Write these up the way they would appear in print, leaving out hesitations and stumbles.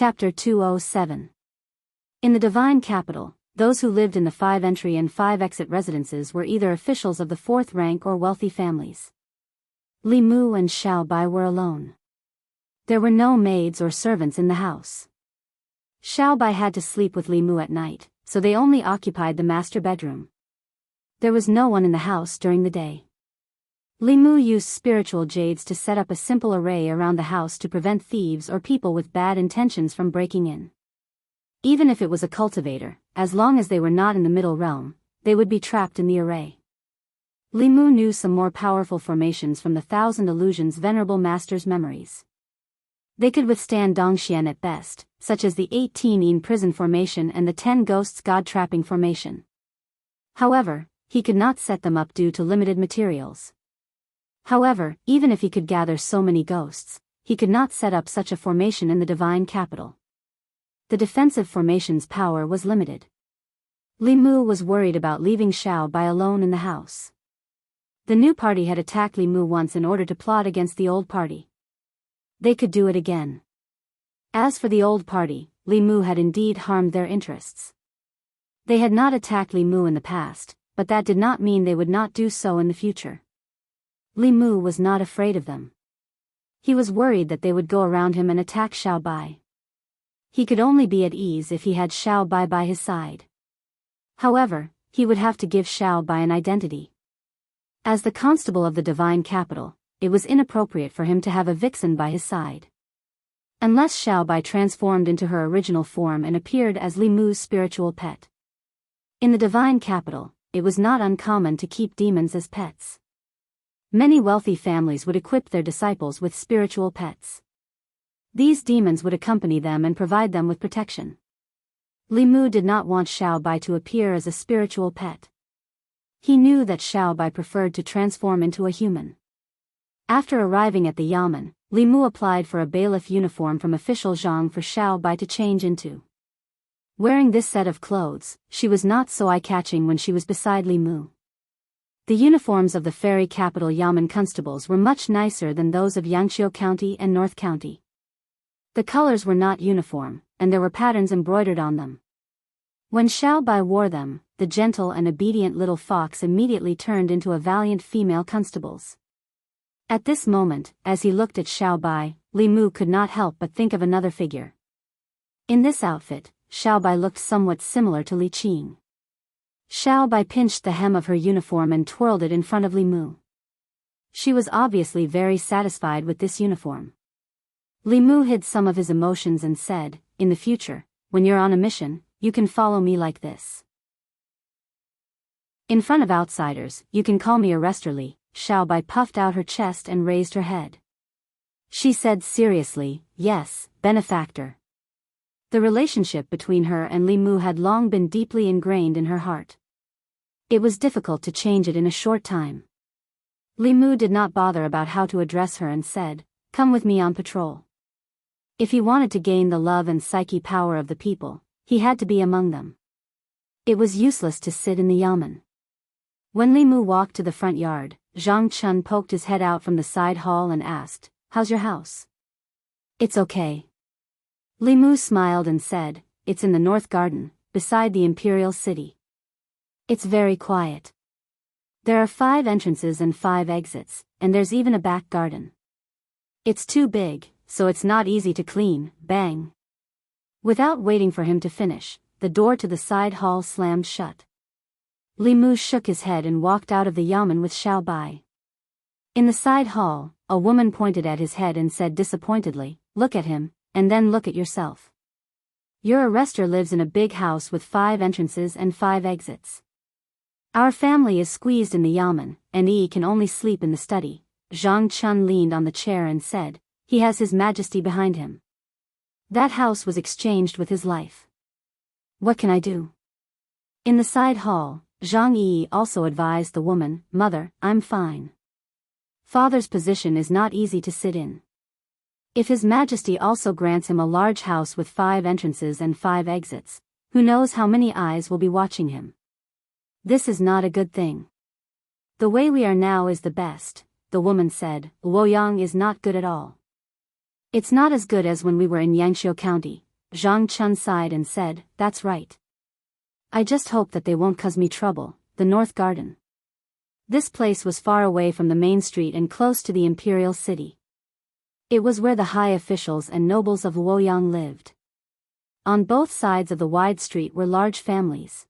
Chapter 207. In the divine capital, those who lived in the 5-entry and 5-exit residences were either officials of the 4th rank or wealthy families. Li Mu and Xiao Bai were alone. There were no maids or servants in the house. Xiao Bai had to sleep with Li Mu at night, so they only occupied the master bedroom. There was no one in the house during the day. Li Mu used spiritual jades to set up a simple array around the house to prevent thieves or people with bad intentions from breaking in. Even if it was a cultivator, as long as they were not in the middle realm, they would be trapped in the array. Li Mu knew some more powerful formations from the 1,000 Illusions Venerable Master's memories. They could withstand Dongxian at best, such as the 18 Yin Prison Formation and the 10 Ghosts God-Trapping Formation. However, he could not set them up due to limited materials. However, even if he could gather so many ghosts, he could not set up such a formation in the divine capital. The defensive formation's power was limited. Li Mu was worried about leaving Xiao Bai alone in the house. The new party had attacked Li Mu once in order to plot against the old party. They could do it again. As for the old party, Li Mu had indeed harmed their interests. They had not attacked Li Mu in the past, but that did not mean they would not do so in the future. Li Mu was not afraid of them. He was worried that they would go around him and attack Xiao Bai. He could only be at ease if he had Xiao Bai by his side. However, he would have to give Xiao Bai an identity. As the constable of the divine capital, it was inappropriate for him to have a vixen by his side. Unless Xiao Bai transformed into her original form and appeared as Li Mu's spiritual pet. In the divine capital, it was not uncommon to keep demons as pets. Many wealthy families would equip their disciples with spiritual pets. These demons would accompany them and provide them with protection. Li Mu did not want Xiao Bai to appear as a spiritual pet. He knew that Xiao Bai preferred to transform into a human. After arriving at the yamen, Li Mu applied for a bailiff uniform from official Zhang for Xiao Bai to change into. Wearing this set of clothes, she was not so eye-catching when she was beside Li Mu. The uniforms of the fairy capital yamen constables were much nicer than those of Yangqiu County and North County. The colors were not uniform, and there were patterns embroidered on them. When Xiao Bai wore them, the gentle and obedient little fox immediately turned into a valiant female constable. At this moment, as he looked at Xiao Bai, Li Mu could not help but think of another figure. In this outfit, Xiao Bai looked somewhat similar to Li Qing. Xiao Bai pinched the hem of her uniform and twirled it in front of Li Mu. She was obviously very satisfied with this uniform. Li Mu hid some of his emotions and said, "In the future, when you're on a mission, you can follow me like this. In front of outsiders, you can call me Arrestor Li." Xiao Bai puffed out her chest and raised her head. She said seriously, "Yes, benefactor." The relationship between her and Li Mu had long been deeply ingrained in her heart. It was difficult to change it in a short time. Li Mu did not bother about how to address her and said, "Come with me on patrol." If he wanted to gain the love and psyche power of the people, he had to be among them. It was useless to sit in the yamen. When Li Mu walked to the front yard, Zhang Chun poked his head out from the side hall and asked, "How's your house?" "It's okay." Li Mu smiled and said, "It's in the north garden, beside the imperial city. It's very quiet. There are 5 entrances and 5 exits, and there's even a back garden. It's too big, so it's not easy to clean." Bang! Without waiting for him to finish, the door to the side hall slammed shut. Li Mu shook his head and walked out of the yamen with Xiao Bai. In the side hall, a woman pointed at his head and said disappointedly, "Look at him, and then look at yourself. Your arrestor lives in a big house with 5 entrances and 5 exits. Our family is squeezed in the yamen, and he can only sleep in the study." Zhang Chun leaned on the chair and said, "He has His Majesty behind him. That house was exchanged with his life. What can I do?" In the side hall, Zhang Yi also advised the woman, "Mother, I'm fine. Father's position is not easy to sit in. If His Majesty also grants him a large house with 5 entrances and 5 exits, who knows how many eyes will be watching him. This is not a good thing. The way we are now is the best," the woman said. "Luoyang is not good at all. It's not as good as when we were in Yangqiu County," Zhang Chun sighed and said, "That's right. I just hope that they won't cause me trouble." The North Garden. This place was far away from the main street and close to the imperial city. It was where the high officials and nobles of Luoyang lived. On both sides of the wide street were large families.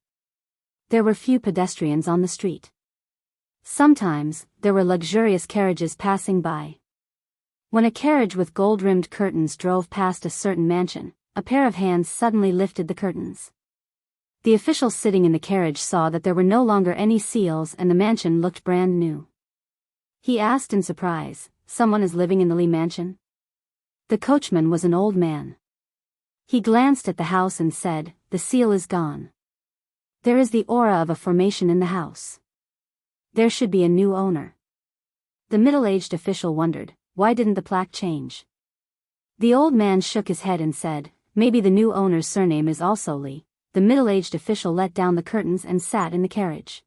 There were few pedestrians on the street. Sometimes, there were luxurious carriages passing by. When a carriage with gold-rimmed curtains drove past a certain mansion, a pair of hands suddenly lifted the curtains. The official sitting in the carriage saw that there were no longer any seals and the mansion looked brand new. He asked in surprise, "Someone is living in the Li mansion?" The coachman was an old man. He glanced at the house and said, "The seal is gone. There is the aura of a formation in the house. There should be a new owner." The middle-aged official wondered, why didn't the plaque change? The old man shook his head and said, "Maybe the new owner's surname is also Li." The middle-aged official let down the curtains and sat in the carriage.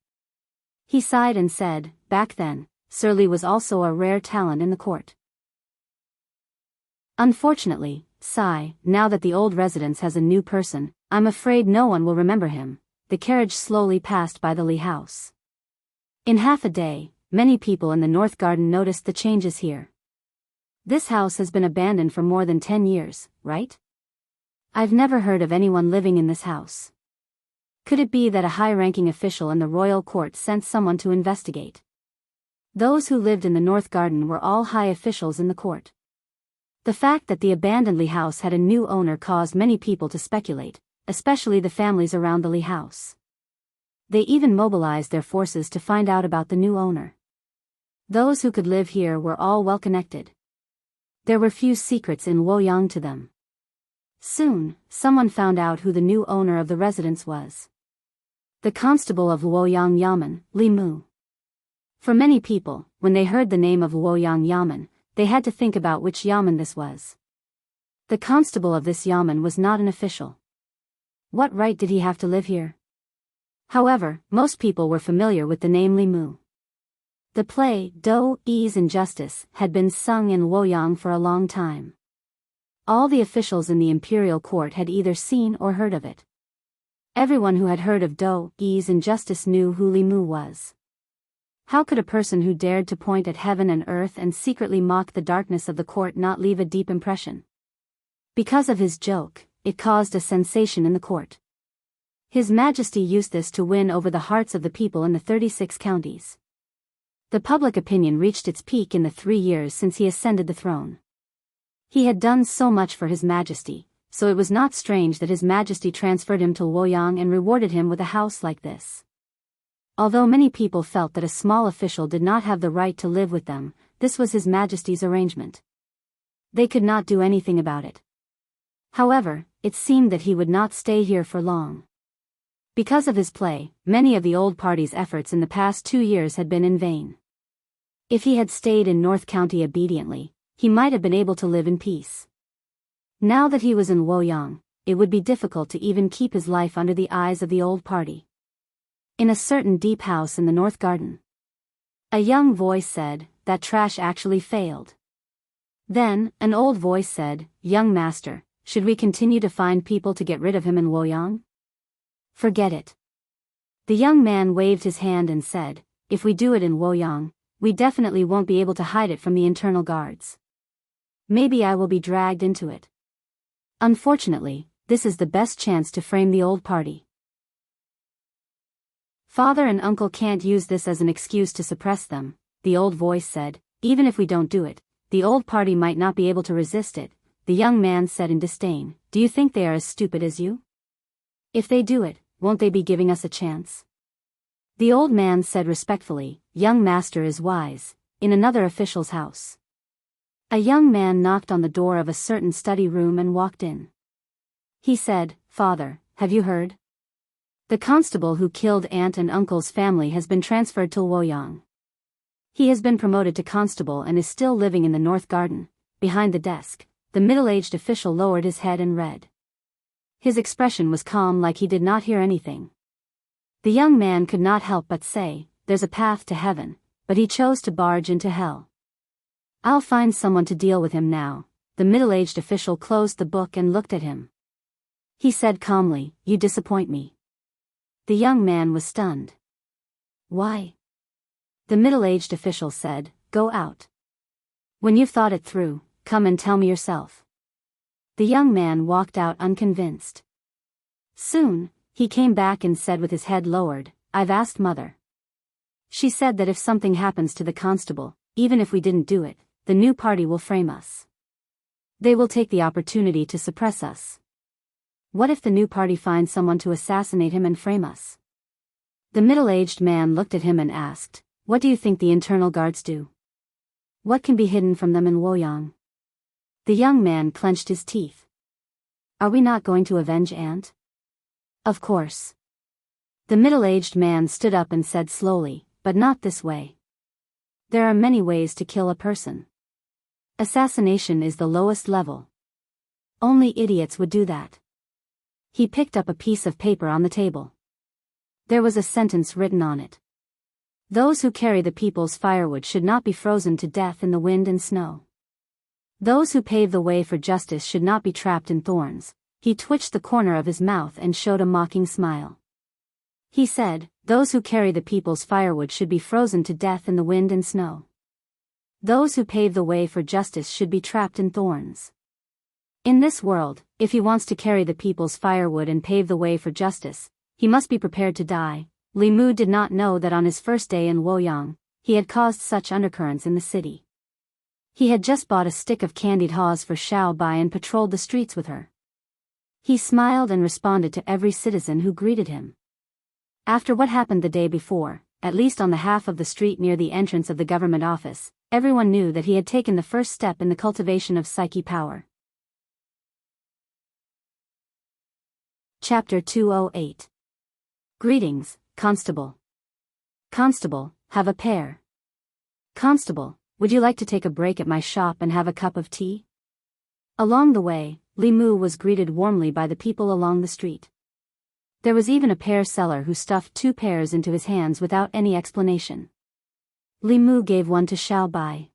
He sighed and said, "Back then, Sir Li was also a rare talent in the court. Unfortunately, now that the old residence has a new person, I'm afraid no one will remember him." The carriage slowly passed by the Li house. In half a day, many people in the North Garden noticed the changes here. "This house has been abandoned for more than 10 years, right? I've never heard of anyone living in this house. Could it be that a high-ranking official in the royal court sent someone to investigate?" Those who lived in the North Garden were all high officials in the court. The fact that the abandoned Li house had a new owner caused many people to speculate, especially the families around the Li house. They even mobilized their forces to find out about the new owner. Those who could live here were all well connected. There were few secrets in Luoyang to them. Soon, someone found out who the new owner of the residence was. The constable of Luoyang Yamen, Li Mu. For many people, when they heard the name of Luoyang Yamen, they had to think about which Yamen this was. The constable of this Yamen was not an official. What right did he have to live here? However, most people were familiar with the name Li Mu. The play, Daoist Injustice, had been sung in Luoyang for a long time. All the officials in the imperial court had either seen or heard of it. Everyone who had heard of Daoist Injustice knew who Li Mu was. How could a person who dared to point at heaven and earth and secretly mock the darkness of the court not leave a deep impression? Because of his joke, it caused a sensation in the court. His Majesty used this to win over the hearts of the people in the 36 counties. The public opinion reached its peak in the 3 years since he ascended the throne. He had done so much for His Majesty, so it was not strange that His Majesty transferred him to Luoyang and rewarded him with a house like this. Although many people felt that a small official did not have the right to live with them, this was His Majesty's arrangement. They could not do anything about it. However, it seemed that he would not stay here for long. Because of his play, many of the old party's efforts in the past 2 years had been in vain. If he had stayed in North County obediently, he might have been able to live in peace. Now that he was in Luoyang, it would be difficult to even keep his life under the eyes of the old party. In a certain deep house in the North Garden, a young voice said, "That trash actually failed." Then, an old voice said, "Young master, should we continue to find people to get rid of him in Luoyang?" "Forget it." The young man waved his hand and said, "If we do it in Luoyang, we definitely won't be able to hide it from the internal guards. Maybe I will be dragged into it. Unfortunately, this is the best chance to frame the old party. Father and uncle can't use this as an excuse to suppress them," the old voice said. "Even if we don't do it, the old party might not be able to resist it." The young man said in disdain, "Do you think they are as stupid as you? If they do it, won't they be giving us a chance?" The old man said respectfully, "Young master is wise." In another official's house, a young man knocked on the door of a certain study room and walked in. He said, "Father, have you heard? The constable who killed aunt and uncle's family has been transferred to Luoyang. He has been promoted to constable and is still living in the North Garden." Behind the desk, the middle-aged official lowered his head and read. His expression was calm, like he did not hear anything. The young man could not help but say, "There's a path to heaven," but he chose to barge into hell. "I'll find someone to deal with him now." The middle-aged official closed the book and looked at him. He said calmly, "You disappoint me." The young man was stunned. "Why?" The middle-aged official said, "Go out. When you've thought it through, come and tell me yourself." The young man walked out unconvinced. Soon, he came back and said with his head lowered, "I've asked Mother. She said that if something happens to the constable, even if we didn't do it, the new party will frame us. They will take the opportunity to suppress us. What if the new party finds someone to assassinate him and frame us?" The middle-aged man looked at him and asked, "What do you think the internal guards do? What can be hidden from them in Luoyang?" The young man clenched his teeth. "Are we not going to avenge Aunt?" "Of course." The middle-aged man stood up and said slowly, "But not this way. There are many ways to kill a person. Assassination is the lowest level. Only idiots would do that." He picked up a piece of paper on the table. There was a sentence written on it. "Those who carry the people's firewood should not be frozen to death in the wind and snow. Those who pave the way for justice should not be trapped in thorns." He twitched the corner of his mouth and showed a mocking smile. He said, "Those who carry the people's firewood should be frozen to death in the wind and snow. Those who pave the way for justice should be trapped in thorns." In this world, if he wants to carry the people's firewood and pave the way for justice, he must be prepared to die. Li Mu did not know that on his first day in Luoyang, he had caused such undercurrents in the city. He had just bought a stick of candied haws for Xiao Bai and patrolled the streets with her. He smiled and responded to every citizen who greeted him. After what happened the day before, at least on the half of the street near the entrance of the government office, everyone knew that he had taken the first step in the cultivation of psyche power. Chapter 208. Greetings, Constable. Constable, have a pear. Constable, would you like to take a break at my shop and have a cup of tea? Along the way, Li Mu was greeted warmly by the people along the street. There was even a pear seller who stuffed 2 pears into his hands without any explanation. Li Mu gave one to Xiao Bai.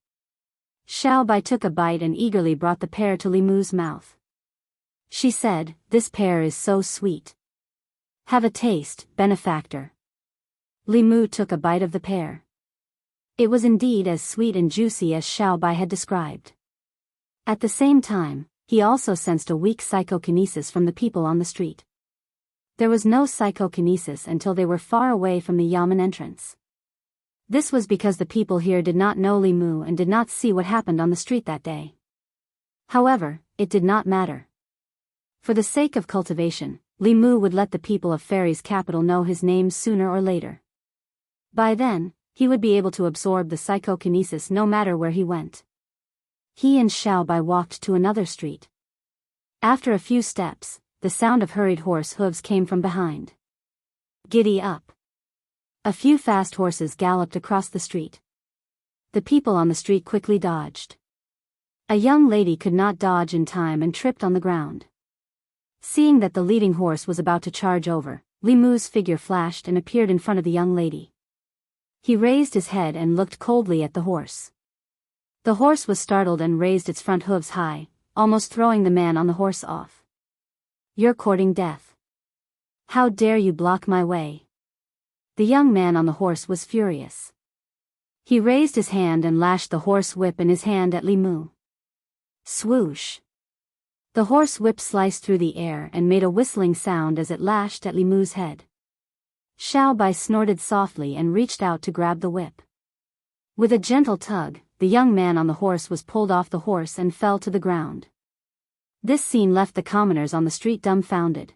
Xiao Bai took a bite and eagerly brought the pear to Li Mu's mouth. She said, "This pear is so sweet. Have a taste, benefactor." Li Mu took a bite of the pear. It was indeed as sweet and juicy as Xiao Bai had described. At the same time, he also sensed a weak psychokinesis from the people on the street. There was no psychokinesis until they were far away from the Yamen entrance. This was because the people here did not know Li Mu and did not see what happened on the street that day. However, it did not matter. For the sake of cultivation, Li Mu would let the people of Fairy's capital know his name sooner or later. By then, he would be able to absorb the psychokinesis no matter where he went. He and Xiao Bai walked to another street. After a few steps, the sound of hurried horse hooves came from behind. "Giddy up." A few fast horses galloped across the street. The people on the street quickly dodged. A young lady could not dodge in time and tripped on the ground. Seeing that the leading horse was about to charge over, Li Mu's figure flashed and appeared in front of the young lady. He raised his head and looked coldly at the horse. The horse was startled and raised its front hooves high, almost throwing the man on the horse off. "You're courting death. How dare you block my way?" The young man on the horse was furious. He raised his hand and lashed the horse whip in his hand at Li Mu. Swoosh! The horse whip sliced through the air and made a whistling sound as it lashed at Li Mu's head. Xiao Bai snorted softly and reached out to grab the whip. With a gentle tug, the young man on the horse was pulled off the horse and fell to the ground. This scene left the commoners on the street dumbfounded.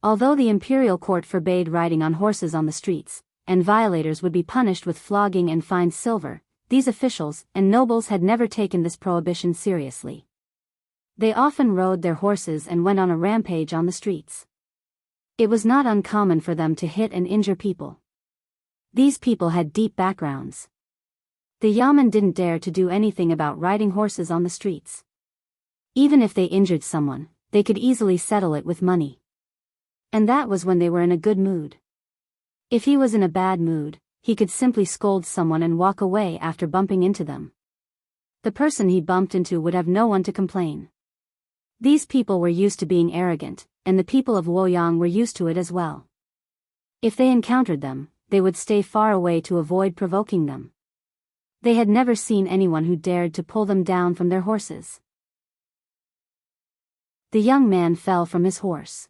Although the imperial court forbade riding on horses on the streets, and violators would be punished with flogging and fined silver, these officials and nobles had never taken this prohibition seriously. They often rode their horses and went on a rampage on the streets. It was not uncommon for them to hit and injure people. These people had deep backgrounds. The Yamen didn't dare to do anything about riding horses on the streets. Even if they injured someone, they could easily settle it with money. And that was when they were in a good mood. If he was in a bad mood, he could simply scold someone and walk away after bumping into them. The person he bumped into would have no one to complain. These people were used to being arrogant, and the people of Luoyang were used to it as well. If they encountered them, they would stay far away to avoid provoking them. They had never seen anyone who dared to pull them down from their horses. The young man fell from his horse.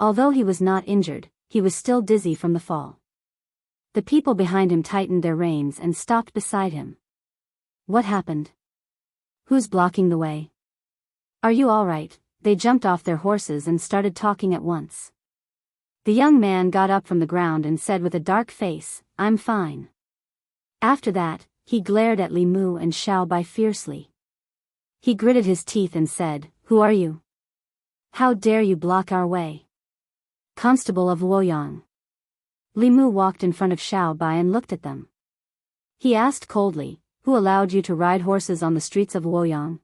Although he was not injured, he was still dizzy from the fall. The people behind him tightened their reins and stopped beside him. What happened? Who's blocking the way? Are you all right? They jumped off their horses and started talking at once. The young man got up from the ground and said with a dark face, I'm fine. After that, he glared at Li Mu and Xiao Bai fiercely. He gritted his teeth and said, Who are you? How dare you block our way? Constable of Luoyang. Li Mu walked in front of Xiao Bai and looked at them. He asked coldly, Who allowed you to ride horses on the streets of Luoyang?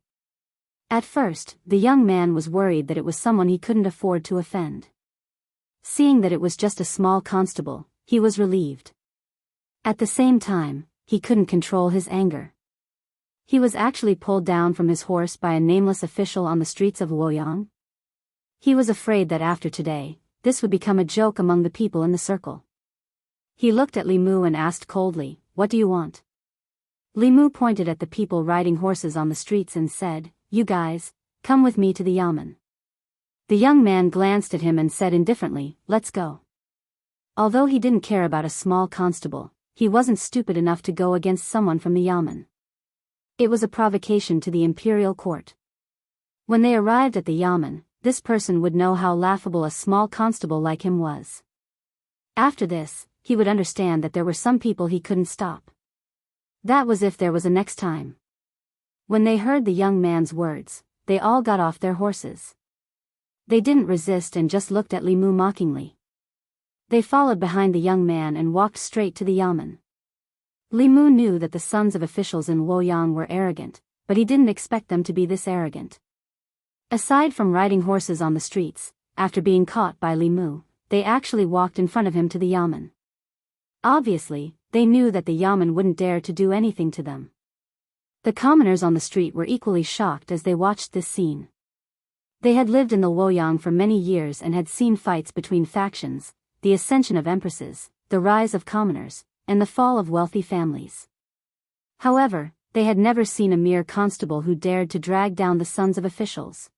At first, the young man was worried that it was someone he couldn't afford to offend. Seeing that it was just a small constable, he was relieved. At the same time, he couldn't control his anger. He was actually pulled down from his horse by a nameless official on the streets of Luoyang. He was afraid that after today, this would become a joke among the people in the circle. He looked at Li Mu and asked coldly, What do you want? Li Mu pointed at the people riding horses on the streets and said, You guys, come with me to the yamen. The young man glanced at him and said indifferently, Let's go. Although he didn't care about a small constable, he wasn't stupid enough to go against someone from the yamen. It was a provocation to the imperial court. When they arrived at the yamen, this person would know how laughable a small constable like him was. After this, he would understand that there were some people he couldn't stop. That was if there was a next time. When they heard the young man's words, they all got off their horses. They didn't resist and just looked at Li Mu mockingly. They followed behind the young man and walked straight to the yamen. Li Mu knew that the sons of officials in Luoyang were arrogant, but he didn't expect them to be this arrogant. Aside from riding horses on the streets, after being caught by Li Mu, they actually walked in front of him to the yamen. Obviously, they knew that the yamen wouldn't dare to do anything to them. The commoners on the street were equally shocked as they watched this scene. They had lived in the Luoyang for many years and had seen fights between factions, the ascension of empresses, the rise of commoners, and the fall of wealthy families. However, they had never seen a mere constable who dared to drag down the sons of officials.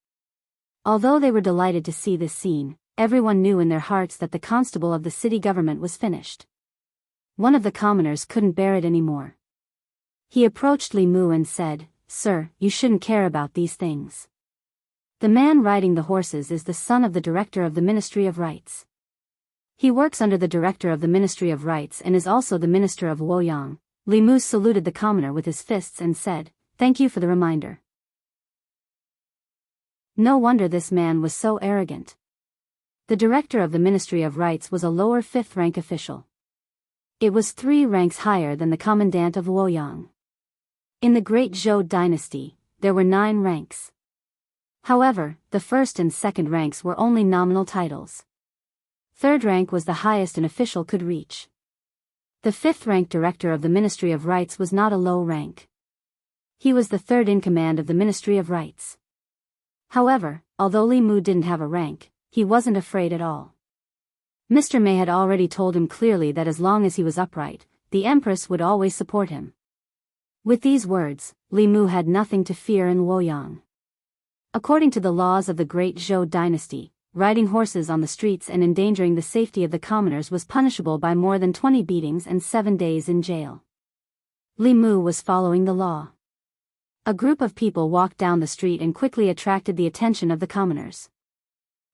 Although they were delighted to see this scene, everyone knew in their hearts that the constable of the city government was finished. One of the commoners couldn't bear it anymore. He approached Li Mu and said, Sir, you shouldn't care about these things. The man riding the horses is the son of the director of the Ministry of Rights. He works under the director of the Ministry of Rights and is also the minister of Luoyang. Li Mu saluted the commoner with his fists and said, Thank you for the reminder. No wonder this man was so arrogant. The director of the Ministry of Rights was a lower 5th rank official. It was 3 ranks higher than the commandant of Luoyang. In the Great Zhou dynasty, there were 9 ranks. However, the 1st and 2nd ranks were only nominal titles. 3rd rank was the highest an official could reach. The 5th rank director of the Ministry of Rights was not a low rank. He was the 3rd in command of the Ministry of Rights. However, although Li Mu didn't have a rank, he wasn't afraid at all. Mr. Mei had already told him clearly that as long as he was upright, the Empress would always support him. With these words, Li Mu had nothing to fear in Luoyang. According to the laws of the Great Zhou dynasty, riding horses on the streets and endangering the safety of the commoners was punishable by more than 20 beatings and 7 days in jail. Li Mu was following the law. A group of people walked down the street and quickly attracted the attention of the commoners.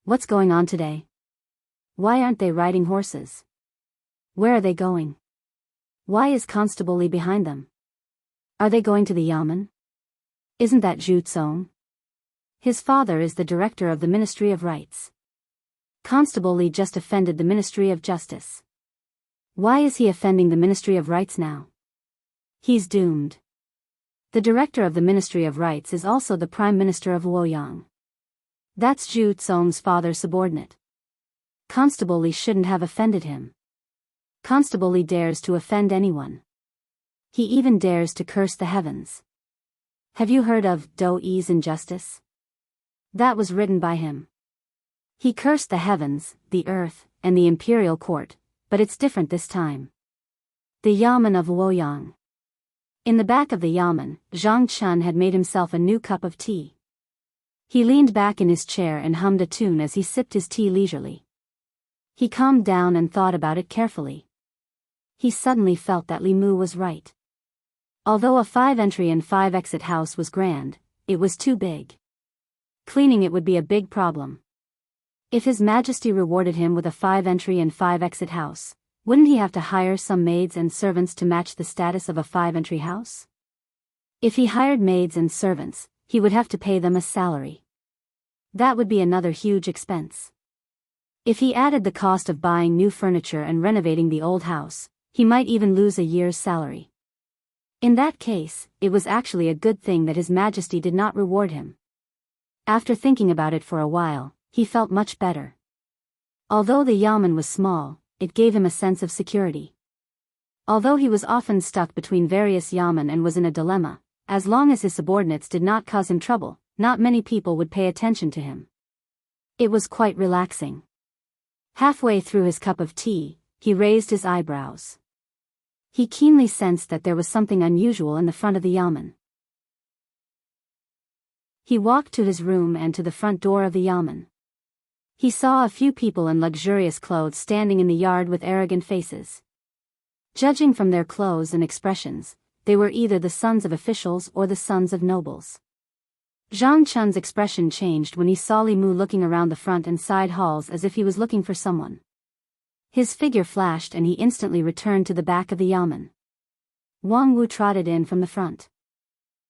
What's going on today? Why aren't they riding horses? Where are they going? Why is Constable Li behind them? Are they going to the yamen? Isn't that Zhu Tsong? His father is the director of the Ministry of Rights. Constable Li just offended the Ministry of Justice. Why is he offending the Ministry of Rights now? He's doomed. The director of the Ministry of Rights is also the Prime Minister of Luoyang. That's Zhu Tsong's father's subordinate. Constable Li shouldn't have offended him. Constable Li dares to offend anyone. He even dares to curse the heavens. Have you heard of Daoist injustice? That was written by him. He cursed the heavens, the earth, and the imperial court, but it's different this time. The Yamen of Luoyang. In the back of the Yamen, Zhang Chun had made himself a new cup of tea. He leaned back in his chair and hummed a tune as he sipped his tea leisurely. He calmed down and thought about it carefully. He suddenly felt that Li Mu was right. Although a 5-entry and 5-exit house was grand, it was too big. Cleaning it would be a big problem. If His Majesty rewarded him with a 5-entry and 5-exit house, wouldn't he have to hire some maids and servants to match the status of a 5-entry house? If he hired maids and servants, he would have to pay them a salary. That would be another huge expense. If he added the cost of buying new furniture and renovating the old house, he might even lose a year's salary. In that case, it was actually a good thing that His Majesty did not reward him. After thinking about it for a while, he felt much better. Although the Yamen was small, it gave him a sense of security. Although he was often stuck between various Yamen and was in a dilemma, as long as his subordinates did not cause him trouble, not many people would pay attention to him. It was quite relaxing. Halfway through his cup of tea, he raised his eyebrows. He keenly sensed that there was something unusual in the front of the Yamen. He walked to his room and to the front door of the Yamen. He saw a few people in luxurious clothes standing in the yard with arrogant faces. Judging from their clothes and expressions, they were either the sons of officials or the sons of nobles. Zhang Chun's expression changed when he saw Li Mu looking around the front and side halls as if he was looking for someone. His figure flashed and he instantly returned to the back of the Yamen. Wang Wu trotted in from the front.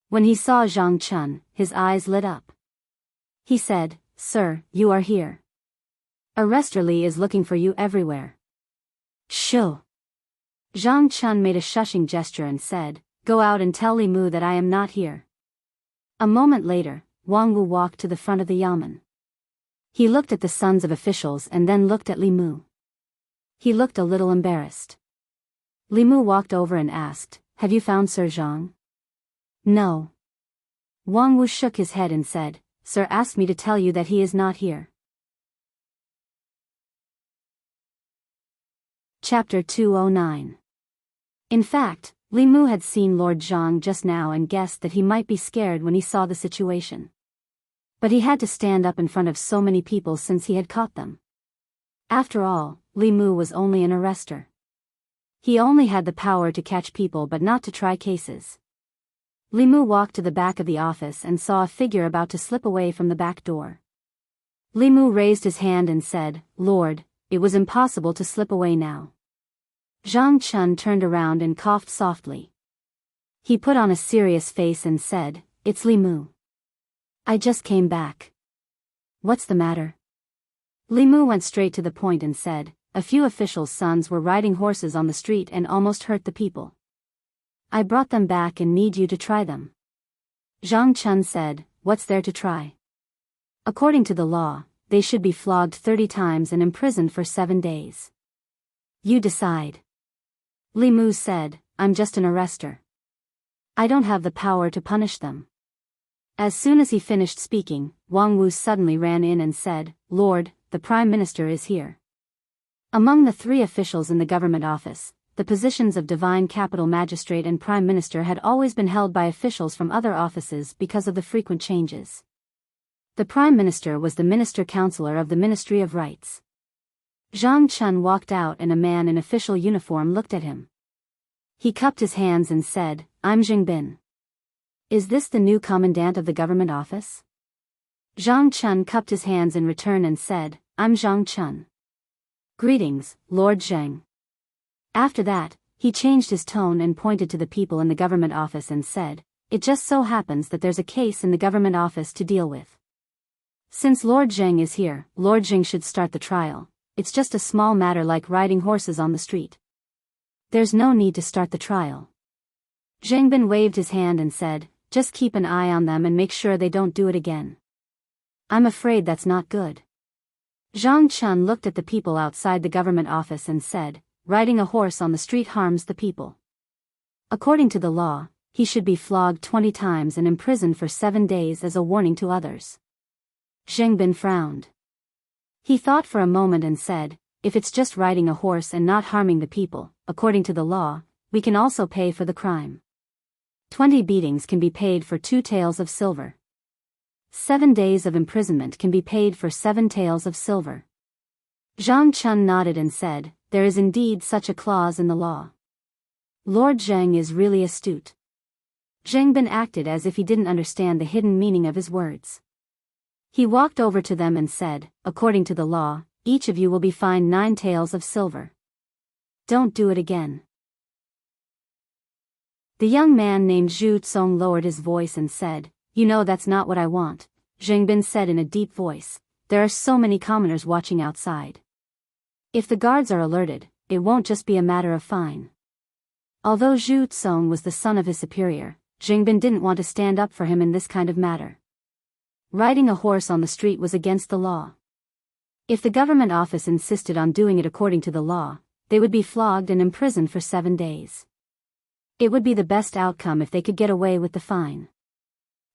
When he saw Zhang Chun, his eyes lit up. He said, "Sir, you are here. Arrestor Li is looking for you everywhere." "Shoo." Zhang Chun made a shushing gesture and said, "Go out and tell Li Mu that I am not here." A moment later, Wang Wu walked to the front of the Yamen. He looked at the sons of officials and then looked at Li Mu. He looked a little embarrassed. Li Mu walked over and asked, "Have you found Sir Zhang?" "No." Wang Wu shook his head and said, "Sir asked me to tell you that he is not here." Chapter 209. In fact, Li Mu had seen Lord Zhang just now and guessed that he might be scared when he saw the situation. But he had to stand up in front of so many people since he had caught them. After all, Li Mu was only an arrestor. He only had the power to catch people but not to try cases. Li Mu walked to the back of the office and saw a figure about to slip away from the back door. Li Mu raised his hand and said, "Lord, it was impossible to slip away now." Zhang Chun turned around and coughed softly. He put on a serious face and said, "It's Li Mu. I just came back." "What's the matter?" Li Mu went straight to the point and said, "A few officials' sons were riding horses on the street and almost hurt the people. I brought them back and need you to try them." Zhang Chun said, "What's there to try?" "According to the law, they should be flogged 30 times and imprisoned for 7 days. You decide." Li Mu said, "I'm just an arrestor. I don't have the power to punish them." As soon as he finished speaking, Wang Wu suddenly ran in and said, "Lord, the Prime Minister is here." Among the 3 officials in the government office, the positions of Divine Capital Magistrate and Prime Minister had always been held by officials from other offices because of the frequent changes. The Prime Minister was the Minister Counselor of the Ministry of Rights. Zhang Chun walked out and a man in official uniform looked at him. He cupped his hands and said, "I'm Jing Bin. Is this the new commandant of the government office?" Zhang Chun cupped his hands in return and said, "I'm Zhang Chun. Greetings, Lord Zheng." After that, he changed his tone and pointed to the people in the government office and said, "It just so happens that there's a case in the government office to deal with. Since Lord Zheng is here, Lord Zheng should start the trial. It's just a small matter like riding horses on the street. There's no need to start the trial." Zheng Bin waved his hand and said, "Just keep an eye on them and make sure they don't do it again." "I'm afraid that's not good." Zhang Chun looked at the people outside the government office and said, "Riding a horse on the street harms the people. According to the law, he should be flogged 20 times and imprisoned for 7 days as a warning to others." Zheng Bin frowned. He thought for a moment and said, if it's just riding a horse and not harming the people, according to the law, we can also pay for the crime. 20 beatings can be paid for 2 taels of silver. 7 days of imprisonment can be paid for 7 taels of silver. Zhang Chun nodded and said, there is indeed such a clause in the law. Lord Zheng is really astute. Zheng Bin acted as if he didn't understand the hidden meaning of his words. He walked over to them and said, according to the law, each of you will be fined 9 taels of silver. Don't do it again. The young man named Zhu Tsong lowered his voice and said, you know that's not what I want. Zheng Bin said in a deep voice, there are so many commoners watching outside. If the guards are alerted, it won't just be a matter of fine. Although Zhu Tsong was the son of his superior, Zheng Bin didn't want to stand up for him in this kind of matter. Riding a horse on the street was against the law. If the government office insisted on doing it according to the law, they would be flogged and imprisoned for 7 days. It would be the best outcome if they could get away with the fine.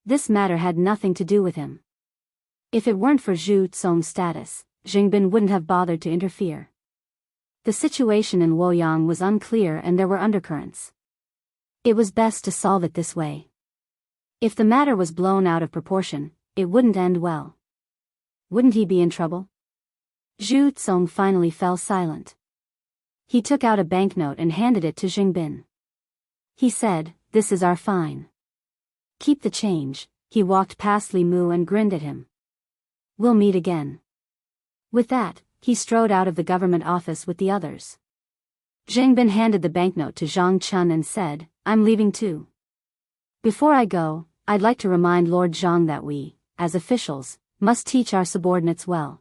This matter had nothing to do with him. If it weren't for Zhu Tsong's status, Zheng Bin wouldn't have bothered to interfere. The situation in Luoyang was unclear and there were undercurrents. It was best to solve it this way. If the matter was blown out of proportion, it wouldn't end well. Wouldn't he be in trouble? Zhu Tsong finally fell silent. He took out a banknote and handed it to Zheng Bin. He said, this is our fine. Keep the change. He walked past Li Mu and grinned at him. We'll meet again. With that, he strode out of the government office with the others. Zheng Bin handed the banknote to Zhang Chun and said, I'm leaving too. Before I go, I'd like to remind Lord Zhang that we, as officials, must teach our subordinates well.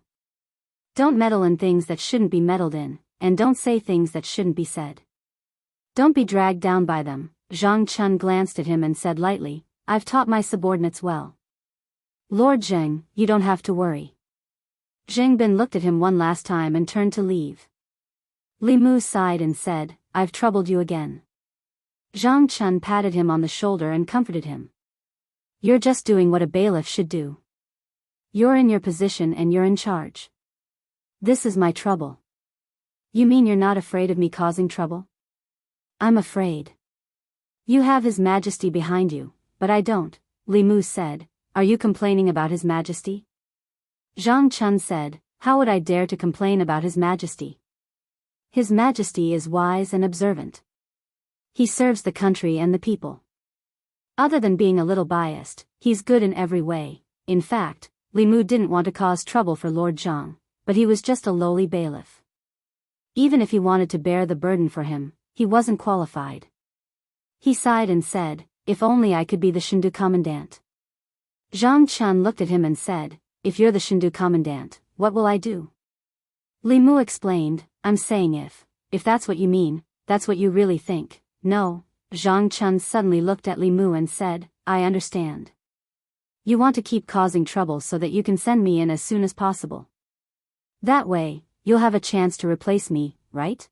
Don't meddle in things that shouldn't be meddled in, and don't say things that shouldn't be said. Don't be dragged down by them. Zhang Chun glanced at him and said lightly, I've taught my subordinates well. Lord Zheng, you don't have to worry. Zheng Bin looked at him one last time and turned to leave. Li Mu sighed and said, I've troubled you again. Zhang Chun patted him on the shoulder and comforted him. You're just doing what a bailiff should do. You're in your position and you're in charge. This is my trouble. You mean you're not afraid of me causing trouble? I'm afraid. You have His Majesty behind you, but I don't, Li Mu said. Are you complaining about His Majesty? Zhang Chun said, how would I dare to complain about His Majesty? His Majesty is wise and observant. He serves the country and the people. Other than being a little biased, he's good in every way. In fact, Li Mu didn't want to cause trouble for Lord Zhang, but he was just a lowly bailiff. Even if he wanted to bear the burden for him, he wasn't qualified. He sighed and said, if only I could be the Shindu commandant. Zhang Chun looked at him and said, if you're the Shindu commandant, what will I do? Li Mu explained, I'm saying if that's what you mean, that's what you really think. No. Zhang Chun suddenly looked at Li Mu and said, I understand. You want to keep causing trouble so that you can send me in as soon as possible. That way, you'll have a chance to replace me, right?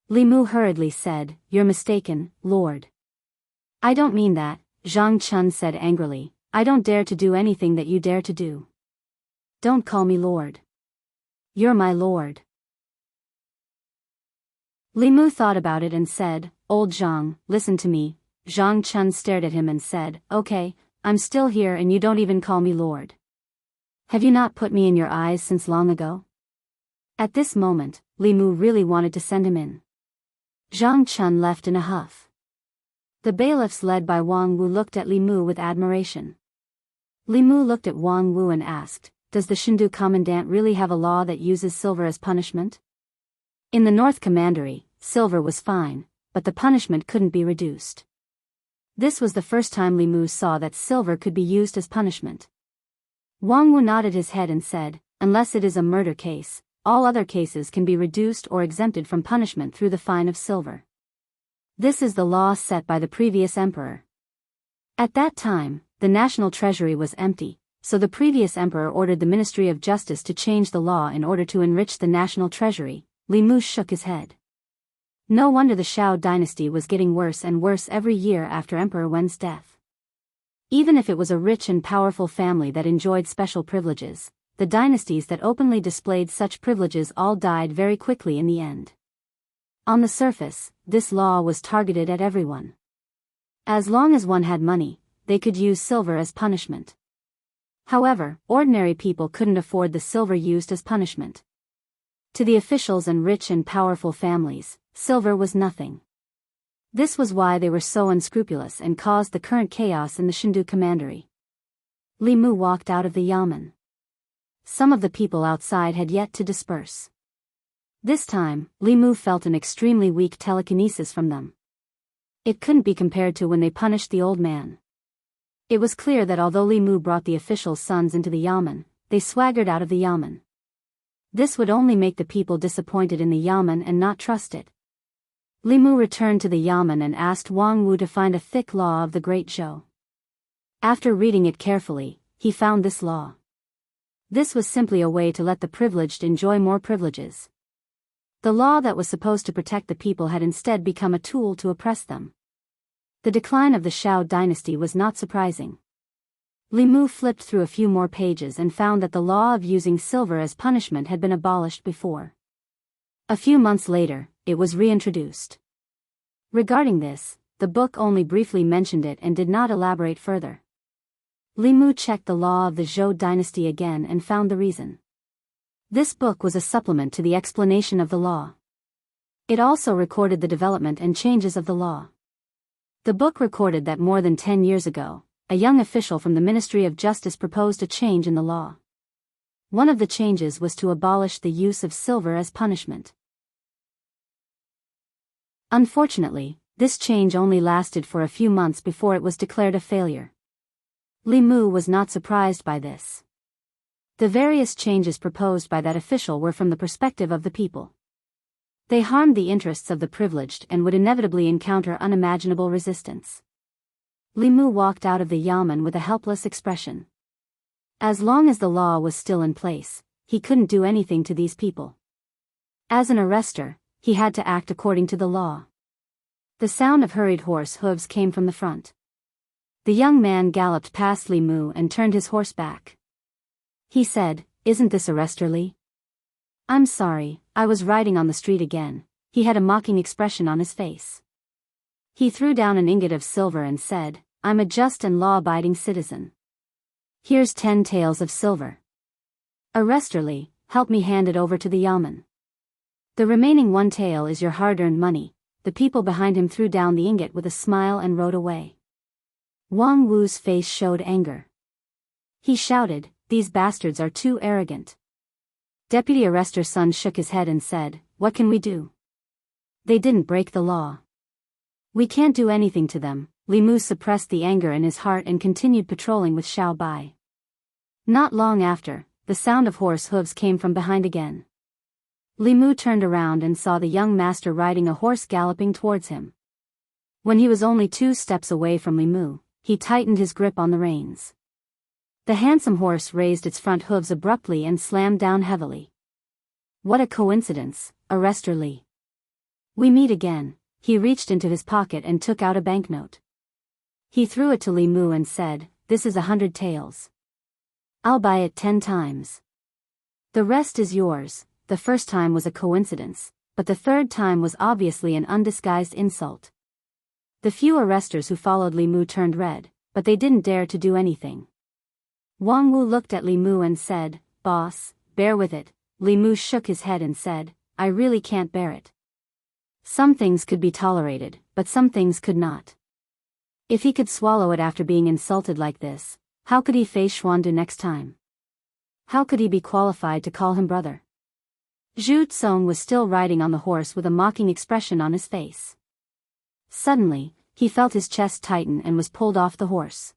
Li Mu hurriedly said, you're mistaken, Lord. I don't mean that, Zhang Chun said angrily. I don't dare to do anything that you dare to do. Don't call me Lord. You're my Lord. Li Mu thought about it and said, Old Zhang, listen to me. Zhang Chun stared at him and said, okay, I'm still here and you don't even call me Lord. Have you not put me in your eyes since long ago? At this moment, Li Mu really wanted to send him in. Zhang Chun left in a huff. The bailiffs led by Wang Wu looked at Li Mu with admiration. Li Mu looked at Wang Wu and asked, does the Shindu commandant really have a law that uses silver as punishment? In the North Commandery, silver was fine, but the punishment couldn't be reduced. This was the first time Li Mu saw that silver could be used as punishment. Wang Wu nodded his head and said, unless it is a murder case, all other cases can be reduced or exempted from punishment through the fine of silver. This is the law set by the previous emperor. At that time, the national treasury was empty, so the previous emperor ordered the Ministry of Justice to change the law in order to enrich the national treasury. Li Mu shook his head. No wonder the Shao dynasty was getting worse and worse every year after Emperor Wen's death. Even if it was a rich and powerful family that enjoyed special privileges, the dynasties that openly displayed such privileges all died very quickly in the end. On the surface, this law was targeted at everyone. As long as one had money, they could use silver as punishment. However, ordinary people couldn't afford the silver used as punishment. To the officials and rich and powerful families, silver was nothing. This was why they were so unscrupulous and caused the current chaos in the Shindu commandery. Li Mu walked out of the yamen. Some of the people outside had yet to disperse. This time, Li Mu felt an extremely weak telekinesis from them. It couldn't be compared to when they punished the old man. It was clear that although Li Mu brought the officials' sons into the yamen, they swaggered out of the yamen. This would only make the people disappointed in the yamen and not trust it. Li Mu returned to the yamen and asked Wang Wu to find a thick law of the Great Zhou. After reading it carefully, he found this law. This was simply a way to let the privileged enjoy more privileges. The law that was supposed to protect the people had instead become a tool to oppress them. The decline of the Shao dynasty was not surprising. Li Mu flipped through a few more pages and found that the law of using silver as punishment had been abolished before. A few months later, it was reintroduced. Regarding this, the book only briefly mentioned it and did not elaborate further. Li Mu checked the law of the Zhou dynasty again and found the reason. This book was a supplement to the explanation of the law. It also recorded the development and changes of the law. The book recorded that more than 10 years ago, a young official from the Ministry of Justice proposed a change in the law. One of the changes was to abolish the use of silver as punishment. Unfortunately, this change only lasted for a few months before it was declared a failure. Li Mu was not surprised by this. The various changes proposed by that official were from the perspective of the people. They harmed the interests of the privileged and would inevitably encounter unimaginable resistance. Li Mu walked out of the yamen with a helpless expression. As long as the law was still in place, he couldn't do anything to these people. As an arrestor, he had to act according to the law. The sound of hurried horse hooves came from the front. The young man galloped past Li Mu and turned his horse back. He said, "Isn't this arrestor Li?" "I'm sorry, I was riding on the street again." He had a mocking expression on his face. He threw down an ingot of silver and said, "I'm a just and law-abiding citizen. Here's 10 taels of silver. Arrestor Li, help me hand it over to the yamen. The remaining 1 tael is your hard-earned money." The people behind him threw down the ingot with a smile and rode away. Wang Wu's face showed anger. He shouted, "These bastards are too arrogant." Deputy Arrestor's son shook his head and said, "What can we do? They didn't break the law. We can't do anything to them." Li Mu suppressed the anger in his heart and continued patrolling with Xiao Bai. Not long after, the sound of horse hooves came from behind again. Li Mu turned around and saw the young master riding a horse galloping towards him. When he was only 2 steps away from Li Mu, he tightened his grip on the reins. The handsome horse raised its front hooves abruptly and slammed down heavily. "What a coincidence, Arrestor Li. We meet again." He reached into his pocket and took out a banknote. He threw it to Li Mu and said, "This is 100 taels. I'll buy it 10 times. The rest is yours." The first time was a coincidence, but the third time was obviously an undisguised insult. The few arrestors who followed Li Mu turned red, but they didn't dare to do anything. Wang Wu looked at Li Mu and said, "Boss, bear with it." Li Mu shook his head and said, "I really can't bear it. Some things could be tolerated, but some things could not." If he could swallow it after being insulted like this, how could he face Xuandu next time? How could he be qualified to call him brother? Zhu Tsong was still riding on the horse with a mocking expression on his face. Suddenly, he felt his chest tighten and was pulled off the horse.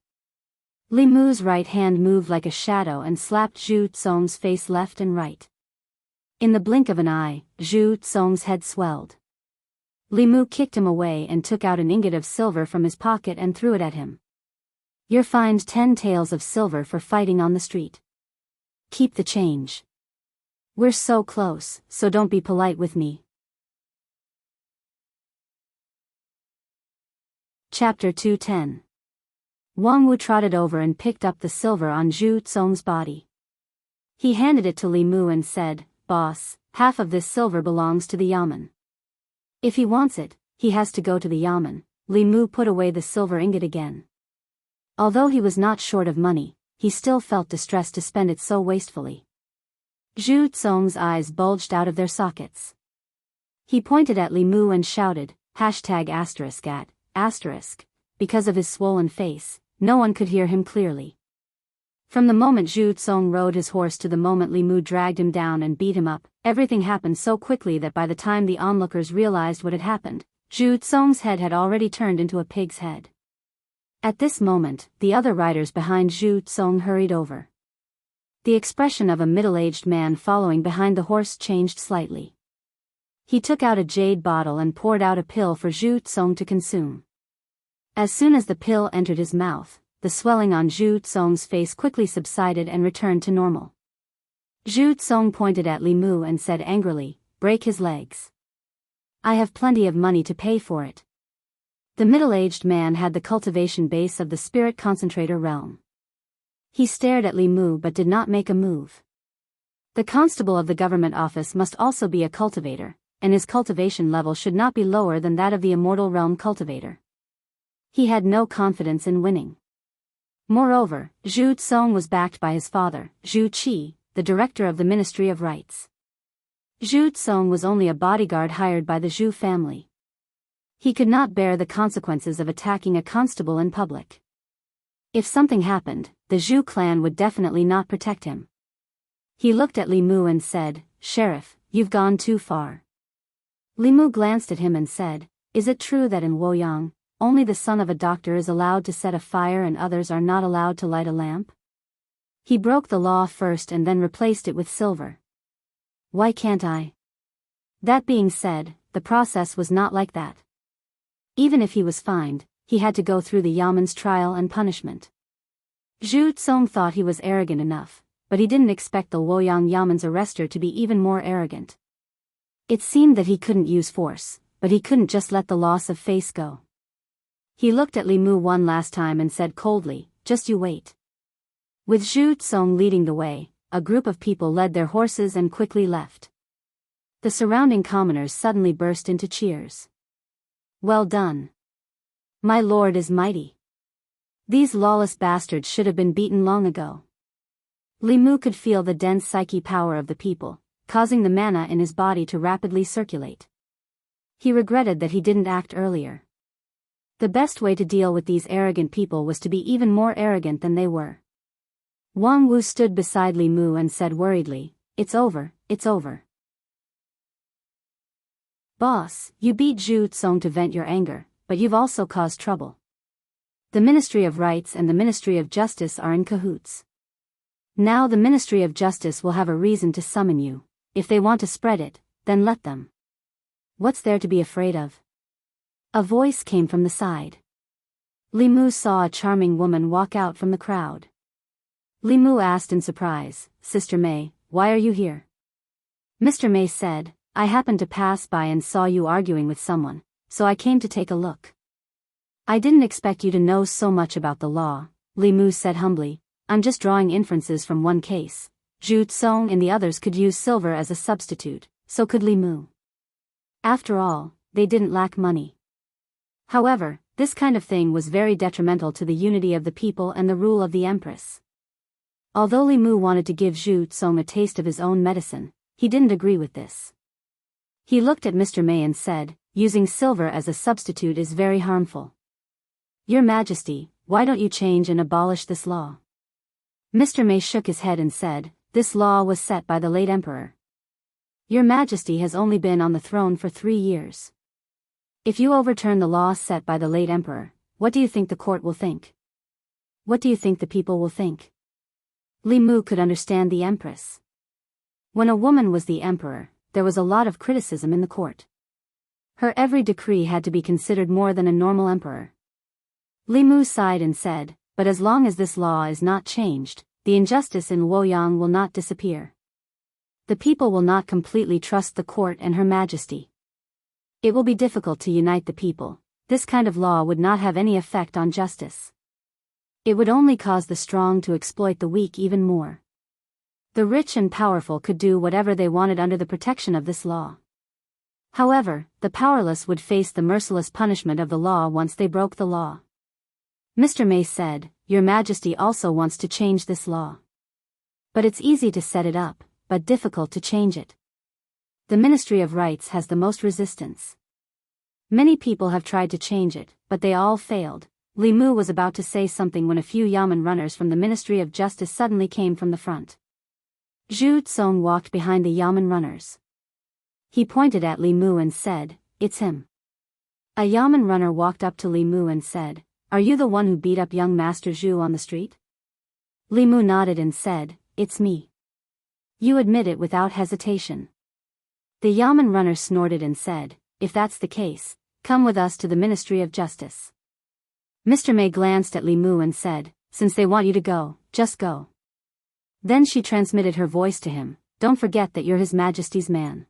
Li Mu's right hand moved like a shadow and slapped Zhu Tsong's face left and right. In the blink of an eye, Zhu Tsong's head swelled. Li Mu kicked him away and took out an ingot of silver from his pocket and threw it at him. "You're fined 10 taels of silver for fighting on the street. Keep the change. We're so close, so don't be polite with me." Chapter 210. Wang Wu trotted over and picked up the silver on Zhu Tsong's body. He handed it to Li Mu and said, "Boss, half of this silver belongs to the yamen. If he wants it, he has to go to the yamen." Li Mu put away the silver ingot again. Although he was not short of money, he still felt distressed to spend it so wastefully. Zhu Tsong's eyes bulged out of their sockets. He pointed at Li Mu and shouted, ****. Because of his swollen face, no one could hear him clearly. From the moment Zhu Tsong rode his horse to the moment Li Mu dragged him down and beat him up, everything happened so quickly that by the time the onlookers realized what had happened, Zhu Tsong's head had already turned into a pig's head. At this moment, the other riders behind Zhu Tsong hurried over. The expression of a middle-aged man following behind the horse changed slightly. He took out a jade bottle and poured out a pill for Zhu Tsong to consume. As soon as the pill entered his mouth, the swelling on Zhu Tsong's face quickly subsided and returned to normal. Zhu Tsong pointed at Li Mu and said angrily, "Break his legs. I have plenty of money to pay for it." The middle-aged man had the cultivation base of the spirit concentrator realm. He stared at Li Mu but did not make a move. The constable of the government office must also be a cultivator, and his cultivation level should not be lower than that of the immortal realm cultivator. He had no confidence in winning. Moreover, Zhu Tsong was backed by his father, Zhu Qi, the director of the Ministry of Rights. Zhu Tsong was only a bodyguard hired by the Zhu family. He could not bear the consequences of attacking a constable in public. If something happened, the Zhu clan would definitely not protect him. He looked at Li Mu and said, "Sheriff, you've gone too far." Li Mu glanced at him and said, "Is it true that in Woyang, only the son of a doctor is allowed to set a fire and others are not allowed to light a lamp?" He broke the law first and then replaced it with silver. "Why can't I?" That being said, the process was not like that. Even if he was fined, he had to go through the yamen's trial and punishment. Zhu Tsong thought he was arrogant enough, but he didn't expect the Luoyang yamen's arrestor to be even more arrogant. It seemed that he couldn't use force, but he couldn't just let the loss of face go. He looked at Li Mu one last time and said coldly, "Just you wait." With Zhu Tsong leading the way, a group of people led their horses and quickly left. The surrounding commoners suddenly burst into cheers. "Well done. My lord is mighty. These lawless bastards should have been beaten long ago." Li Mu could feel the dense psyche power of the people, causing the mana in his body to rapidly circulate. He regretted that he didn't act earlier. The best way to deal with these arrogant people was to be even more arrogant than they were. Wang Wu stood beside Li Mu and said worriedly, "It's over, it's over." "Boss, you beat Zhu Tsong to vent your anger, but you've also caused trouble. The Ministry of Rights and the Ministry of Justice are in cahoots. Now the Ministry of Justice will have a reason to summon you. If they want to spread it, then let them. What's there to be afraid of?" A voice came from the side. Li Mu saw a charming woman walk out from the crowd. Li Mu asked in surprise, "Sister Mei, why are you here?" Mr. Mei said, "I happened to pass by and saw you arguing with someone, so I came to take a look." "I didn't expect you to know so much about the law," Li Mu said humbly. "I'm just drawing inferences from one case. Zhu Tsong and the others could use silver as a substitute, so could Li Mu. After all, they didn't lack money. However, this kind of thing was very detrimental to the unity of the people and the rule of the Empress." Although Li Mu wanted to give Zhu Tsong a taste of his own medicine, he didn't agree with this. He looked at Mr. Mei and said, "Using silver as a substitute is very harmful. Your Majesty, why don't you change and abolish this law?" Mr. Mei shook his head and said, "This law was set by the late emperor. Your Majesty has only been on the throne for 3 years. If you overturn the law set by the late emperor, what do you think the court will think? What do you think the people will think?" Li Mu could understand the empress. When a woman was the emperor, there was a lot of criticism in the court. Her every decree had to be considered more than a normal emperor. Li Mu sighed and said, "But as long as this law is not changed, the injustice in Luoyang will not disappear. The people will not completely trust the court and Her Majesty. It will be difficult to unite the people. This kind of law would not have any effect on justice." It would only cause the strong to exploit the weak even more. The rich and powerful could do whatever they wanted under the protection of this law. However, the powerless would face the merciless punishment of the law once they broke the law. Mr. May said, "Your Majesty also wants to change this law. But it's easy to set it up, but difficult to change it. The Ministry of Rights has the most resistance. Many people have tried to change it, but they all failed." Li Mu was about to say something when a few Yamen runners from the Ministry of Justice suddenly came from the front. Zhu Tsong walked behind the Yamen runners. He pointed at Li Mu and said, "It's him." A Yamen runner walked up to Li Mu and said, "Are you the one who beat up young Master Zhu on the street?" Li Mu nodded and said, "It's me." "You admit it without hesitation." The Yamen runner snorted and said, "If that's the case, come with us to the Ministry of Justice." Mr. May glanced at Li Mu and said, "Since they want you to go, just go." Then she transmitted her voice to him, "Don't forget that you're His Majesty's man.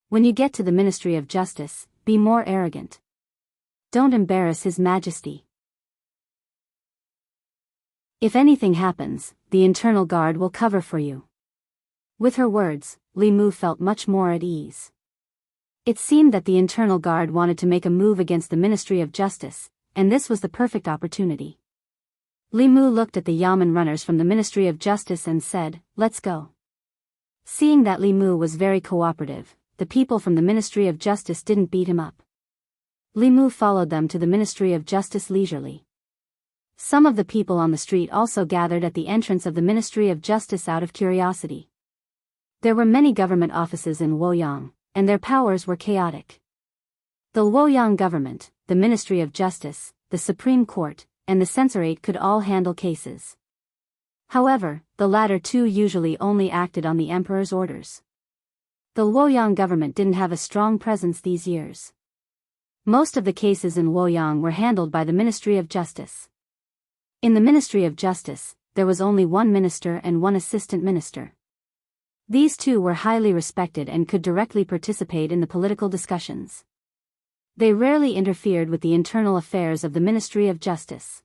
When you get to the Ministry of Justice, be more arrogant. Don't embarrass His Majesty. If anything happens, the internal guard will cover for you." With her words, Li Mu felt much more at ease. It seemed that the internal guard wanted to make a move against the Ministry of Justice, and this was the perfect opportunity. Li Mu looked at the Yamen runners from the Ministry of Justice and said, "Let's go." Seeing that Li Mu was very cooperative, the people from the Ministry of Justice didn't beat him up. Li Mu followed them to the Ministry of Justice leisurely. Some of the people on the street also gathered at the entrance of the Ministry of Justice out of curiosity. There were many government offices in Luoyang, and their powers were chaotic. The Luoyang government, the Ministry of Justice, the Supreme Court, and the censorate could all handle cases. However, the latter two usually only acted on the emperor's orders. The Luoyang government didn't have a strong presence these years. Most of the cases in Luoyang were handled by the Ministry of Justice. In the Ministry of Justice, there was only one minister and one assistant minister. These two were highly respected and could directly participate in the political discussions. They rarely interfered with the internal affairs of the Ministry of Justice.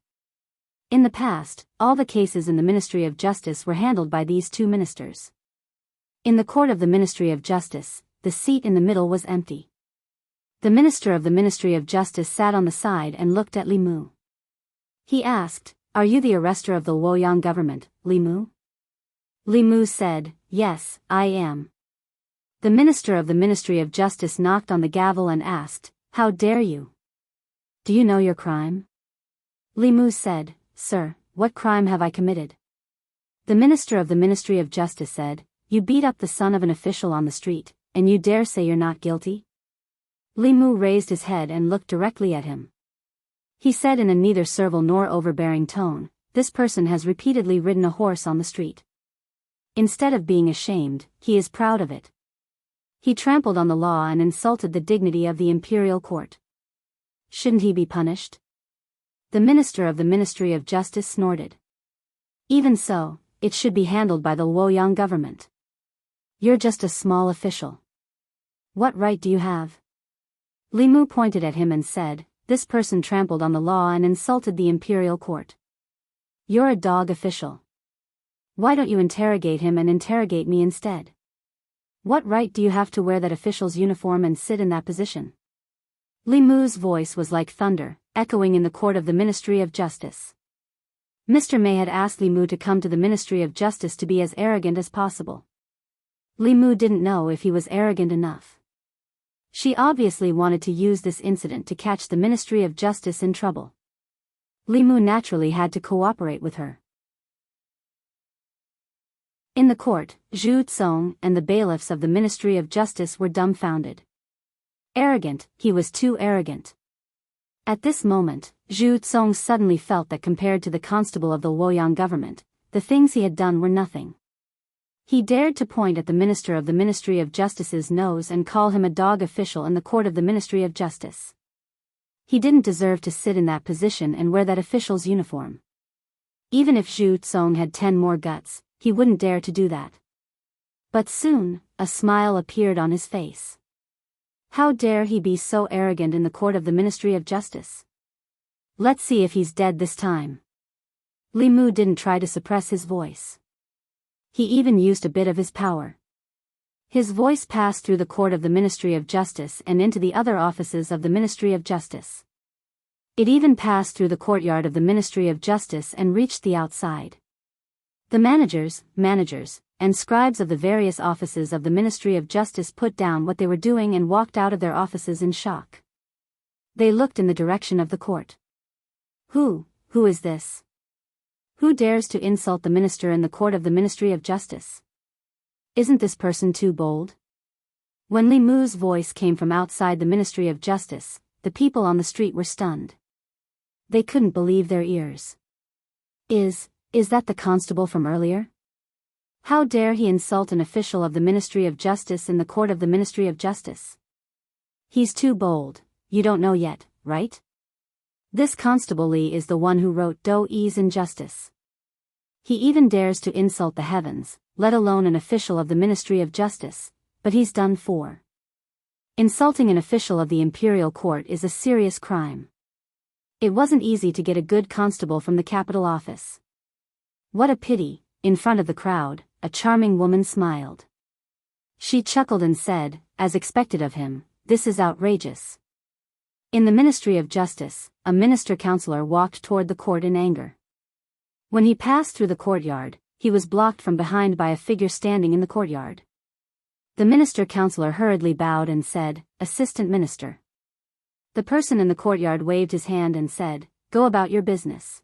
In the past, all the cases in the Ministry of Justice were handled by these two ministers. In the court of the Ministry of Justice, the seat in the middle was empty. The minister of the Ministry of Justice sat on the side and looked at Li Mu. He asked, "Are you the arrestor of the Luoyang government, Li Mu?" Li Mu said, "Yes, I am." The minister of the Ministry of Justice knocked on the gavel and asked, "How dare you? Do you know your crime?" Li Mu said, "Sir, what crime have I committed?" The minister of the Ministry of Justice said, "You beat up the son of an official on the street, and you dare say you're not guilty?" Li Mu raised his head and looked directly at him. He said in a neither servile nor overbearing tone, "This person has repeatedly ridden a horse on the street. Instead of being ashamed, he is proud of it. He trampled on the law and insulted the dignity of the imperial court. Shouldn't he be punished?" The minister of the Ministry of Justice snorted. "Even so, it should be handled by the Luoyang government. You're just a small official. What right do you have?" Li Mu pointed at him and said, "This person trampled on the law and insulted the imperial court. You're a dog official. Why don't you interrogate him and interrogate me instead? What right do you have to wear that official's uniform and sit in that position?" Li Mu's voice was like thunder, echoing in the court of the Ministry of Justice. Mr. May had asked Li Mu to come to the Ministry of Justice to be as arrogant as possible. Li Mu didn't know if he was arrogant enough. She obviously wanted to use this incident to catch the Ministry of Justice in trouble. Li Mu naturally had to cooperate with her. In the court, Zhu Tsong and the bailiffs of the Ministry of Justice were dumbfounded. Arrogant, he was too arrogant. At this moment, Zhu Tsong suddenly felt that compared to the constable of the Luoyang government, the things he had done were nothing. He dared to point at the minister of the Ministry of Justice's nose and call him a dog official in the court of the Ministry of Justice. He didn't deserve to sit in that position and wear that official's uniform. Even if Zhu Tsong had 10 more guts, he wouldn't dare to do that. But soon, a smile appeared on his face. How dare he be so arrogant in the court of the Ministry of Justice? Let's see if he's dead this time. Li Mu didn't try to suppress his voice. He even used a bit of his power. His voice passed through the court of the Ministry of Justice and into the other offices of the Ministry of Justice. It even passed through the courtyard of the Ministry of Justice and reached the outside. The managers, and scribes of the various offices of the Ministry of Justice put down what they were doing and walked out of their offices in shock. They looked in the direction of the court. Who is this? Who dares to insult the minister in the court of the Ministry of Justice? Isn't this person too bold? When Li Mu's voice came from outside the Ministry of Justice, the people on the street were stunned. They couldn't believe their ears. Is that the constable from earlier? How dare he insult an official of the Ministry of Justice in the court of the Ministry of Justice? He's too bold, you don't know yet, right? This Constable Li is the one who wrote Daoist injustice. He even dares to insult the heavens, let alone an official of the Ministry of Justice, but he's done for. Insulting an official of the imperial court is a serious crime. It wasn't easy to get a good constable from the capital office. What a pity, in front of the crowd, a charming woman smiled. She chuckled and said, as expected of him, this is outrageous. In the Ministry of Justice, a minister-counselor walked toward the court in anger. When he passed through the courtyard, he was blocked from behind by a figure standing in the courtyard. The minister-counselor hurriedly bowed and said, Assistant Minister. The person in the courtyard waved his hand and said, Go about your business.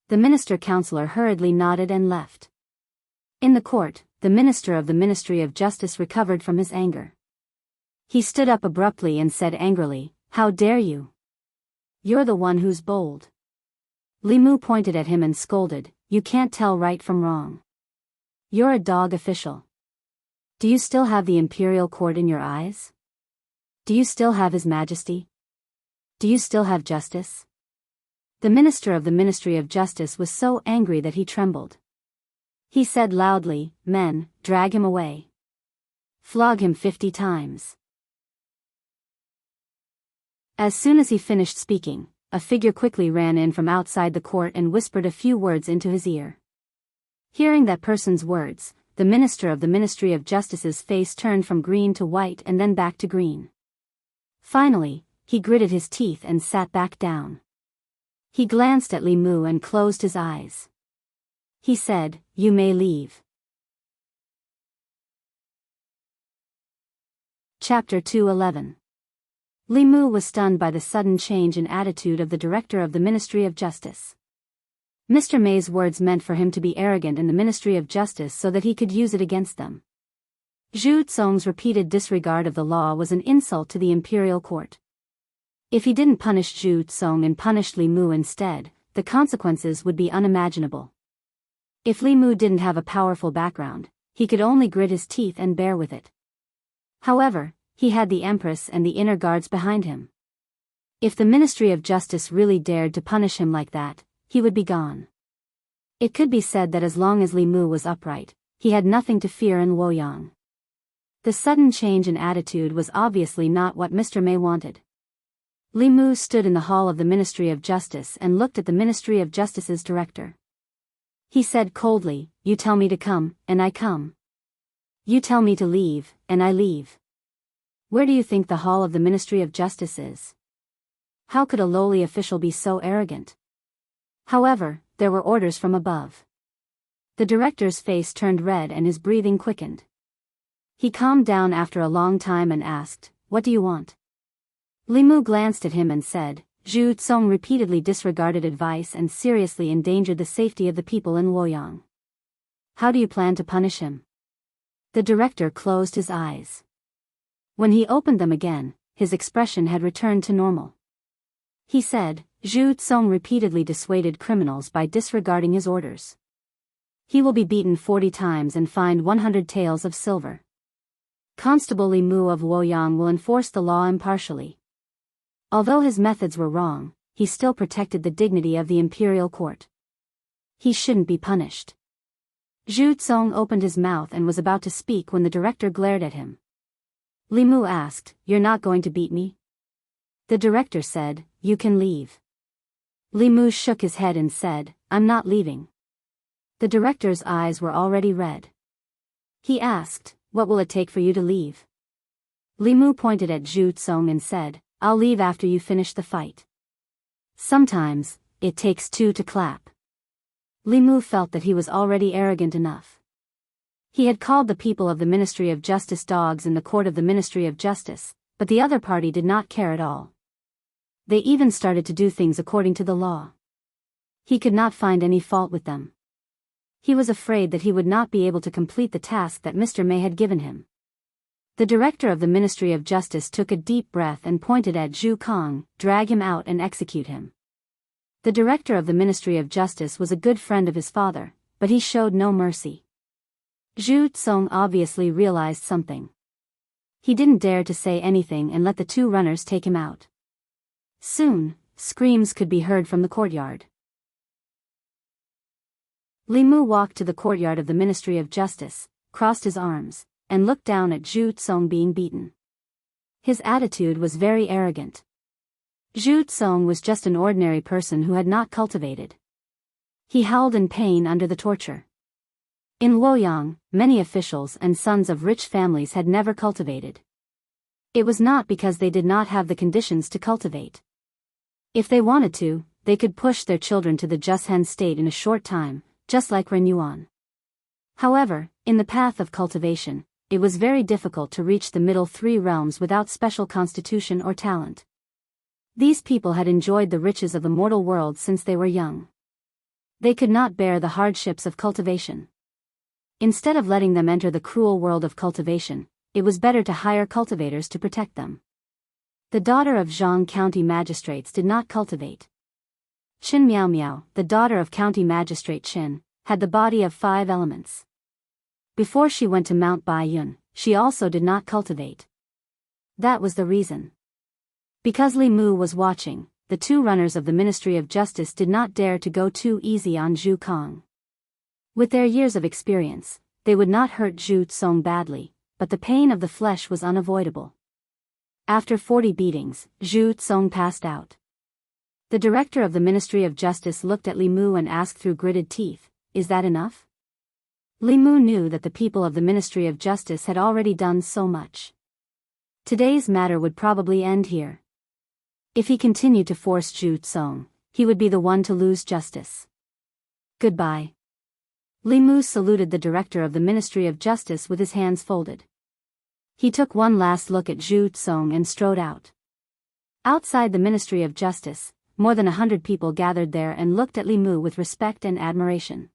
The minister-counselor hurriedly nodded and left. In the court, the minister of the Ministry of Justice recovered from his anger. He stood up abruptly and said angrily, How dare you? You're the one who's bold. Li Mu pointed at him and scolded, You can't tell right from wrong. You're a dog official. Do you still have the imperial court in your eyes? Do you still have His Majesty? Do you still have justice? The minister of the Ministry of Justice was so angry that he trembled. He said loudly, Men, drag him away. Flog him 50 times. As soon as he finished speaking, a figure quickly ran in from outside the court and whispered a few words into his ear. Hearing that person's words, the minister of the Ministry of Justice's face turned from green to white and then back to green. Finally, he gritted his teeth and sat back down. He glanced at Li Mu and closed his eyes. He said, You may leave. Chapter 2:11. Li Mu was stunned by the sudden change in attitude of the director of the Ministry of Justice. Mr. May's words meant for him to be arrogant in the Ministry of Justice so that he could use it against them. Zhu Tsong's repeated disregard of the law was an insult to the imperial court. If he didn't punish Zhu Tsong and punished Li Mu instead, the consequences would be unimaginable. If Li Mu didn't have a powerful background, he could only grit his teeth and bear with it. However, he had the Empress and the inner guards behind him. If the Ministry of Justice really dared to punish him like that, he would be gone. It could be said that as long as Li Mu was upright, he had nothing to fear in Luoyang. The sudden change in attitude was obviously not what Mr. May wanted. Li Mu stood in the hall of the Ministry of Justice and looked at the Ministry of Justice's director. He said coldly, You tell me to come, and I come. You tell me to leave, and I leave. Where do you think the hall of the Ministry of Justice is? How could a lowly official be so arrogant? However, there were orders from above. The director's face turned red and his breathing quickened. He calmed down after a long time and asked, What do you want? Li Mu glanced at him and said, Zhu Tsong repeatedly disregarded advice and seriously endangered the safety of the people in Luoyang. How do you plan to punish him? The director closed his eyes. When he opened them again, his expression had returned to normal. He said, Zhu Tsong repeatedly dissuaded criminals by disregarding his orders. He will be beaten 40 times and fined 100 taels of silver. Constable Li Mu of Luoyang will enforce the law impartially. Although his methods were wrong, he still protected the dignity of the imperial court. He shouldn't be punished. Zhu Tsong opened his mouth and was about to speak when the director glared at him. Li Mu asked, You're not going to beat me? The director said, You can leave. Li Mu shook his head and said, I'm not leaving. The director's eyes were already red. He asked, what will it take for you to leave? Li Mu pointed at Zhu Tsong and said, I'll leave after you finish the fight. Sometimes, it takes two to clap. Li Mu felt that he was already arrogant enough. He had called the people of the Ministry of Justice dogs in the court of the Ministry of Justice, but the other party did not care at all. They even started to do things according to the law. He could not find any fault with them. He was afraid that he would not be able to complete the task that Mr. May had given him. The director of the Ministry of Justice took a deep breath and pointed at Zhu Kong, drag him out and execute him. The director of the Ministry of Justice was a good friend of his father, but he showed no mercy. Zhu Tsong obviously realized something. He didn't dare to say anything and let the two runners take him out. Soon, screams could be heard from the courtyard. Li Mu walked to the courtyard of the Ministry of Justice, crossed his arms, and looked down at Zhu Tsong being beaten. His attitude was very arrogant. Zhu Tsong was just an ordinary person who had not cultivated. He howled in pain under the torture. In Luoyang, many officials and sons of rich families had never cultivated. It was not because they did not have the conditions to cultivate. If they wanted to, they could push their children to the Jushen state in a short time, just like Ren Yuan. However, in the path of cultivation, it was very difficult to reach the middle three realms without special constitution or talent. These people had enjoyed the riches of the mortal world since they were young. They could not bear the hardships of cultivation. Instead of letting them enter the cruel world of cultivation, it was better to hire cultivators to protect them. The daughter of Jianghu county magistrates did not cultivate. Qin Miao Miao, the daughter of county magistrate Qin, had the body of 5 elements. Before she went to Mount Baiyun, she also did not cultivate. That was the reason. Because Li Mu was watching, the two runners of the Ministry of Justice did not dare to go too easy on Zhu Kong. With their years of experience, they would not hurt Zhu Tsong badly, but the pain of the flesh was unavoidable. After 40 beatings, Zhu Tsong passed out. The director of the Ministry of Justice looked at Li Mu and asked through gritted teeth, is that enough? Li Mu knew that the people of the Ministry of Justice had already done so much. Today's matter would probably end here. If he continued to force Zhu Tsong, he would be the one to lose justice. Goodbye. Li Mu saluted the director of the Ministry of Justice with his hands folded. He took one last look at Zhu Tsong and strode out. Outside the Ministry of Justice, more than 100 people gathered there and looked at Li Mu with respect and admiration.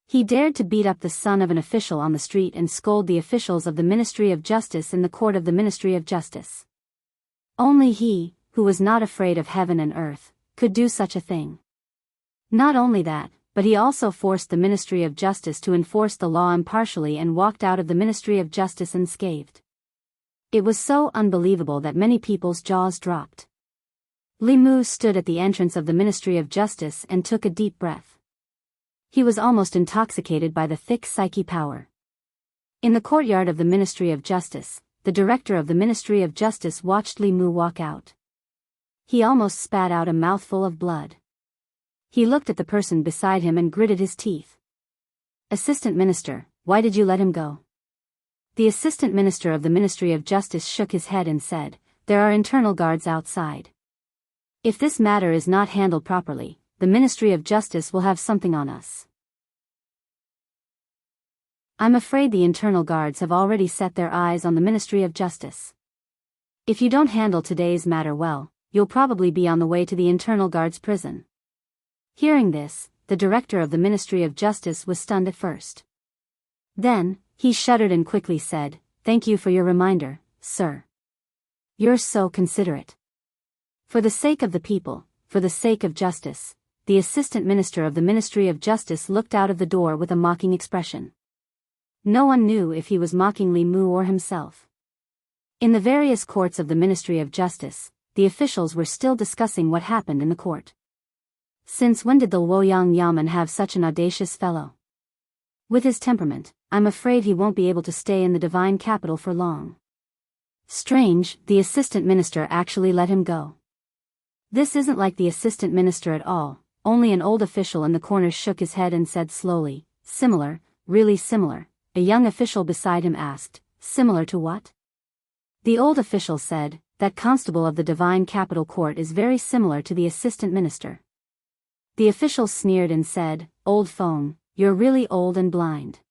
He dared to beat up the son of an official on the street and scold the officials of the Ministry of Justice in the court of the Ministry of Justice. Only he, who was not afraid of heaven and earth, could do such a thing. Not only that, but he also forced the Ministry of Justice to enforce the law impartially and walked out of the Ministry of Justice unscathed. It was so unbelievable that many people's jaws dropped. Li Mu stood at the entrance of the Ministry of Justice and took a deep breath. He was almost intoxicated by the thick psyche power. In the courtyard of the Ministry of Justice, the director of the Ministry of Justice watched Li Mu walk out. He almost spat out a mouthful of blood. He looked at the person beside him and gritted his teeth. Assistant Minister, why did you let him go? The Assistant Minister of the Ministry of Justice shook his head and said, there are internal guards outside. If this matter is not handled properly, the Ministry of Justice will have something on us. I'm afraid the internal guards have already set their eyes on the Ministry of Justice. If you don't handle today's matter well, you'll probably be on the way to the internal guards' prison. Hearing this, the director of the Ministry of Justice was stunned at first. Then, he shuddered and quickly said, thank you for your reminder, sir. You're so considerate. For the sake of the people, for the sake of justice, the Assistant Minister of the Ministry of Justice looked out of the door with a mocking expression. No one knew if he was mocking Li Mu or himself. In the various courts of the Ministry of Justice, the officials were still discussing what happened in the court. Since when did the Luoyang Yamen have such an audacious fellow? With his temperament, I'm afraid he won't be able to stay in the divine capital for long. Strange, the assistant minister actually let him go. This isn't like the assistant minister at all, only an old official in the corner shook his head and said slowly, "Similar, really similar." A young official beside him asked, "Similar to what?" The old official said, "That constable of the Divine Capital Court is very similar to the assistant minister." The official sneered and said, "Old phone, you're really old and blind.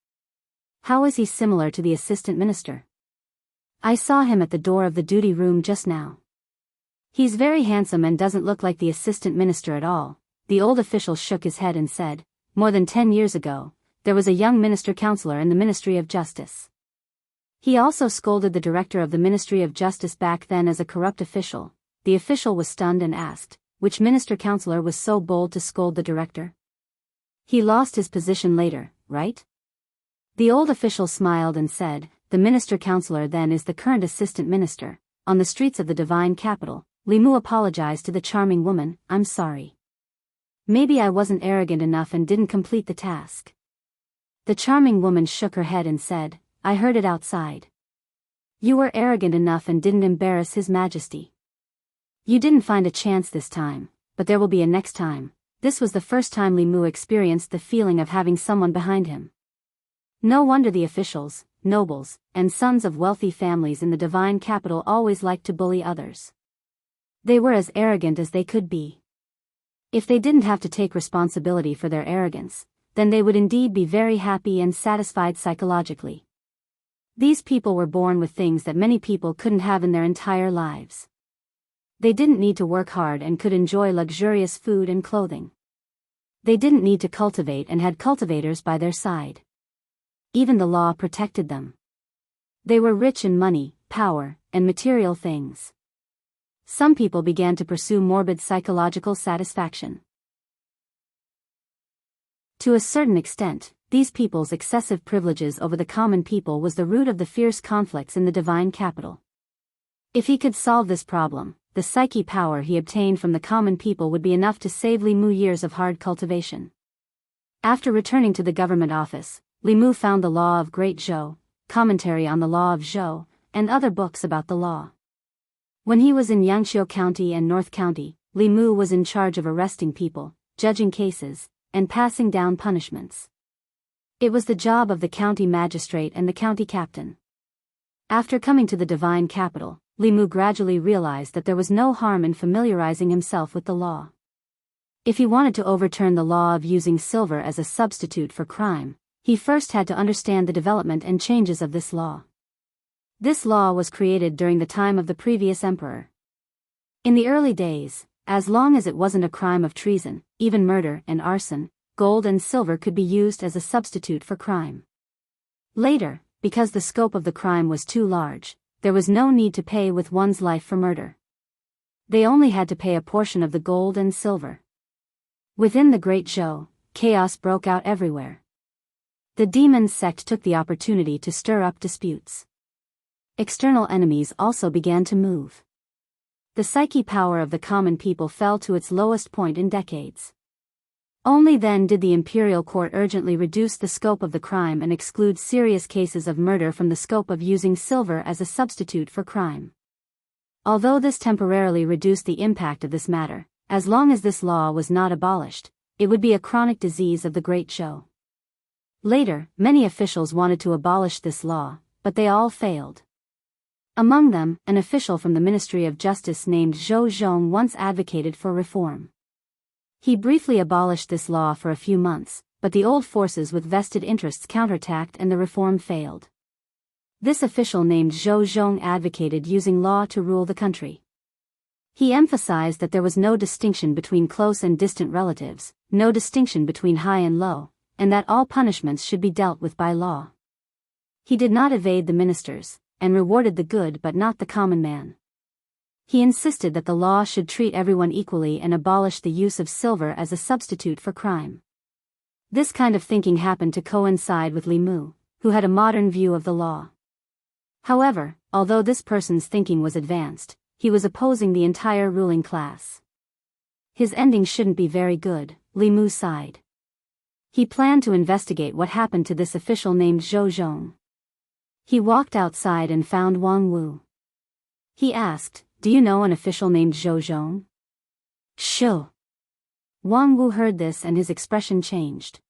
How is he similar to the assistant minister? I saw him at the door of the duty room just now. He's very handsome and doesn't look like the assistant minister at all." The old official shook his head and said, "More than 10 years ago, there was a young minister-counselor in the Ministry of Justice. He also scolded the director of the Ministry of Justice back then as a corrupt official." The official was stunned and asked, "Which minister-counselor was so bold to scold the director?" "He lost his position later, right?" The old official smiled and said, "The minister-counselor then is the current assistant minister." On the streets of the Divine Capital, Li Mu apologized to the charming woman, "I'm sorry. Maybe I wasn't arrogant enough and didn't complete the task." The charming woman shook her head and said, "I heard it outside. You were arrogant enough and didn't embarrass His Majesty. You didn't find a chance this time, but there will be a next time." This was the first time Li Mu experienced the feeling of having someone behind him. No wonder the officials, nobles, and sons of wealthy families in the Divine Capital always liked to bully others. They were as arrogant as they could be. If they didn't have to take responsibility for their arrogance, then they would indeed be very happy and satisfied psychologically. These people were born with things that many people couldn't have in their entire lives. They didn't need to work hard and could enjoy luxurious food and clothing. They didn't need to cultivate and had cultivators by their side. Even the law protected them. They were rich in money, power, and material things. Some people began to pursue morbid psychological satisfaction. To a certain extent, these people's excessive privileges over the common people was the root of the fierce conflicts in the Divine Capital. If he could solve this problem, the psyche power he obtained from the common people would be enough to save Li Mu years of hard cultivation. After returning to the government office, Li Mu found the Law of Great Zhou, Commentary on the Law of Zhou, and other books about the law. When he was in Yangqiu County and North County, Li Mu was in charge of arresting people, judging cases, and passing down punishments. It was the job of the county magistrate and the county captain. After coming to the Divine Capital, Li Mu gradually realized that there was no harm in familiarizing himself with the law. If he wanted to overturn the law of using silver as a substitute for crime, he first had to understand the development and changes of this law. This law was created during the time of the previous emperor. In the early days, as long as it wasn't a crime of treason, even murder and arson, gold and silver could be used as a substitute for crime. Later, because the scope of the crime was too large, there was no need to pay with one's life for murder. They only had to pay a portion of the gold and silver. Within the Great Zhou, chaos broke out everywhere. The demon sect took the opportunity to stir up disputes. External enemies also began to move. The psyche power of the common people fell to its lowest point in decades. Only then did the imperial court urgently reduce the scope of the crime and exclude serious cases of murder from the scope of using silver as a substitute for crime. Although this temporarily reduced the impact of this matter, as long as this law was not abolished, it would be a chronic disease of the Great Zhou. Later, many officials wanted to abolish this law, but they all failed. Among them, an official from the Ministry of Justice named Zhou Zhong once advocated for reform. He briefly abolished this law for a few months, but the old forces with vested interests counterattacked and the reform failed. This official named Zhou Zhong advocated using law to rule the country. He emphasized that there was no distinction between close and distant relatives, no distinction between high and low, and that all punishments should be dealt with by law. He did not evade the ministers, and rewarded the good but not the common man. He insisted that the law should treat everyone equally and abolish the use of silver as a substitute for crime. This kind of thinking happened to coincide with Li Mu, who had a modern view of the law. However, although this person's thinking was advanced, he was opposing the entire ruling class. His ending shouldn't be very good, Li Mu sighed. He planned to investigate what happened to this official named Zhou Zhong. He walked outside and found Wang Wu. He asked, "Do you know an official named Zhou Zhong?" "Sure. Wang Wu heard this and his expression changed.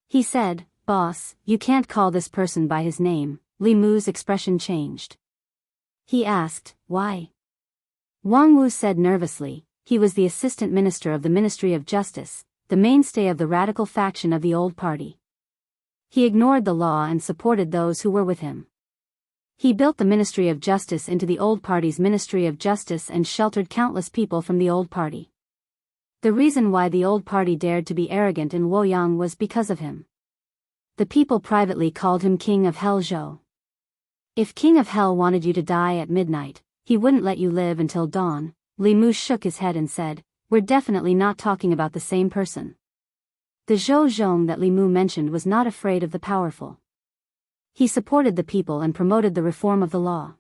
He said, "Boss, you can't call this person by his name." Li Mu's expression changed. He asked, "Why?" Wang Wu said nervously, he was the assistant minister of the Ministry of Justice, the mainstay of the radical faction of the old party. He ignored the law and supported those who were with him. He built the Ministry of Justice into the old party's Ministry of Justice and sheltered countless people from the old party. The reason why the old party dared to be arrogant in Luoyang was because of him. The people privately called him King of Hell Zhou. If King of Hell wanted you to die at midnight, he wouldn't let you live until dawn. Li Mu shook his head and said, "We're definitely not talking about the same person." The Zhou Zhong that Li Mu mentioned was not afraid of the powerful. He supported the people and promoted the reform of the law.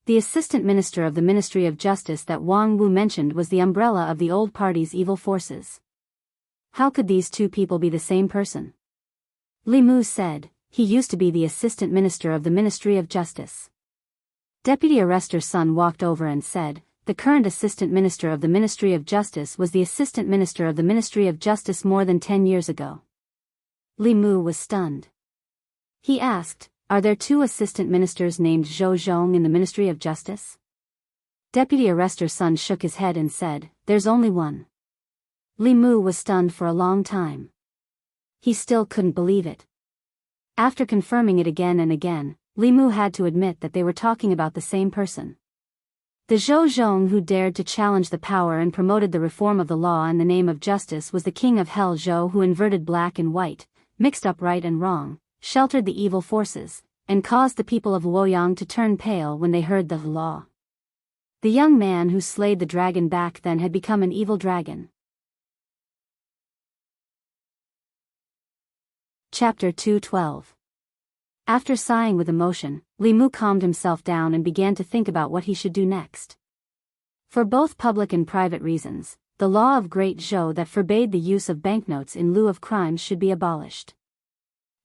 The assistant minister of the Ministry of Justice that Wang Wu mentioned was the umbrella of the old party's evil forces. How could these two people be the same person? Li Mu said, "He used to be the assistant minister of the Ministry of Justice." Deputy Arrestor Sun walked over and said, "The current assistant minister of the Ministry of Justice was the assistant minister of the Ministry of Justice more than 10 years ago." Li Mu was stunned. He asked, "Are there two assistant ministers named Zhou Zhong in the Ministry of Justice?" Deputy Arrestor Sun shook his head and said, "There's only one." Li Mu was stunned for a long time. He still couldn't believe it. After confirming it again and again, Li Mu had to admit that they were talking about the same person. The Zhou Zhong who dared to challenge the power and promoted the reform of the law in the name of justice was the King of Hell Zhou who inverted black and white, mixed up right and wrong, sheltered the evil forces, and caused the people of Luoyang to turn pale when they heard the law. The young man who slayed the dragon back then had become an evil dragon. Chapter 212. After sighing with emotion, Li Mu calmed himself down and began to think about what he should do next. For both public and private reasons, the law of Great Zhou that forbade the use of banknotes in lieu of crimes should be abolished.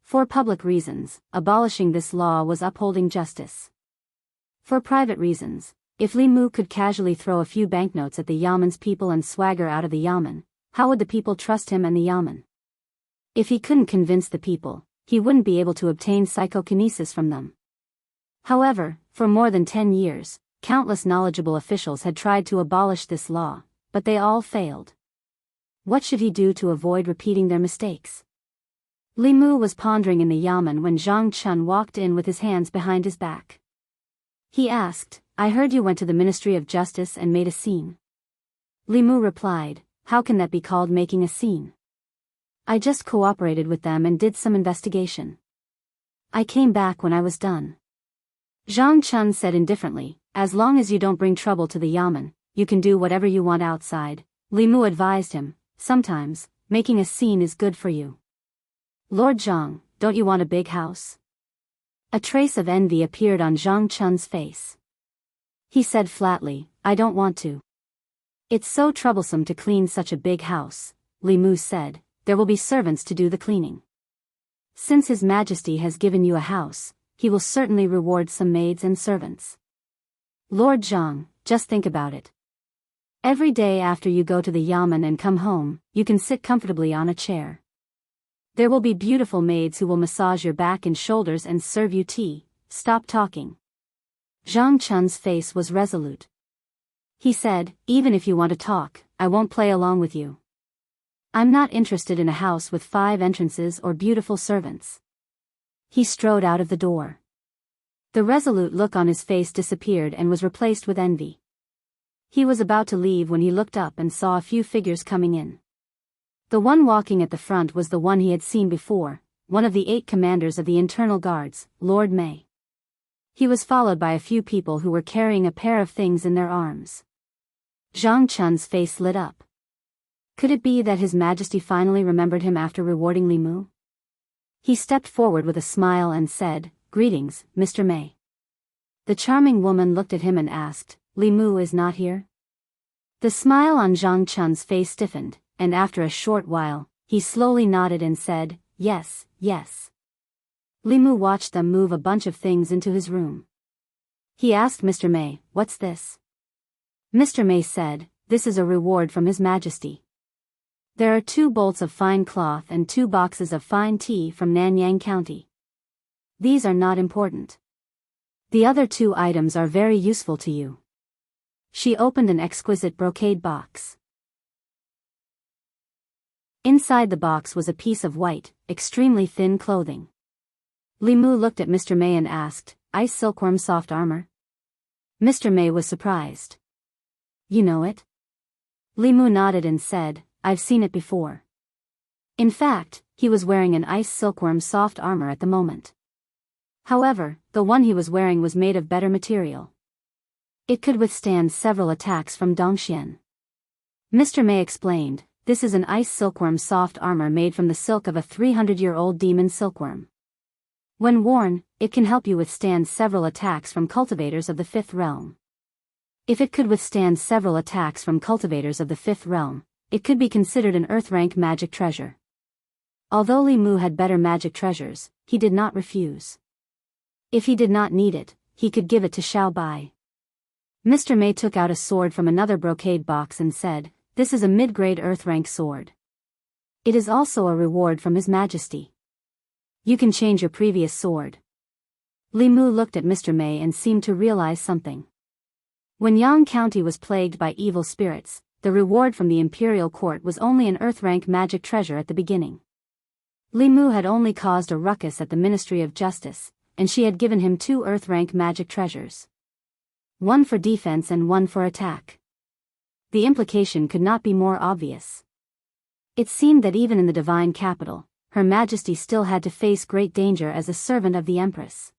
For public reasons, abolishing this law was upholding justice. For private reasons, if Li Mu could casually throw a few banknotes at the Yamen's people and swagger out of the Yamen, how would the people trust him and the Yamen? If he couldn't convince the people, he wouldn't be able to obtain psychokinesis from them. However, for more than 10 years, countless knowledgeable officials had tried to abolish this law, but they all failed. What should he do to avoid repeating their mistakes? Li Mu was pondering in the Yamen when Zhang Chun walked in with his hands behind his back. He asked, "I heard you went to the Ministry of Justice and made a scene." Li Mu replied, "How can that be called making a scene? I just cooperated with them and did some investigation. I came back when I was done." Zhang Chun said indifferently, "As long as you don't bring trouble to the Yamen, you can do whatever you want outside." Li Mu advised him, "Sometimes, making a scene is good for you." "Lord Zhang, don't you want a big house?" A trace of envy appeared on Zhang Chun's face. He said flatly, "I don't want to." "It's so troublesome to clean such a big house," Li Mu said. "There will be servants to do the cleaning. Since His Majesty has given you a house, he will certainly reward some maids and servants." "Lord Zhang, just think about it. Every day after you go to the Yamen and come home, you can sit comfortably on a chair. There will be beautiful maids who will massage your back and shoulders and serve you tea." "Stop talking." Zhang Chun's face was resolute. He said, "Even if you want to talk, I won't play along with you. I'm not interested in a house with 5 entrances or beautiful servants." He strode out of the door. The resolute look on his face disappeared and was replaced with envy. He was about to leave when he looked up and saw a few figures coming in. The one walking at the front was the one he had seen before, one of the 8 commanders of the internal guards, Lord Mei. He was followed by a few people who were carrying a pair of things in their arms. Zhang Chun's face lit up. Could it be that His Majesty finally remembered him after rewarding Li Mu? He stepped forward with a smile and said, "Greetings, Mr. Mei." The charming woman looked at him and asked, "Li Mu is not here?" The smile on Zhang Chun's face stiffened, and after a short while, he slowly nodded and said, "Yes, yes." Li Mu watched them move a bunch of things into his room. He asked Mr. Mei, "What's this?" Mr. Mei said, this is a reward from His Majesty. There are 2 bolts of fine cloth and 2 boxes of fine tea from Nanyang County. These are not important. The other 2 items are very useful to you. She opened an exquisite brocade box. Inside the box was a piece of white, extremely thin clothing. Li Mu looked at Mr. May and asked, "Ice silkworm soft armor?" Mr. May was surprised. "You know it?" Li Mu nodded and said, "I've seen it before." In fact, he was wearing an ice silkworm soft armor at the moment. However, the one he was wearing was made of better material. It could withstand several attacks from Dongxian. Mr. May explained, "This is an ice silkworm soft armor made from the silk of a 300-year-old demon silkworm. When worn, it can help you withstand several attacks from cultivators of the 5th realm. If it could withstand several attacks from cultivators of the 5th realm, it could be considered an earth-rank magic treasure." Although Li Mu had better magic treasures, he did not refuse. If he did not need it, he could give it to Xiao Bai. Mr. May took out a sword from another brocade box and said, "This is a mid-grade earth-rank sword. It is also a reward from His Majesty. You can change your previous sword." Li Mu looked at Mr. May and seemed to realize something. When Yang County was plagued by evil spirits, the reward from the imperial court was only an earth-rank magic treasure at the beginning. Li Mu had only caused a ruckus at the Ministry of Justice, and she had given him 2 earth-rank magic treasures. One for defense and one for attack. The implication could not be more obvious. It seemed that even in the divine capital, Her Majesty still had to face great danger as a servant of the Empress.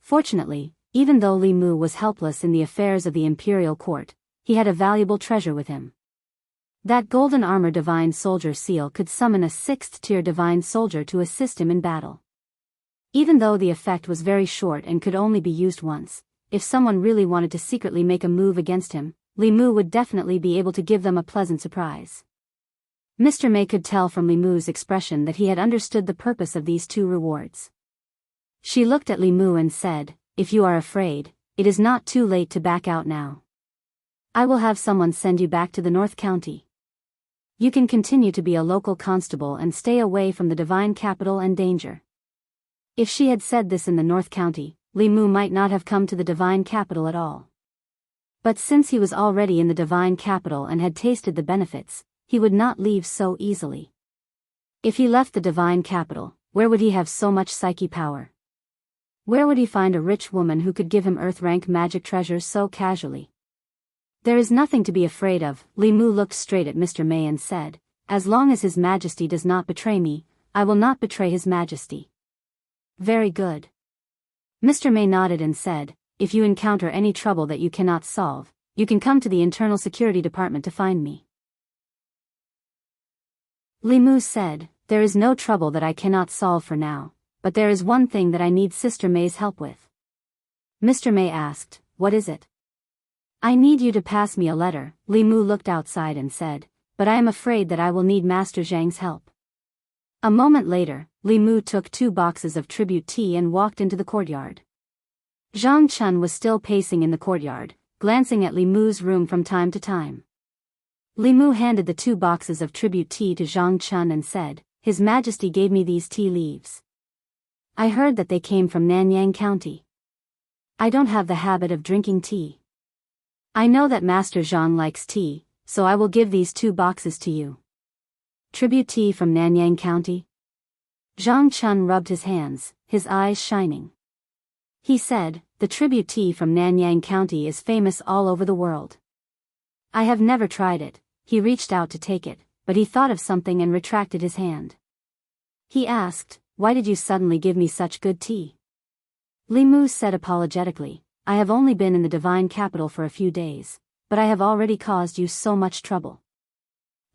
Fortunately, even though Li Mu was helpless in the affairs of the imperial court, he had a valuable treasure with him. That golden armor divine soldier seal could summon a 6th-tier divine soldier to assist him in battle. Even though the effect was very short and could only be used once, if someone really wanted to secretly make a move against him, Li Mu would definitely be able to give them a pleasant surprise. Mr. May could tell from Li Mu's expression that he had understood the purpose of these 2 rewards. She looked at Li Mu and said, "If you are afraid, it is not too late to back out now. I will have someone send you back to the North County. You can continue to be a local constable and stay away from the divine capital and danger." If she had said this in the North County, Li Mu might not have come to the divine capital at all. But since he was already in the divine capital and had tasted the benefits, he would not leave so easily. If he left the divine capital, where would he have so much psyche power? Where would he find a rich woman who could give him earth-rank magic treasures so casually? "There is nothing to be afraid of," Li Mu looked straight at Mr. May and said, "as long as His Majesty does not betray me, I will not betray His Majesty." "Very good." Mr. May nodded and said, "If you encounter any trouble that you cannot solve, you can come to the Internal Security Department to find me." Li Mu said, "There is no trouble that I cannot solve for now, but there is one thing that I need Sister May's help with." Mr. May asked, "What is it?" "I need you to pass me a letter." Li Mu looked outside and said, "But I am afraid that I will need Master Zhang's help." A moment later, Li Mu took 2 boxes of tribute tea and walked into the courtyard. Zhang Chun was still pacing in the courtyard, glancing at Li Mu's room from time to time. Li Mu handed the 2 boxes of tribute tea to Zhang Chun and said, "His Majesty gave me these tea leaves. I heard that they came from Nanyang County. I don't have the habit of drinking tea. I know that Master Zhang likes tea, so I will give these 2 boxes to you." "Tribute tea from Nanyang County?" Zhang Chun rubbed his hands, his eyes shining. He said, "The tribute tea from Nanyang County is famous all over the world. I have never tried it." He reached out to take it, but he thought of something and retracted his hand. He asked, "Why did you suddenly give me such good tea?" Li Mu said apologetically, "I have only been in the divine capital for a few days, but I have already caused you so much trouble.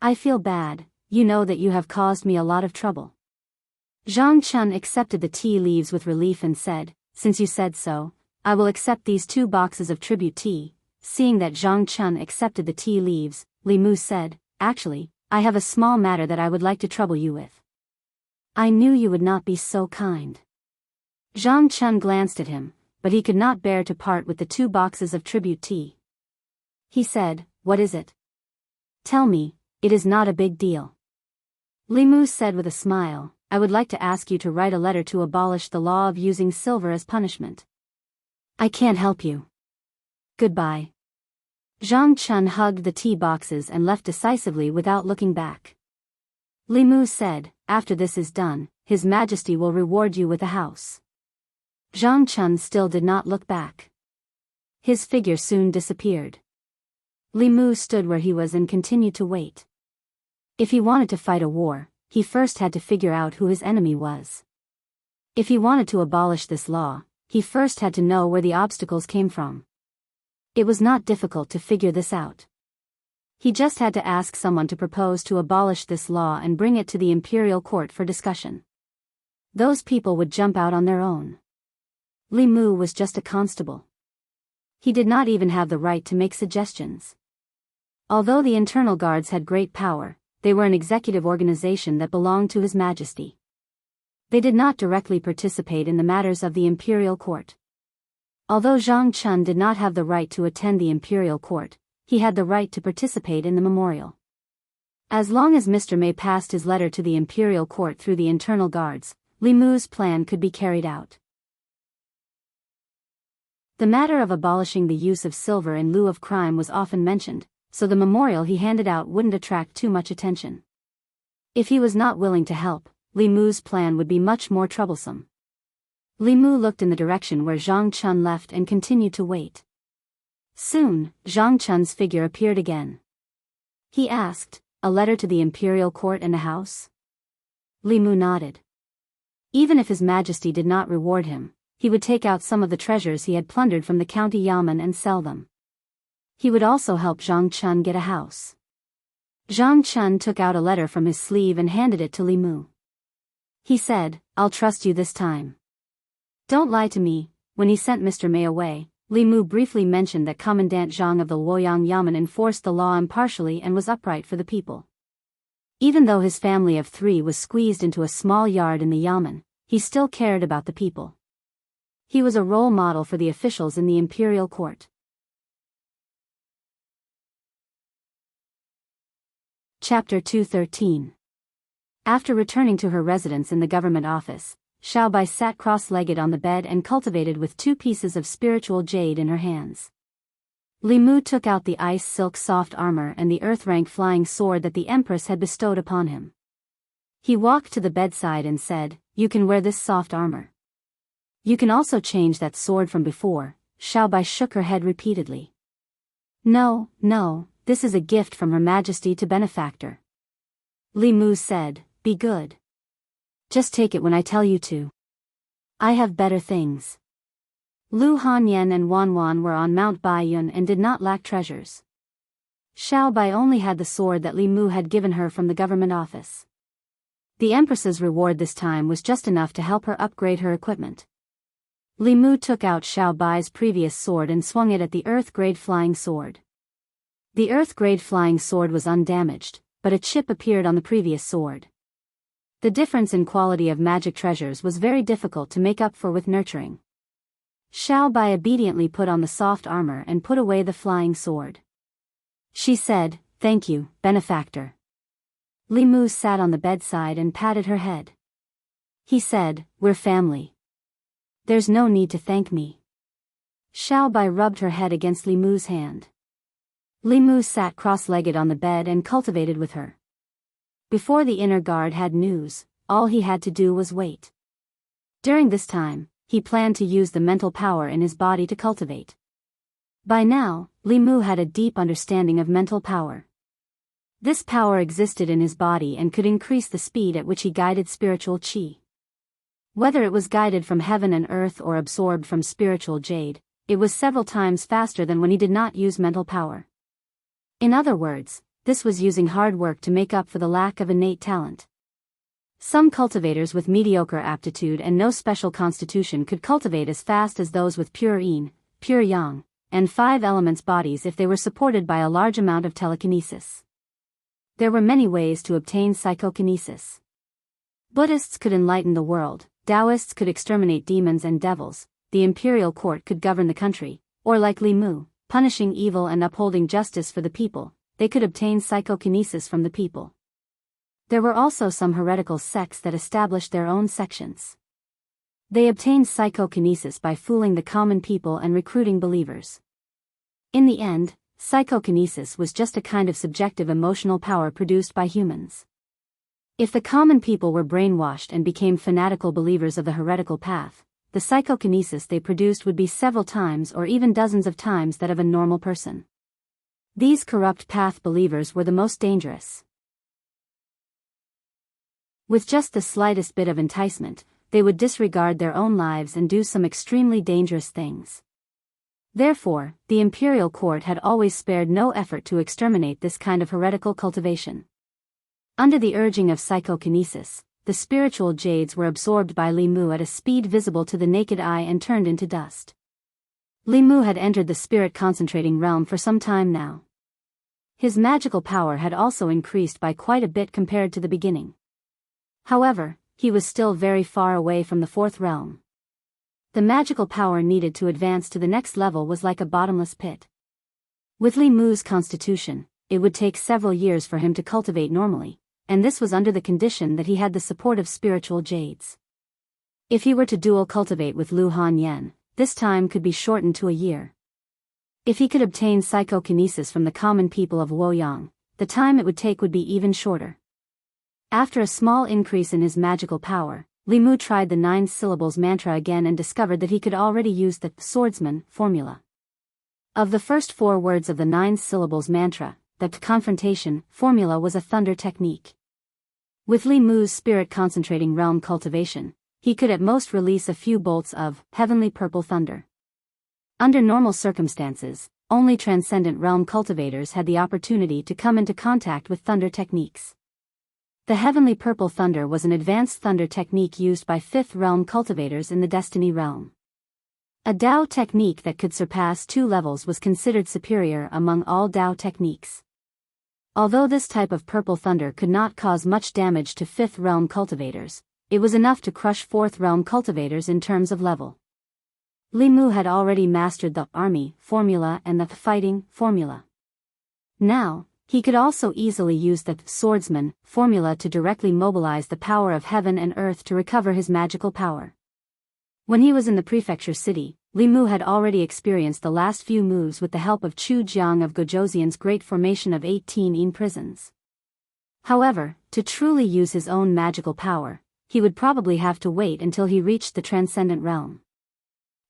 I feel bad, you know that you have caused me a lot of trouble." Zhang Chun accepted the tea leaves with relief and said, "Since you said so, I will accept these 2 boxes of tribute tea." Seeing that Zhang Chun accepted the tea leaves, Li Mu said, "Actually, I have a small matter that I would like to trouble you with." "I knew you would not be so kind." Zhang Chun glanced at him, but he could not bear to part with the 2 boxes of tribute tea. He said, "What is it?" Tell me, it is not a big deal. Li Mu said with a smile, I would like to ask you to write a letter to abolish the law of using silver as punishment. I can't help you. Goodbye. Zhang Chun hugged the tea boxes and left decisively without looking back. Li Mu said, after this is done, His Majesty will reward you with a house. Zhang Chun still did not look back. His figure soon disappeared. Li Mu stood where he was and continued to wait. If he wanted to fight a war, he first had to figure out who his enemy was. If he wanted to abolish this law, he first had to know where the obstacles came from. It was not difficult to figure this out. He just had to ask someone to propose to abolish this law and bring it to the imperial court for discussion. Those people would jump out on their own. Li Mu was just a constable. He did not even have the right to make suggestions. Although the internal guards had great power, they were an executive organization that belonged to His Majesty. They did not directly participate in the matters of the imperial court. Although Zhang Chun did not have the right to attend the imperial court, he had the right to participate in the memorial. As long as Mr. Mei passed his letter to the imperial court through the internal guards, Li Mu's plan could be carried out. The matter of abolishing the use of silver in lieu of crime was often mentioned, so the memorial he handed out wouldn't attract too much attention. If he was not willing to help, Li Mu's plan would be much more troublesome. Li Mu looked in the direction where Zhang Chun left and continued to wait. Soon, Zhang Chun's figure appeared again. He asked, a letter to the imperial court and a house? Li Mu nodded. Even if His Majesty did not reward him, he would take out some of the treasures he had plundered from the county yamen and sell them. He would also help Zhang Chun get a house. Zhang Chun took out a letter from his sleeve and handed it to Li Mu. He said, I'll trust you this time. Don't lie to me. When he sent Mr. Mei away, Li Mu briefly mentioned that Commandant Zhang of the Luoyang Yamen enforced the law impartially and was upright for the people. Even though his family of 3 was squeezed into a small yard in the yamen, he still cared about the people. He was a role model for the officials in the imperial court. Chapter 213. After returning to her residence in the government office, Xiaobai sat cross-legged on the bed and cultivated with 2 pieces of spiritual jade in her hands. Li Mu took out the ice silk soft armor and the earth-rank flying sword that the Empress had bestowed upon him. He walked to the bedside and said, You can wear this soft armor. You can also change that sword from before. Xiaobai shook her head repeatedly. No, this is a gift from Her Majesty to benefactor. Li Mu said, Be good. Just take it when I tell you to. I have better things. Lu Hanyan and Wanwan were on Mount Baiyun and did not lack treasures. Xiaobai only had the sword that Li Mu had given her from the government office. The Empress's reward this time was just enough to help her upgrade her equipment. Li Mu took out Xiaobai's previous sword and swung it at the Earth-grade flying sword. The Earth-grade flying sword was undamaged, but a chip appeared on the previous sword. The difference in quality of magic treasures was very difficult to make up for with nurturing. Xiaobai obediently put on the soft armor and put away the flying sword. She said, Thank you, benefactor. Li Mu sat on the bedside and patted her head. He said, We're family. There's no need to thank me. Xiaobai rubbed her head against Li Mu's hand. Li Mu sat cross-legged on the bed and cultivated with her. Before the inner guard had news, all he had to do was wait. During this time, he planned to use the mental power in his body to cultivate. By now, Li Mu had a deep understanding of mental power. This power existed in his body and could increase the speed at which he guided spiritual qi. Whether it was guided from heaven and earth or absorbed from spiritual jade, it was several times faster than when he did not use mental power. In other words, this was using hard work to make up for the lack of innate talent. Some cultivators with mediocre aptitude and no special constitution could cultivate as fast as those with pure yin, pure yang, and 5 elements bodies if they were supported by a large amount of telekinesis. There were many ways to obtain psychokinesis. Buddhists could enlighten the world, Daoists could exterminate demons and devils, the imperial court could govern the country, or like Li Mu, punishing evil and upholding justice for the people, they could obtain psychokinesis from the people. There were also some heretical sects that established their own sections. They obtained psychokinesis by fooling the common people and recruiting believers. In the end, psychokinesis was just a kind of subjective emotional power produced by humans. If the common people were brainwashed and became fanatical believers of the heretical path, the psychokinesis they produced would be several times or even dozens of times that of a normal person. These corrupt path believers were the most dangerous. With just the slightest bit of enticement, they would disregard their own lives and do some extremely dangerous things. Therefore, the imperial court had always spared no effort to exterminate this kind of heretical cultivation. Under the urging of psychokinesis, the spiritual jades were absorbed by Li Mu at a speed visible to the naked eye and turned into dust. Li Mu had entered the spirit concentrating realm for some time now. His magical power had also increased by quite a bit compared to the beginning. However, he was still very far away from the fourth realm. The magical power needed to advance to the next level was like a bottomless pit. With Li Mu's constitution, it would take several years for him to cultivate normally, and this was under the condition that he had the support of spiritual jades. If he were to dual cultivate with Lu Hanyan, this time could be shortened to a year. If he could obtain psychokinesis from the common people of Luoyang, the time it would take would be even shorter. After a small increase in his magical power, Li Mu tried the 9 syllables mantra again and discovered that he could already use the swordsman formula. Of the first 4 words of the 9 syllables mantra, the confrontation formula was a thunder technique. With Li Mu's spirit concentrating realm cultivation, he could at most release a few bolts of heavenly purple thunder. Under normal circumstances, only transcendent realm cultivators had the opportunity to come into contact with thunder techniques. The heavenly purple thunder was an advanced thunder technique used by 5th realm cultivators in the destiny realm. A Dao technique that could surpass 2 levels was considered superior among all Dao techniques. Although this type of purple thunder could not cause much damage to 5th realm cultivators, it was enough to crush 4th realm cultivators in terms of level. Li Mu had already mastered the army formula and the fighting formula. Now, he could also easily use the swordsman formula to directly mobilize the power of heaven and earth to recover his magical power. When he was in the prefecture city, Li Mu had already experienced the last few moves with the help of Chu Jiang of Gojoseon's great formation of 18 prisons. However, to truly use his own magical power, he would probably have to wait until he reached the transcendent realm.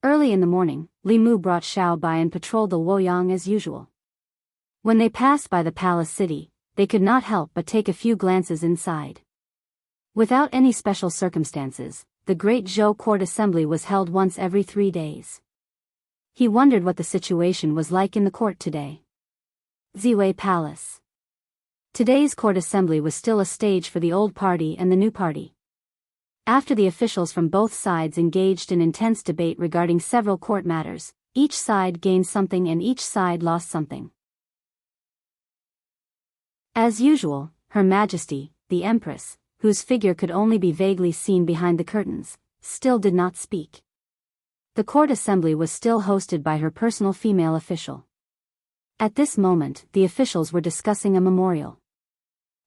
Early in the morning, Li Mu brought Xiao Bai and patrolled the Luoyang as usual. When they passed by the palace city, they could not help but take a few glances inside. Without any special circumstances, the great Zhou court assembly was held once every 3 days. He wondered what the situation was like in the court today. Ziwei Palace. Today's court assembly was still a stage for the old party and the new party. After the officials from both sides engaged in intense debate regarding several court matters, each side gained something and each side lost something. As usual, Her Majesty, the Empress, whose figure could only be vaguely seen behind the curtains, still did not speak. The court assembly was still hosted by her personal female official. At this moment, the officials were discussing a memorial.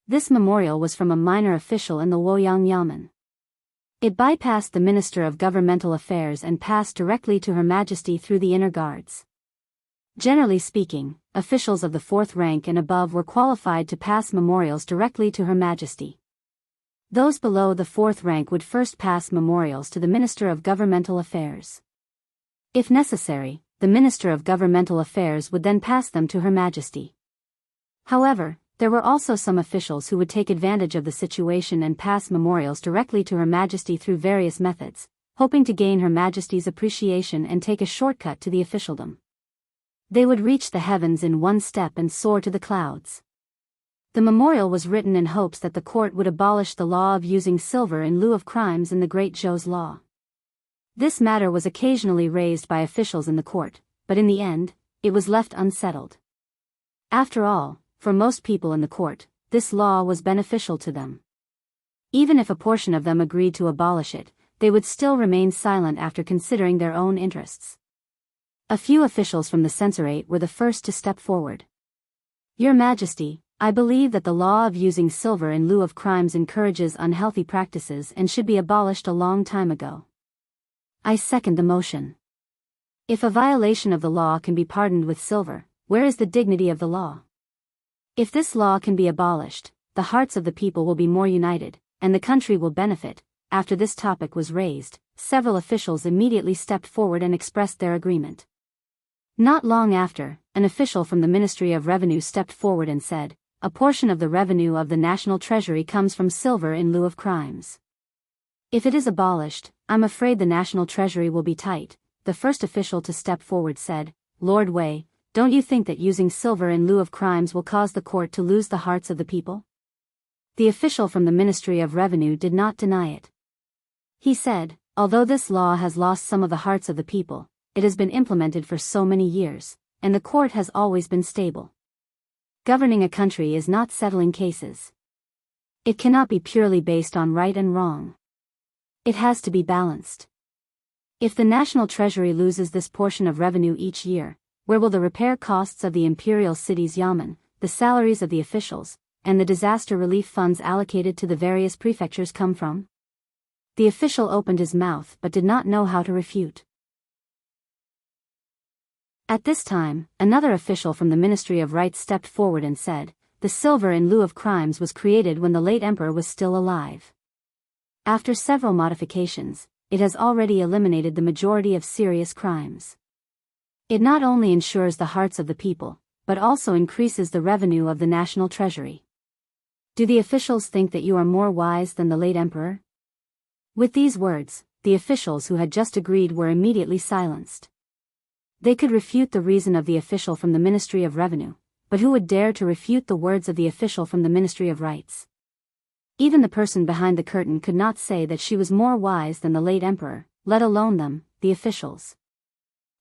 This memorial was from a minor official in the Luoyang Yamen. It bypassed the Minister of Governmental Affairs and passed directly to Her Majesty through the inner guards. Generally speaking, officials of the 4th rank and above were qualified to pass memorials directly to Her Majesty. Those below the 4th rank would first pass memorials to the Minister of Governmental Affairs. If necessary, the Minister of Governmental Affairs would then pass them to Her Majesty. However, there were also some officials who would take advantage of the situation and pass memorials directly to Her Majesty through various methods, hoping to gain Her Majesty's appreciation and take a shortcut to the officialdom. They would reach the heavens in one step and soar to the clouds. The memorial was written in hopes that the court would abolish the law of using silver in lieu of crimes in the Great Zhou's law. This matter was occasionally raised by officials in the court, but in the end, it was left unsettled. After all, for most people in the court, this law was beneficial to them. Even if a portion of them agreed to abolish it, they would still remain silent after considering their own interests. A few officials from the censorate were the first to step forward. Your Majesty, I believe that the law of using silver in lieu of crimes encourages unhealthy practices and should be abolished a long time ago. I second the motion. If a violation of the law can be pardoned with silver, where is the dignity of the law? If this law can be abolished, the hearts of the people will be more united, and the country will benefit. After this topic was raised, several officials immediately stepped forward and expressed their agreement. Not long after, an official from the Ministry of Revenue stepped forward and said, "A portion of the revenue of the national treasury comes from silver in lieu of crimes. If it is abolished, I'm afraid the national treasury will be tight." The first official to step forward said, "Lord Wei, don't you think that using silver in lieu of crimes will cause the court to lose the hearts of the people?" The official from the Ministry of Revenue did not deny it. He said, "Although this law has lost some of the hearts of the people, it has been implemented for so many years, and the court has always been stable. Governing a country is not settling cases. It cannot be purely based on right and wrong. It has to be balanced. If the national treasury loses this portion of revenue each year, where will the repair costs of the imperial city's yamen, the salaries of the officials, and the disaster relief funds allocated to the various prefectures come from?" The official opened his mouth but did not know how to refute. At this time, another official from the Ministry of Rights stepped forward and said, "The silver in lieu of crimes was created when the late emperor was still alive. After several modifications, it has already eliminated the majority of serious crimes. It not only ensures the hearts of the people, but also increases the revenue of the national treasury. Do the officials think that you are more wise than the late emperor?" With these words, the officials who had just agreed were immediately silenced. They could refute the reason of the official from the Ministry of Revenue, but who would dare to refute the words of the official from the Ministry of Rights? Even the person behind the curtain could not say that she was more wise than the late emperor, let alone them, the officials.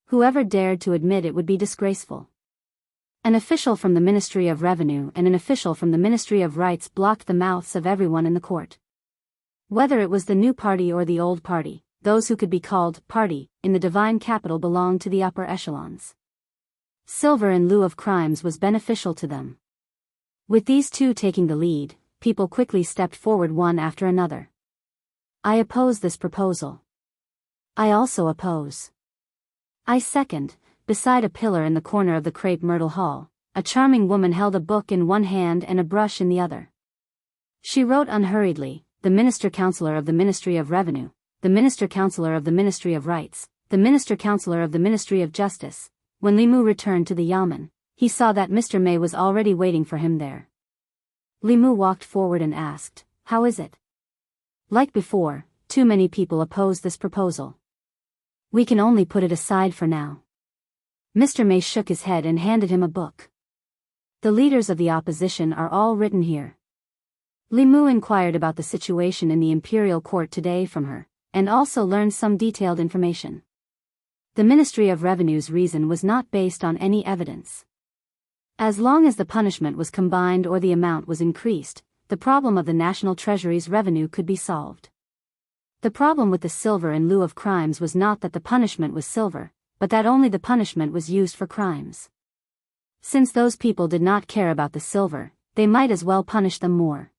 Whoever dared to admit it would be disgraceful. An official from the Ministry of Revenue and an official from the Ministry of Rights blocked the mouths of everyone in the court. Whether it was the new party or the old party, those who could be called party in the divine capital belonged to the upper echelons. Silver in lieu of crimes was beneficial to them. With these two taking the lead, people quickly stepped forward one after another. "I oppose this proposal." "I also oppose." "I second." Beside a pillar in the corner of the crepe myrtle hall, a charming woman held a book in one hand and a brush in the other. She wrote unhurriedly, "The Minister Counselor of the Ministry of Revenue, the Minister Counselor of the Ministry of Rights, the Minister Counselor of the Ministry of Justice." When Li Mu returned to the yamen, he saw that Mr. Mei was already waiting for him there. Li Mu walked forward and asked, "How is it?" "Like before, too many people oppose this proposal. We can only put it aside for now." Mr. Mei shook his head and handed him a book. "The leaders of the opposition are all written here." Li Mu inquired about the situation in the imperial court today from her, and also learned some detailed information. The Ministry of Revenue's reason was not based on any evidence. As long as the punishment was combined or the amount was increased, the problem of the national treasury's revenue could be solved. The problem with the silver in lieu of crimes was not that the punishment was silver, but that only the punishment was used for crimes. Since those people did not care about the silver, they might as well punish them more.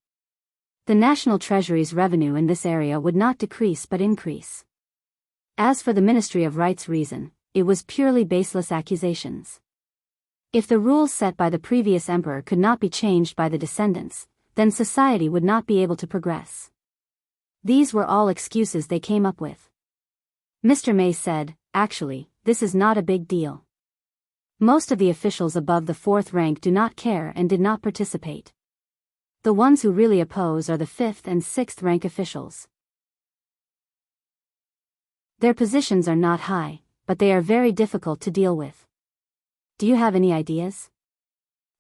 The national treasury's revenue in this area would not decrease but increase. As for the Ministry of Rights' reason, it was purely baseless accusations. If the rules set by the previous emperor could not be changed by the descendants, then society would not be able to progress. These were all excuses they came up with. Mr. Mei said, "Actually, this is not a big deal. Most of the officials above the 4th rank do not care and did not participate. The ones who really oppose are the 5th and 6th rank officials. Their positions are not high, but they are very difficult to deal with. Do you have any ideas?"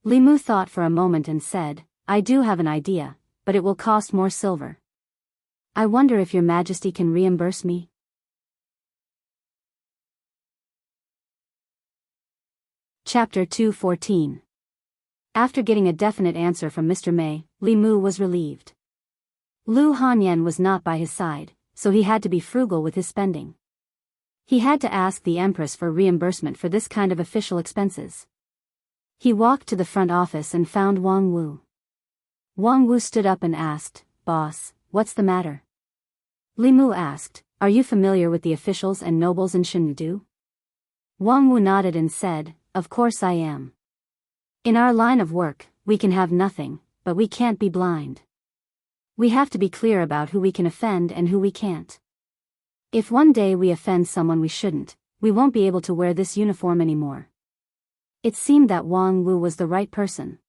Li Mu thought for a moment and said, "I do have an idea, but it will cost more silver. I wonder if Your Majesty can reimburse me?" Chapter 214. After getting a definite answer from Mr. Mei, Li Mu was relieved. Lu Hanyan was not by his side, so he had to be frugal with his spending. He had to ask the Empress for reimbursement for this kind of official expenses. He walked to the front office and found Wang Wu. Wang Wu stood up and asked, "Boss, what's the matter?" Li Mu asked, "Are you familiar with the officials and nobles in Chengdu?" Wang Wu nodded and said, "Of course I am. In our line of work, we can have nothing, but we can't be blind. We have to be clear about who we can offend and who we can't. If one day we offend someone we shouldn't, we won't be able to wear this uniform anymore." It seemed that Wang Wu was the right person.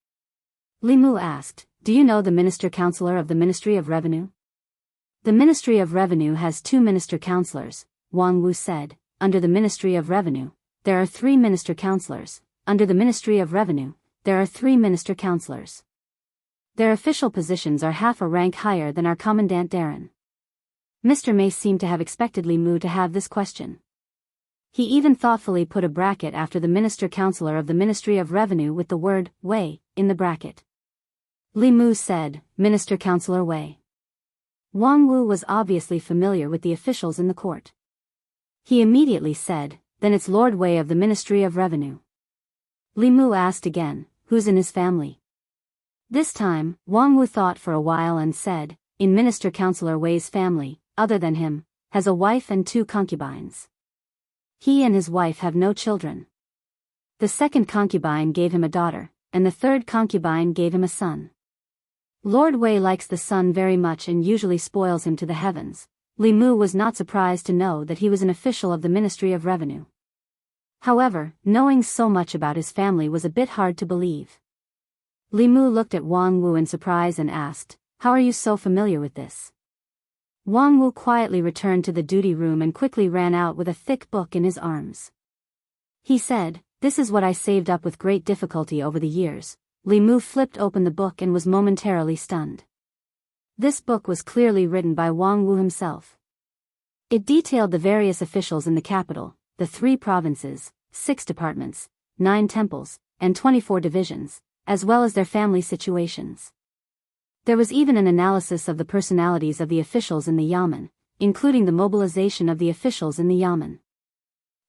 Li Mu asked, "Do you know the Minister-Counselor of the Ministry of Revenue?" "The Ministry of Revenue has 2 Minister-Counselors," Wang Wu said. "Under the Ministry of Revenue, there are 3 Minister-Counselors. Under the Ministry of Revenue, there are 3 Minister-Counselors. Their official positions are half a rank higher than our Commandant Darren." Mr. May seemed to have expected Li Mu to have this question. He even thoughtfully put a bracket after the Minister-Counselor of the Ministry of Revenue with the word, Wei, in the bracket. Li Mu said, "Minister-Counselor Wei." Wang Wu was obviously familiar with the officials in the court. He immediately said, "Then it's Lord Wei of the Ministry of Revenue." Li Mu asked again, "Who's in his family?" This time, Wang Wu thought for a while and said, "In Minister-Counselor Wei's family, other than him, has a wife and 2 concubines. He and his wife have no children. The second concubine gave him a daughter, and the third concubine gave him a son. Lord Wei likes the son very much and usually spoils him to the heavens." Li Mu was not surprised to know that he was an official of the Ministry of Revenue. However, knowing so much about his family was a bit hard to believe. Li Mu looked at Wang Wu in surprise and asked, "How are you so familiar with this?" Wang Wu quietly returned to the duty room and quickly ran out with a thick book in his arms. He said, "This is what I saved up with great difficulty over the years." Li Mu flipped open the book and was momentarily stunned. This book was clearly written by Wang Wu himself. It detailed the various officials in the capital, the 3 provinces, 6 departments, 9 temples, and 24 divisions, as well as their family situations. There was even an analysis of the personalities of the officials in the Yamen, including the mobilization of the officials in the Yamen.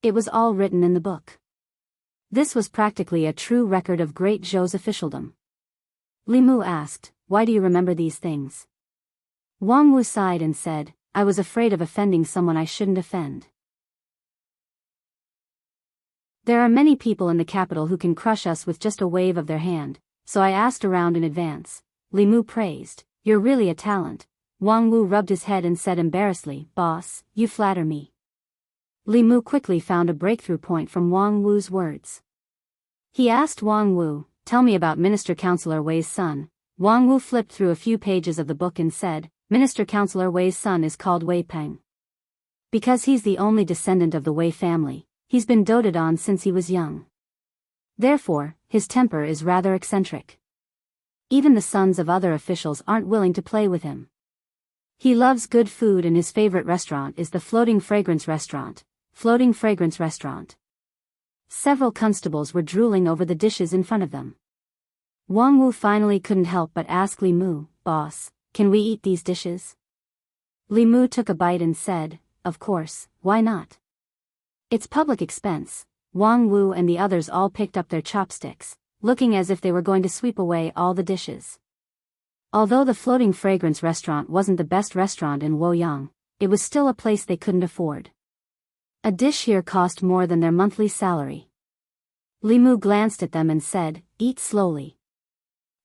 It was all written in the book. This was practically a true record of Great Zhou's officialdom. Li Mu asked, "Why do you remember these things?" Wang Wu sighed and said, "I was afraid of offending someone I shouldn't offend. There are many people in the capital who can crush us with just a wave of their hand, so I asked around in advance." Li Mu praised, "You're really a talent." Wang Wu rubbed his head and said embarrassedly, "Boss, you flatter me." Li Mu quickly found a breakthrough point from Wang Wu's words. He asked Wang Wu, "Tell me about Minister-Counselor Wei's son." Wang Wu flipped through a few pages of the book and said, "Minister-Counselor Wei's son is called Wei Peng. Because he's the only descendant of the Wei family, he's been doted on since he was young. Therefore, his temper is rather eccentric. Even the sons of other officials aren't willing to play with him. He loves good food and his favorite restaurant is the Floating Fragrance Restaurant." Floating Fragrance Restaurant. Several constables were drooling over the dishes in front of them. Wang Wu finally couldn't help but ask Li Mu, "Boss, can we eat these dishes?" Li Mu took a bite and said, "Of course, why not? It's public expense." Wang Wu and the others all picked up their chopsticks, looking as if they were going to sweep away all the dishes. Although the Floating Fragrance Restaurant wasn't the best restaurant in Luoyang, it was still a place they couldn't afford. A dish here cost more than their monthly salary. Li Mu glanced at them and said, "Eat slowly.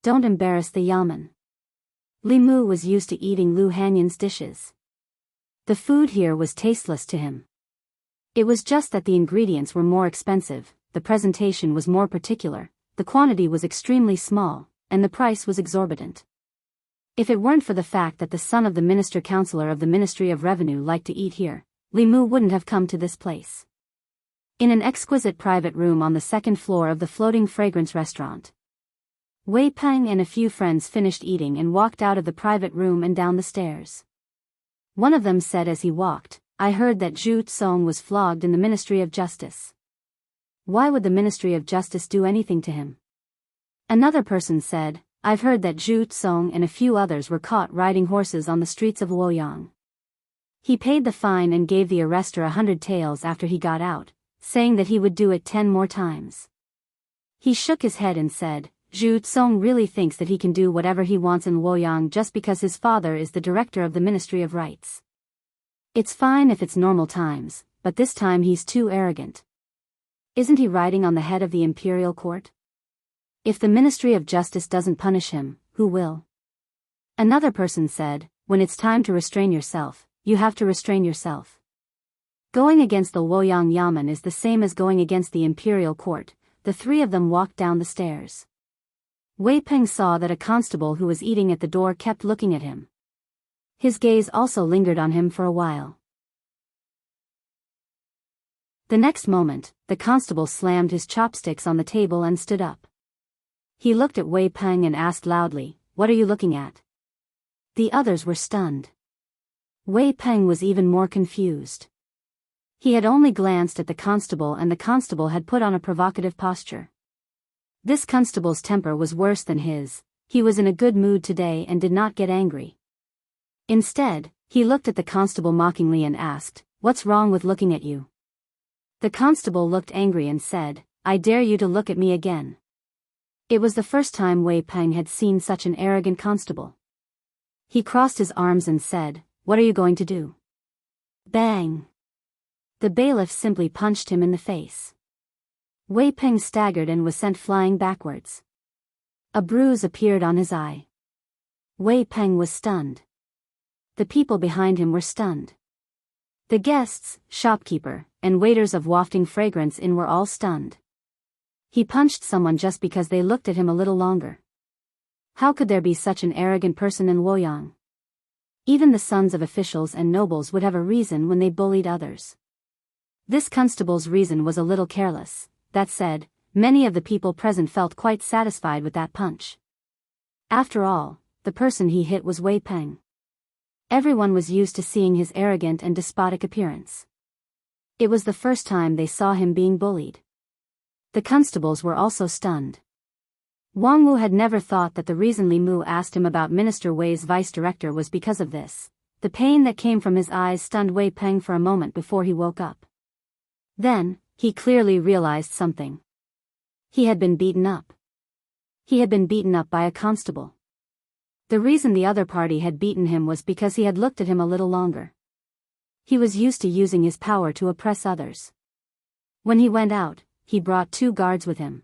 Don't embarrass the Yamen." Li Mu was used to eating Lu Hanyan's dishes. The food here was tasteless to him. It was just that the ingredients were more expensive, the presentation was more particular, the quantity was extremely small, and the price was exorbitant. If it weren't for the fact that the son of the Minister-Counselor of the Ministry of Revenue liked to eat here, Li Mu wouldn't have come to this place. In an exquisite private room on the 2nd floor of the Floating Fragrance Restaurant, Wei Peng and a few friends finished eating and walked out of the private room and down the stairs. One of them said as he walked, "I heard that Zhu Tsong was flogged in the Ministry of Justice. Why would the Ministry of Justice do anything to him?" Another person said, "I've heard that Zhu Tsong and a few others were caught riding horses on the streets of Luoyang. He paid the fine and gave the arrestor 100 taels after he got out, saying that he would do it 10 more times. He shook his head and said, Zhu Tsong really thinks that he can do whatever he wants in Luoyang just because his father is the director of the Ministry of Rights. It's fine if it's normal times, but this time he's too arrogant. Isn't he riding on the head of the imperial court? If the Ministry of Justice doesn't punish him, who will? Another person said, when it's time to restrain yourself, you have to restrain yourself. Going against the Luoyang Yamen is the same as going against the imperial court. The three of them walked down the stairs. Wei Peng saw that a constable who was eating at the door kept looking at him. His gaze also lingered on him for a while. The next moment, the constable slammed his chopsticks on the table and stood up. He looked at Wei Peng and asked loudly, "What are you looking at?" The others were stunned. Wei Peng was even more confused. He had only glanced at the constable and the constable had put on a provocative posture. This constable's temper was worse than his. He was in a good mood today and did not get angry. Instead, he looked at the constable mockingly and asked, "What's wrong with looking at you?" The constable looked angry and said, "I dare you to look at me again." It was the first time Wei Peng had seen such an arrogant constable. He crossed his arms and said, "What are you going to do?" Bang! The bailiff simply punched him in the face. Wei Peng staggered and was sent flying backwards. A bruise appeared on his eye. Wei Peng was stunned. The people behind him were stunned. The guests, shopkeeper, and waiters of wafting fragrance inn were all stunned. He punched someone just because they looked at him a little longer. How could there be such an arrogant person in Luoyang? Even the sons of officials and nobles would have a reason when they bullied others. This constable's reason was a little careless. That said, many of the people present felt quite satisfied with that punch. After all, the person he hit was Wei Peng. Everyone was used to seeing his arrogant and despotic appearance. It was the first time they saw him being bullied. The constables were also stunned. Wang Wu had never thought that the reason Li Mu asked him about Minister Wei's vice-director was because of this. The pain that came from his eyes stunned Wei Peng for a moment before he woke up. Then, he clearly realized something. He had been beaten up. He had been beaten up by a constable. The reason the other party had beaten him was because he had looked at him a little longer. He was used to using his power to oppress others. When he went out, he brought 2 guards with him.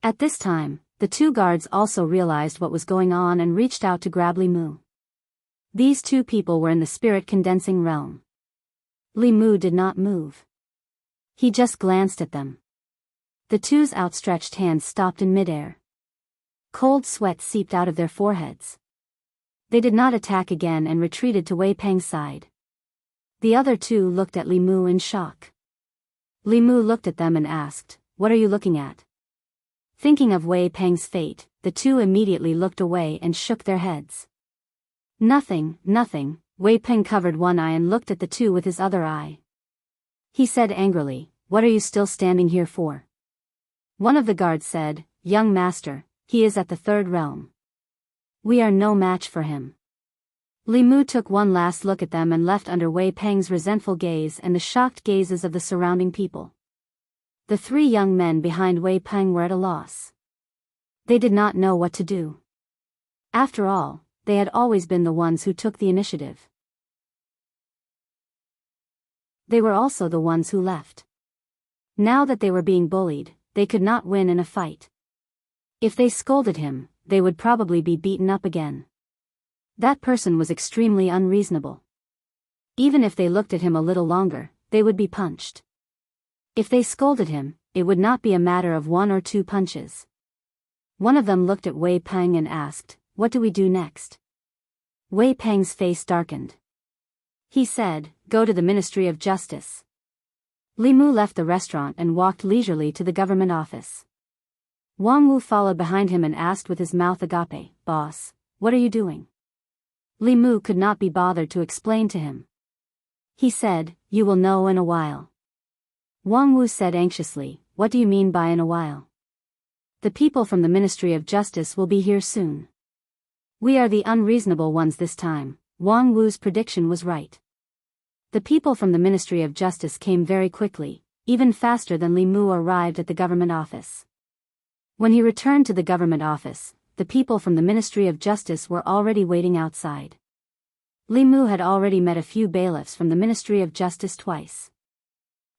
At this time, the 2 guards also realized what was going on and reached out to grab Li Mu. These 2 people were in the spirit condensing realm. Li Mu did not move. He just glanced at them. The 2's outstretched hands stopped in midair. Cold sweat seeped out of their foreheads. They did not attack again and retreated to Wei Peng's side. The other 2 looked at Li Mu in shock. Li Mu looked at them and asked, "What are you looking at?" Thinking of Wei Peng's fate, the 2 immediately looked away and shook their heads. "Nothing, nothing." Wei Peng covered one eye and looked at the 2 with his other eye. He said angrily, "What are you still standing here for?" One of the guards said, "Young master, he is at the 3rd realm. We are no match for him." Li Mu took one last look at them and left under Wei Peng's resentful gaze and the shocked gazes of the surrounding people. The 3 young men behind Wei Peng were at a loss. They did not know what to do. After all, they had always been the ones who took the initiative. They were also the ones who left. Now that they were being bullied, they could not win in a fight. If they scolded him, they would probably be beaten up again. That person was extremely unreasonable. Even if they looked at him a little longer, they would be punched. If they scolded him, it would not be a matter of 1 or 2 punches. One of them looked at Wei Peng and asked, "What do we do next?" Wei Peng's face darkened. He said, "Go to the Ministry of Justice." Li Mu left the restaurant and walked leisurely to the government office. Wang Wu followed behind him and asked with his mouth agape, "Boss, what are you doing?" Li Mu could not be bothered to explain to him. He said, "You will know in a while." Wang Wu said anxiously, "What do you mean by in a while?" "The people from the Ministry of Justice will be here soon." "We are the unreasonable ones this time." Wang Wu's prediction was right. The people from the Ministry of Justice came very quickly, even faster than Li Mu arrived at the government office. When he returned to the government office, the people from the Ministry of Justice were already waiting outside. Li Mu had already met a few bailiffs from the Ministry of Justice twice.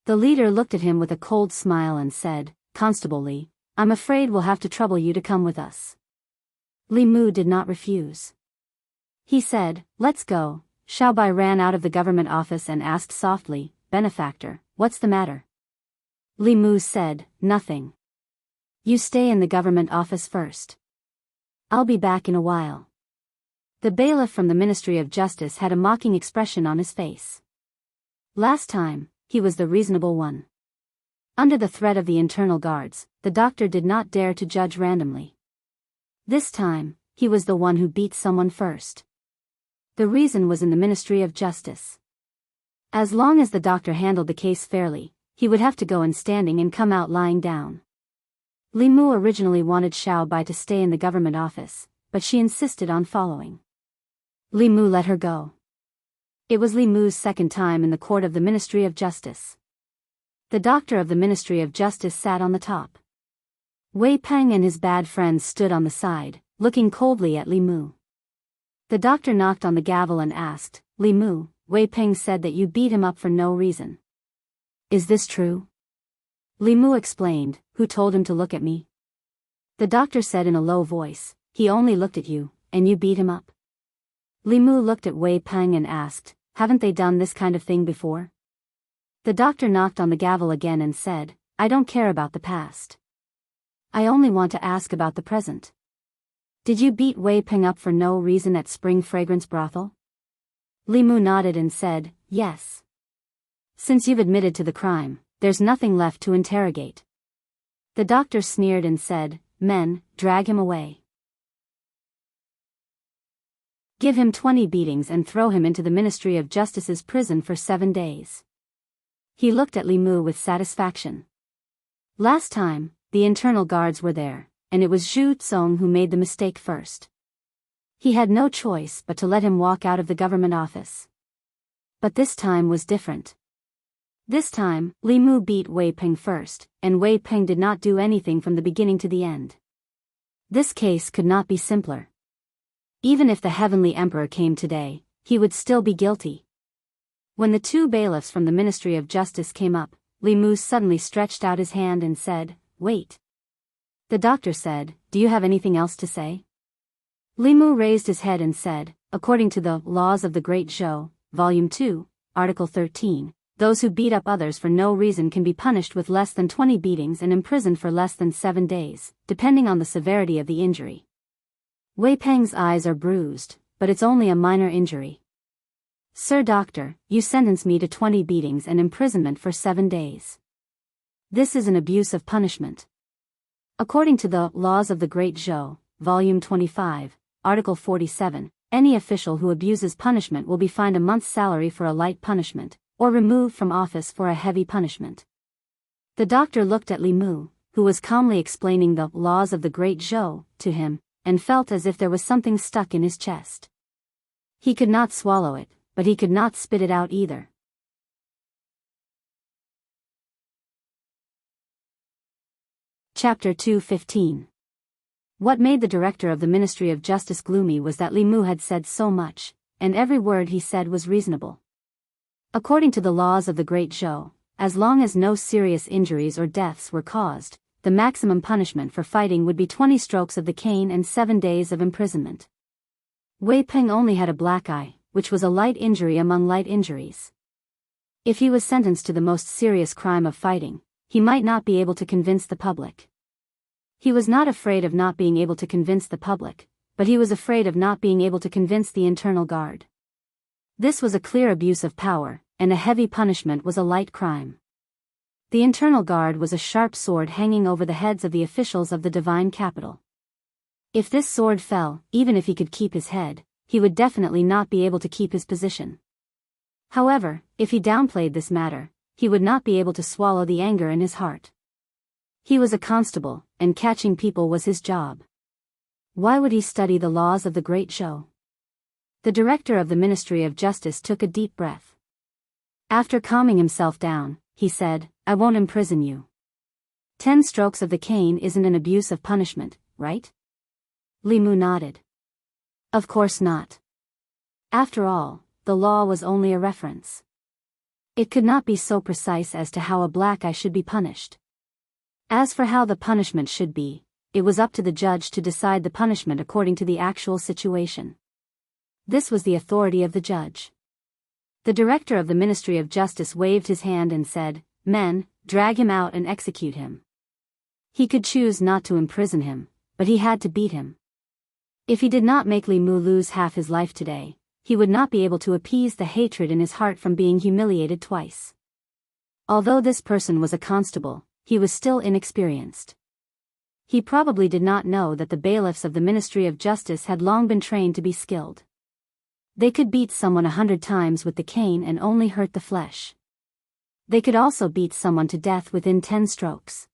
The leader looked at him with a cold smile and said, "Constable Li, I'm afraid we'll have to trouble you to come with us." Li Mu did not refuse. He said, "Let's go." Xiaobai ran out of the government office and asked softly, "Benefactor, what's the matter?" Li Mu said, "Nothing. You stay in the government office first. I'll be back in a while." The bailiff from the Ministry of Justice had a mocking expression on his face. Last time, he was the reasonable one. Under the threat of the internal guards, the doctor did not dare to judge randomly. This time, he was the one who beat someone first. The reason was in the Ministry of Justice. As long as the doctor handled the case fairly, he would have to go in standing and come out lying down. Li Mu originally wanted Xiaobai to stay in the government office, but she insisted on following. Li Mu let her go. It was Li Mu's second time in the court of the Ministry of Justice. The doctor of the Ministry of Justice sat on the top. Wei Peng and his bad friends stood on the side, looking coldly at Li Mu. The doctor knocked on the gavel and asked, "Li Mu, Wei Peng said that you beat him up for no reason. Is this true?" Li Mu explained, "Who told him to look at me?" The doctor said in a low voice, "He only looked at you, and you beat him up." Li Mu looked at Wei Peng and asked, "Haven't they done this kind of thing before?" The doctor knocked on the gavel again and said, "I don't care about the past. I only want to ask about the present. Did you beat Wei Peng up for no reason at Spring Fragrance Brothel?" Li Mu nodded and said, "Yes. Since you've admitted to the crime, there's nothing left to interrogate." The doctor sneered and said, "Men, drag him away. Give him 20 beatings and throw him into the Ministry of Justice's prison for 7 days." He looked at Li Mu with satisfaction. Last time, the internal guards were there, and it was Zhu Tsong who made the mistake first. He had no choice but to let him walk out of the government office. But this time was different. This time, Li Mu beat Wei Peng first, and Wei Peng did not do anything from the beginning to the end. This case could not be simpler. Even if the Heavenly Emperor came today, he would still be guilty. When the two bailiffs from the Ministry of Justice came up, Li Mu suddenly stretched out his hand and said, "Wait." The doctor said, "Do you have anything else to say?" Li Mu raised his head and said, "According to the Laws of the Great Zhou, Volume 2, Article 13, those who beat up others for no reason can be punished with less than 20 beatings and imprisoned for less than 7 days, depending on the severity of the injury. Wei Peng's eyes are bruised, but it's only a minor injury. Sir Doctor, you sentence me to 20 beatings and imprisonment for 7 days. This is an abuse of punishment. According to the Laws of the Great Zhou, Volume 25, Article 47, any official who abuses punishment will be fined a month's salary for a light punishment, or removed from office for a heavy punishment." The doctor looked at Li Mu, who was calmly explaining the Laws of the Great Zhou to him, and felt as if there was something stuck in his chest. He could not swallow it, but he could not spit it out either. Chapter 2:15. What made the director of the Ministry of Justice gloomy was that Li Mu had said so much, and every word he said was reasonable. According to the Laws of the Great Zhou, as long as no serious injuries or deaths were caused, the maximum punishment for fighting would be 20 strokes of the cane and 7 days of imprisonment. Wei Peng only had a black eye, which was a light injury among light injuries. If he was sentenced to the most serious crime of fighting, he might not be able to convince the public. He was not afraid of not being able to convince the public, but he was afraid of not being able to convince the internal guard. This was a clear abuse of power, and a heavy punishment was a light crime. The internal guard was a sharp sword hanging over the heads of the officials of the divine capital. If this sword fell, even if he could keep his head, he would definitely not be able to keep his position. However, if he downplayed this matter, he would not be able to swallow the anger in his heart. He was a constable, and catching people was his job. Why would he study the laws of the Great Zhou? The director of the Ministry of Justice took a deep breath. After calming himself down, he said, "I won't imprison you. 10 strokes of the cane isn't an abuse of punishment, right? Li Mu nodded. Of course not. After all, the law was only a reference. It could not be so precise as to how a black eye should be punished. As for how the punishment should be, it was up to the judge to decide the punishment according to the actual situation. This was the authority of the judge. The director of the Ministry of Justice waved his hand and said, "Men, drag him out and execute him." He could choose not to imprison him, but he had to beat him. If he did not make Li Mu lose half his life today, he would not be able to appease the hatred in his heart from being humiliated twice. Although this person was a constable, he was still inexperienced. He probably did not know that the bailiffs of the Ministry of Justice had long been trained to be skilled. They could beat someone 100 times with the cane and only hurt the flesh. They could also beat someone to death within 10 strokes.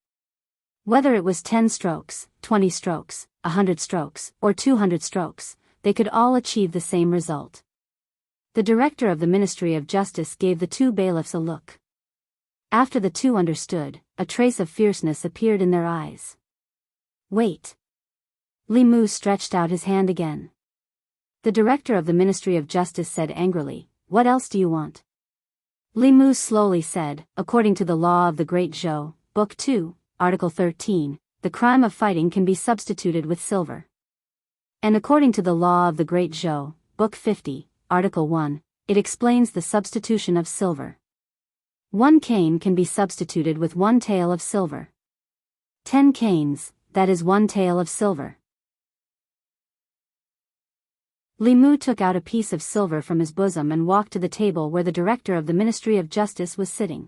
Whether it was 10 strokes, 20 strokes, 100 strokes, or 200 strokes, they could all achieve the same result. The director of the Ministry of Justice gave the two bailiffs a look. After the two understood, a trace of fierceness appeared in their eyes. Wait. Li Mu stretched out his hand again. The director of the Ministry of Justice said angrily, "What else do you want?" Li Mu slowly said, "According to the law of the Great Zhou, Book 2, Article 13, the crime of fighting can be substituted with silver. And according to the law of the Great Zhou, Book 50, Article 1, it explains the substitution of silver. 1 cane can be substituted with 1 tael of silver. 10 canes, that is 1 tael of silver." Li Mu took out a piece of silver from his bosom and walked to the table where the director of the Ministry of Justice was sitting.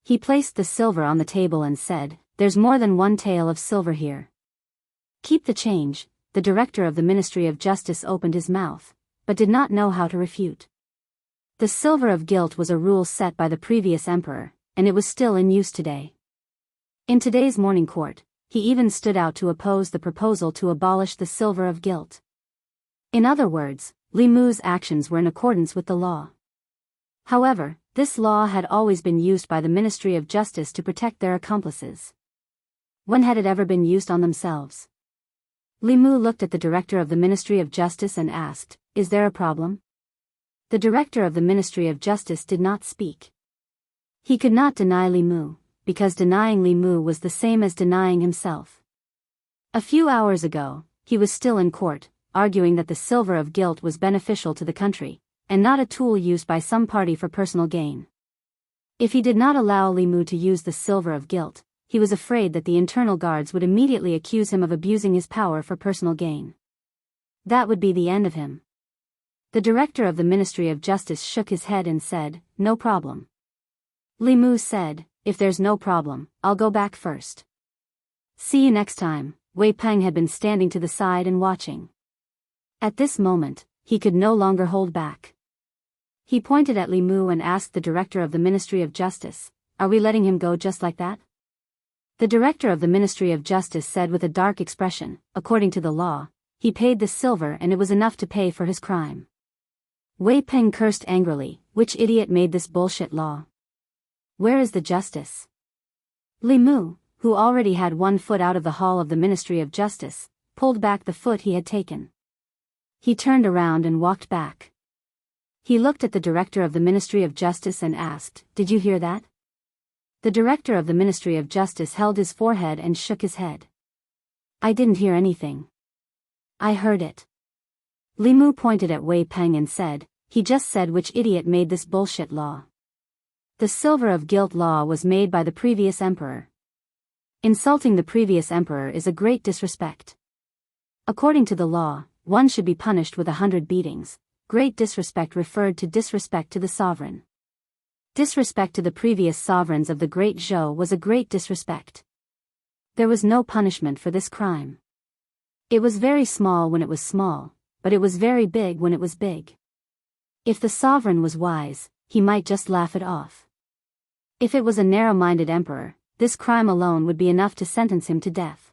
He placed the silver on the table and said, "There's more than 1 tael of silver here. Keep the change." The director of the Ministry of Justice opened his mouth, but did not know how to refute. The silver of guilt was a rule set by the previous emperor, and it was still in use today. In today's morning court, he even stood out to oppose the proposal to abolish the silver of guilt. In other words, Li Mu's actions were in accordance with the law. However, this law had always been used by the Ministry of Justice to protect their accomplices. When had it ever been used on themselves? Li Mu looked at the director of the Ministry of Justice and asked, "Is there a problem?" The director of the Ministry of Justice did not speak. He could not deny Li Mu, because denying Li Mu was the same as denying himself. A few hours ago, he was still in court, arguing that the silver of guilt was beneficial to the country, and not a tool used by some party for personal gain. If he did not allow Li Mu to use the silver of guilt, he was afraid that the internal guards would immediately accuse him of abusing his power for personal gain. That would be the end of him. The director of the Ministry of Justice shook his head and said, "No problem." Li Mu said, "If there's no problem, I'll go back first. See you next time." Wei Peng had been standing to the side and watching. At this moment, he could no longer hold back. He pointed at Li Mu and asked the director of the Ministry of Justice, "Are we letting him go just like that?" The director of the Ministry of Justice said with a dark expression, "According to the law, he paid the silver and it was enough to pay for his crime." Wei Peng cursed angrily, "Which idiot made this bullshit law? Where is the justice?" Li Mu, who already had 1 foot out of the hall of the Ministry of Justice, pulled back the foot he had taken. He turned around and walked back. He looked at the director of the Ministry of Justice and asked, "Did you hear that?" The director of the Ministry of Justice held his forehead and shook his head. "I didn't hear anything. I heard it." Li Mu pointed at Wei Peng and said, "He just said which idiot made this bullshit law. The silver of guilt law was made by the previous emperor. Insulting the previous emperor is a great disrespect. According to the law, one should be punished with 100 beatings. Great disrespect referred to disrespect to the sovereign. Disrespect to the previous sovereigns of the Great Zhou was a great disrespect. There was no punishment for this crime. It was very small when it was small, but it was very big when it was big. If the sovereign was wise, he might just laugh it off. If it was a narrow-minded emperor, this crime alone would be enough to sentence him to death.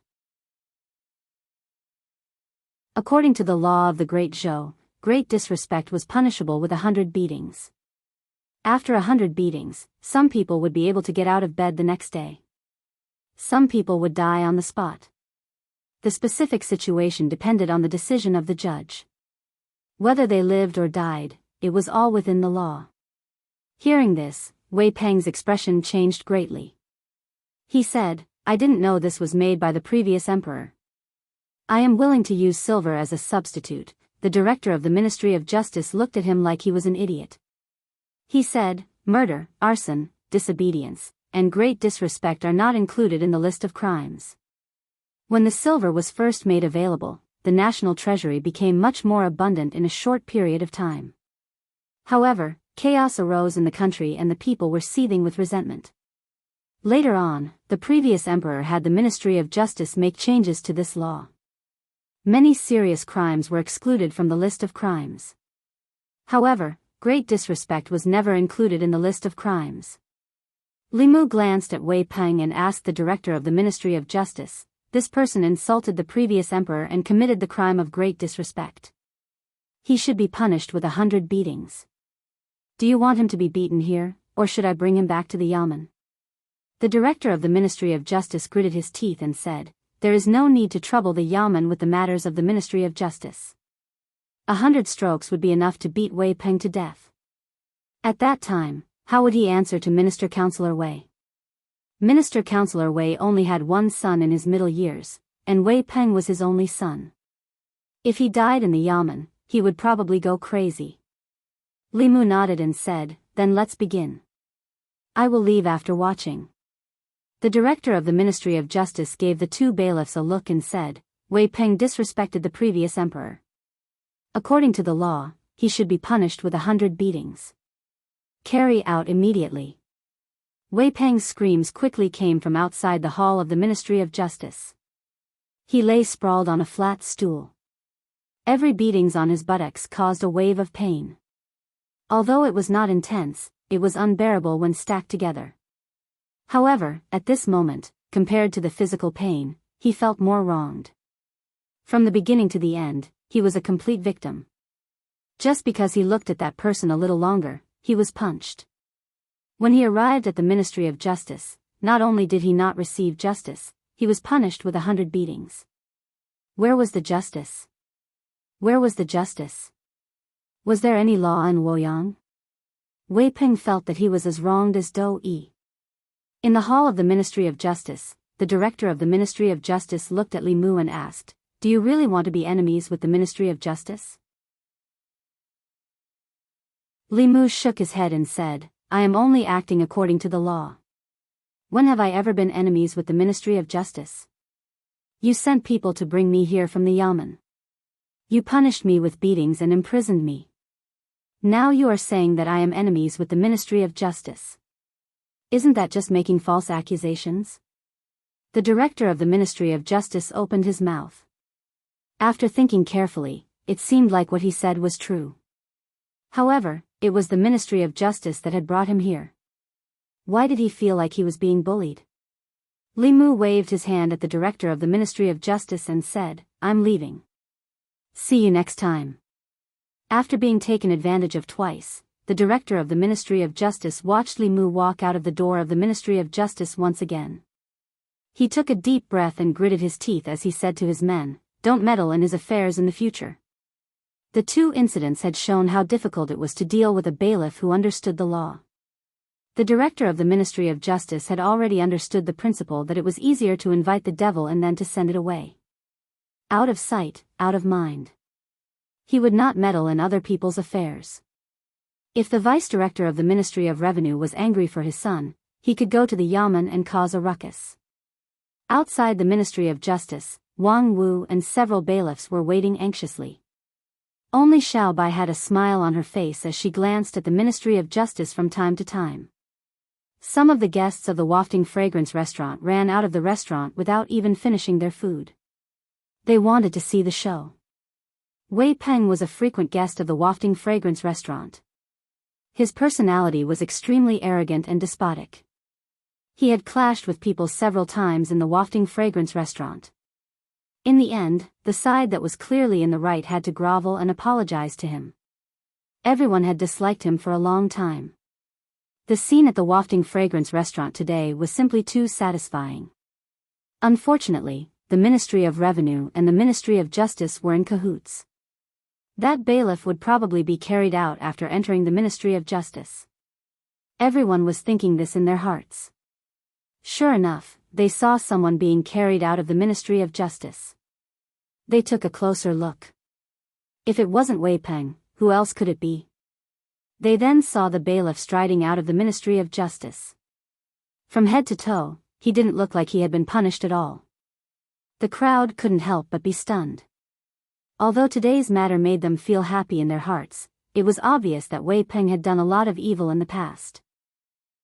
According to the law of the Great Zhou, great disrespect was punishable with 100 beatings. After 100 beatings, some people would be able to get out of bed the next day. Some people would die on the spot. The specific situation depended on the decision of the judge. Whether they lived or died, it was all within the law. Hearing this, Wei Peng's expression changed greatly. He said, I didn't know this was made by the previous emperor. I am willing to use silver as a substitute. The director of the Ministry of Justice looked at him like he was an idiot. He said, murder, arson, disobedience, and great disrespect are not included in the list of crimes. When the silver was first made available, the national treasury became much more abundant in a short period of time. However, chaos arose in the country and the people were seething with resentment. Later on, the previous emperor had the Ministry of Justice make changes to this law. Many serious crimes were excluded from the list of crimes. However, great disrespect was never included in the list of crimes. Li Mu glanced at Wei Peng and asked the director of the Ministry of Justice, this person insulted the previous emperor and committed the crime of great disrespect. He should be punished with 100 beatings. Do you want him to be beaten here, or should I bring him back to the yamen? The director of the Ministry of Justice gritted his teeth and said, there is no need to trouble the yamen with the matters of the Ministry of Justice. 100 strokes would be enough to beat Wei Peng to death. At that time, how would he answer to Minister Councillor Wei? Minister Councillor Wei only had one son in his middle years, and Wei Peng was his only son. If he died in the yamen, he would probably go crazy. Li Mu nodded and said, then let's begin. I will leave after watching. The director of the Ministry of Justice gave the two bailiffs a look and said, Wei Peng disrespected the previous emperor. According to the law, he should be punished with 100 beatings. Carry out immediately. Wei Peng's screams quickly came from outside the hall of the Ministry of Justice. He lay sprawled on a flat stool. Every beatings on his buttocks caused a wave of pain. Although it was not intense, it was unbearable when stacked together. However, at this moment, compared to the physical pain, he felt more wronged. From the beginning to the end, he was a complete victim. Just because he looked at that person a little longer, he was punched. When he arrived at the Ministry of Justice, not only did he not receive justice, he was punished with 100 beatings. Where was the justice? Where was the justice? Was there any law in Luoyang? Wei Peng felt that he was as wronged as Do Yi. In the hall of the Ministry of Justice, the director of the Ministry of Justice looked at Li Mu and asked, do you really want to be enemies with the Ministry of Justice? Li Mu shook his head and said, I am only acting according to the law. When have I ever been enemies with the Ministry of Justice? You sent people to bring me here from the yamen. You punished me with beatings and imprisoned me. Now you are saying that I am enemies with the Ministry of Justice. Isn't that just making false accusations? The director of the Ministry of Justice opened his mouth. After thinking carefully, it seemed like what he said was true. However, it was the Ministry of Justice that had brought him here. Why did he feel like he was being bullied? Li Mu waved his hand at the director of the Ministry of Justice and said, I'm leaving. See you next time. After being taken advantage of twice, the director of the Ministry of Justice watched Li Mu walk out of the door of the Ministry of Justice once again. He took a deep breath and gritted his teeth as he said to his men, don't meddle in his affairs in the future. The two incidents had shown how difficult it was to deal with a bailiff who understood the law. The director of the Ministry of Justice had already understood the principle that it was easier to invite the devil and then to send it away. Out of sight, out of mind. He would not meddle in other people's affairs. If the vice-director of the Ministry of Revenue was angry for his son, he could go to the yamen and cause a ruckus. Outside the Ministry of Justice, Wang Wu and several bailiffs were waiting anxiously. Only Xiao Bai had a smile on her face as she glanced at the Ministry of Justice from time to time. Some of the guests of the Wafting Fragrance restaurant ran out of the restaurant without even finishing their food. They wanted to see the show. Wei Peng was a frequent guest of the Wafting Fragrance restaurant. His personality was extremely arrogant and despotic. He had clashed with people several times in the Wafting Fragrance restaurant. In the end, the side that was clearly in the right had to grovel and apologize to him. Everyone had disliked him for a long time. The scene at the Wafting Fragrance restaurant today was simply too satisfying. Unfortunately, the Ministry of Revenue and the Ministry of Justice were in cahoots. That bailiff would probably be carried out after entering the Ministry of Justice. Everyone was thinking this in their hearts. Sure enough, they saw someone being carried out of the Ministry of Justice. They took a closer look. If it wasn't Wei Peng, who else could it be? They then saw the bailiff striding out of the Ministry of Justice. From head to toe, he didn't look like he had been punished at all. The crowd couldn't help but be stunned. Although today's matter made them feel happy in their hearts, it was obvious that Wei Peng had done a lot of evil in the past.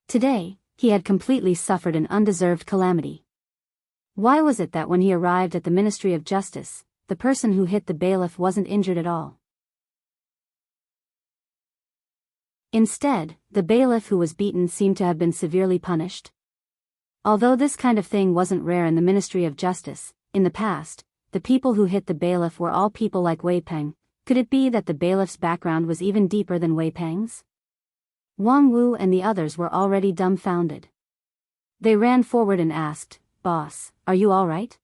Today, he had completely suffered an undeserved calamity. Why was it that when he arrived at the Ministry of Justice, the person who hit the bailiff wasn't injured at all? Instead, the bailiff who was beaten seemed to have been severely punished. Although this kind of thing wasn't rare in the Ministry of Justice, in the past, the people who hit the bailiff were all people like Wei Peng. Could it be that the bailiff's background was even deeper than Wei Peng's? Wang Wu and the others were already dumbfounded. They ran forward and asked, "Boss, are you all right?"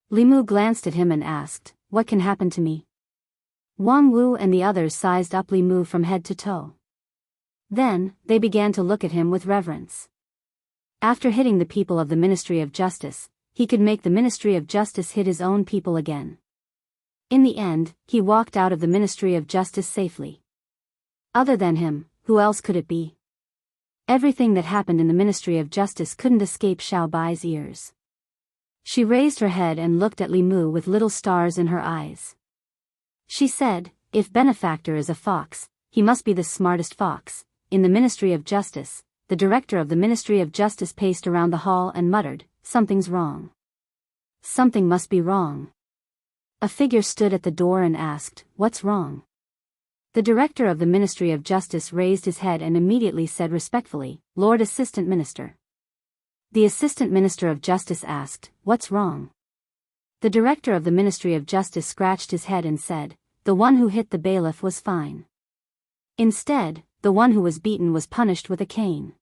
Li Mu glanced at him and asked, "What can happen to me?" Wang Wu and the others sized up Li Mu from head to toe. Then, they began to look at him with reverence. After hitting the people of the Ministry of Justice, he could make the Ministry of Justice hit his own people again. In the end, he walked out of the Ministry of Justice safely. Other than him, who else could it be? Everything that happened in the Ministry of Justice couldn't escape Xiao Bai's ears. She raised her head and looked at Li Mu with little stars in her eyes. She said, "If benefactor is a fox, he must be the smartest fox." In the Ministry of Justice, the director of the Ministry of Justice paced around the hall and muttered, "Something's wrong. Something must be wrong." A figure stood at the door and asked, "What's wrong?" The director of the Ministry of Justice raised his head and immediately said respectfully, "Lord Assistant Minister." The Assistant Minister of Justice asked, "What's wrong?" The director of the Ministry of Justice scratched his head and said, "The one who hit the bailiff was fine. Instead, the one who was beaten was punished with a cane."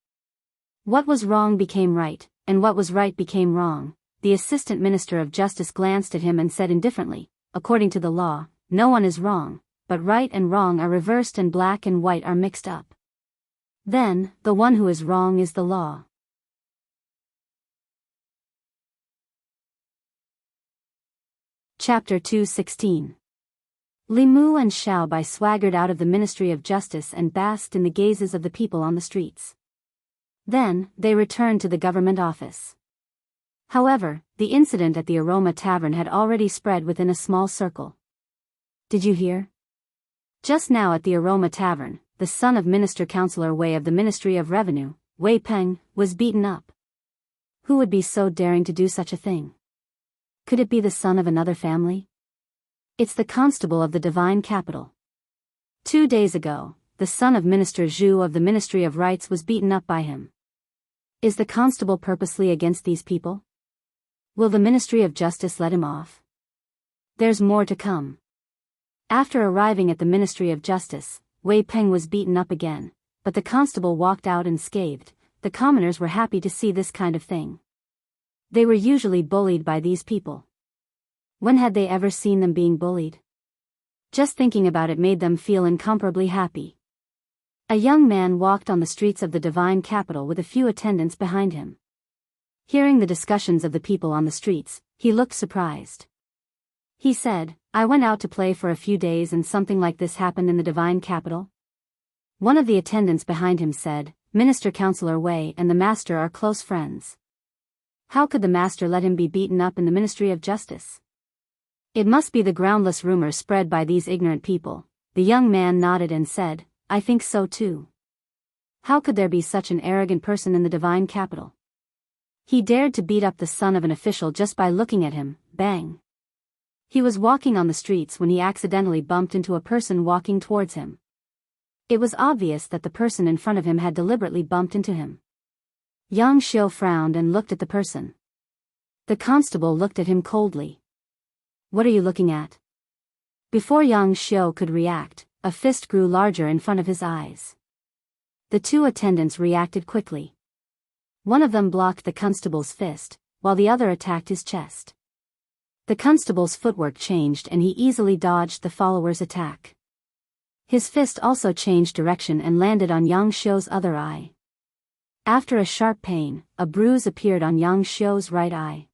What was wrong became right, and what was right became wrong. The Assistant Minister of Justice glanced at him and said indifferently, "According to the law, no one is wrong, but right and wrong are reversed and black and white are mixed up. Then, the one who is wrong is the law." Chapter 216. Li Mu and Xiao Bai swaggered out of the Ministry of Justice and basked in the gazes of the people on the streets. Then, they returned to the government office. However, the incident at the Aroma Tavern had already spread within a small circle. "Did you hear? Just now at the Aroma Tavern, the son of Minister Councillor Wei of the Ministry of Revenue, Wei Peng, was beaten up." Who would be so daring to do such a thing? Could it be the son of another family? It's the constable of the divine capital. 2 days ago, the son of Minister Zhu of the Ministry of Rights was beaten up by him. Is the constable purposely against these people? Will the Ministry of Justice let him off? There's more to come. After arriving at the Ministry of Justice, Wei Peng was beaten up again, but the constable walked out unscathed. The commoners were happy to see this kind of thing. They were usually bullied by these people. When had they ever seen them being bullied? Just thinking about it made them feel incomparably happy. A young man walked on the streets of the divine capital with a few attendants behind him. Hearing the discussions of the people on the streets, he looked surprised. He said, "I went out to play for a few days and something like this happened in the divine capital?" One of the attendants behind him said, "Minister Councillor Wei and the master are close friends. How could the master let him be beaten up in the Ministry of Justice? It must be the groundless rumors spread by these ignorant people." The young man nodded and said, "I think so too. How could there be such an arrogant person in the divine capital? He dared to beat up the son of an official just by looking at him." Bang! He was walking on the streets when he accidentally bumped into a person walking towards him. It was obvious that the person in front of him had deliberately bumped into him. Yang Xiu frowned and looked at the person. The constable looked at him coldly. "What are you looking at?" Before Yang Xiu could react, a fist grew larger in front of his eyes. The two attendants reacted quickly. One of them blocked the constable's fist, while the other attacked his chest. The constable's footwork changed and he easily dodged the follower's attack. His fist also changed direction and landed on Yang Xiu's other eye. After a sharp pain, a bruise appeared on Yang Xiu's right eye.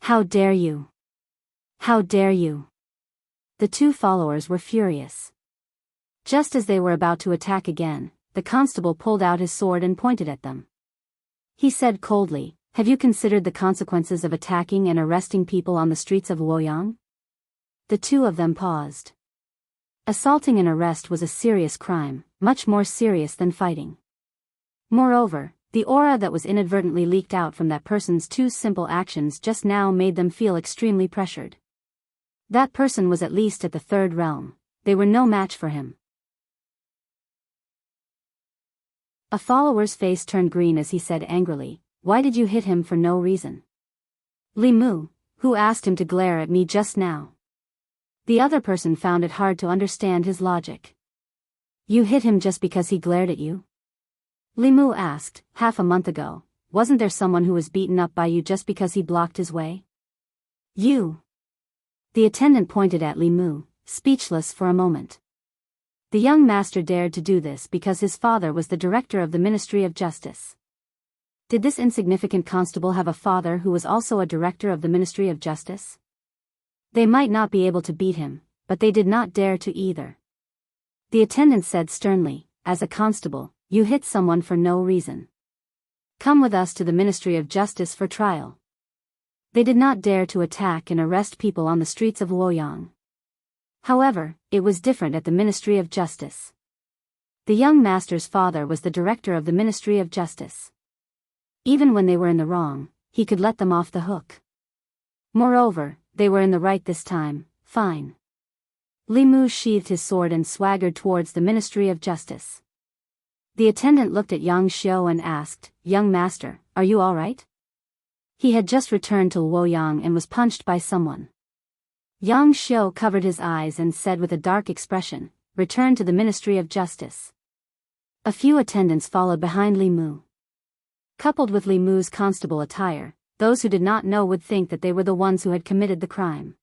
"How dare you! How dare you!" The two followers were furious. Just as they were about to attack again, the constable pulled out his sword and pointed at them. He said coldly, "Have you considered the consequences of attacking and arresting people on the streets of Luoyang?" The two of them paused. Assaulting and arrest was a serious crime, much more serious than fighting. Moreover, the aura that was inadvertently leaked out from that person's two simple actions just now made them feel extremely pressured. That person was at least at the third realm. They were no match for him. A follower's face turned green as he said angrily, "Why did you hit him for no reason?" "Li Mu, who asked him to glare at me just now?" The other person found it hard to understand his logic. "You hit him just because he glared at you?" Li Mu asked, "Half a month ago, wasn't there someone who was beaten up by you just because he blocked his way?" "You." The attendant pointed at Li Mu, speechless for a moment. The young master dared to do this because his father was the director of the Ministry of Justice. Did this insignificant constable have a father who was also a director of the Ministry of Justice? They might not be able to beat him, but they did not dare to either. The attendant said sternly, "As a constable, you hit someone for no reason. Come with us to the Ministry of Justice for trial." They did not dare to attack and arrest people on the streets of Luoyang. However, it was different at the Ministry of Justice. The young master's father was the director of the Ministry of Justice. Even when they were in the wrong, he could let them off the hook. Moreover, they were in the right this time. Fine. Li Mu sheathed his sword and swaggered towards the Ministry of Justice. The attendant looked at Yang Xiu and asked, "Young master, are you all right?" He had just returned to Luoyang and was punched by someone. Yang Xiu covered his eyes and said with a dark expression, "Return to the Ministry of Justice." A few attendants followed behind Li Mu. Coupled with Li Mu's constable attire, those who did not know would think that they were the ones who had committed the crime.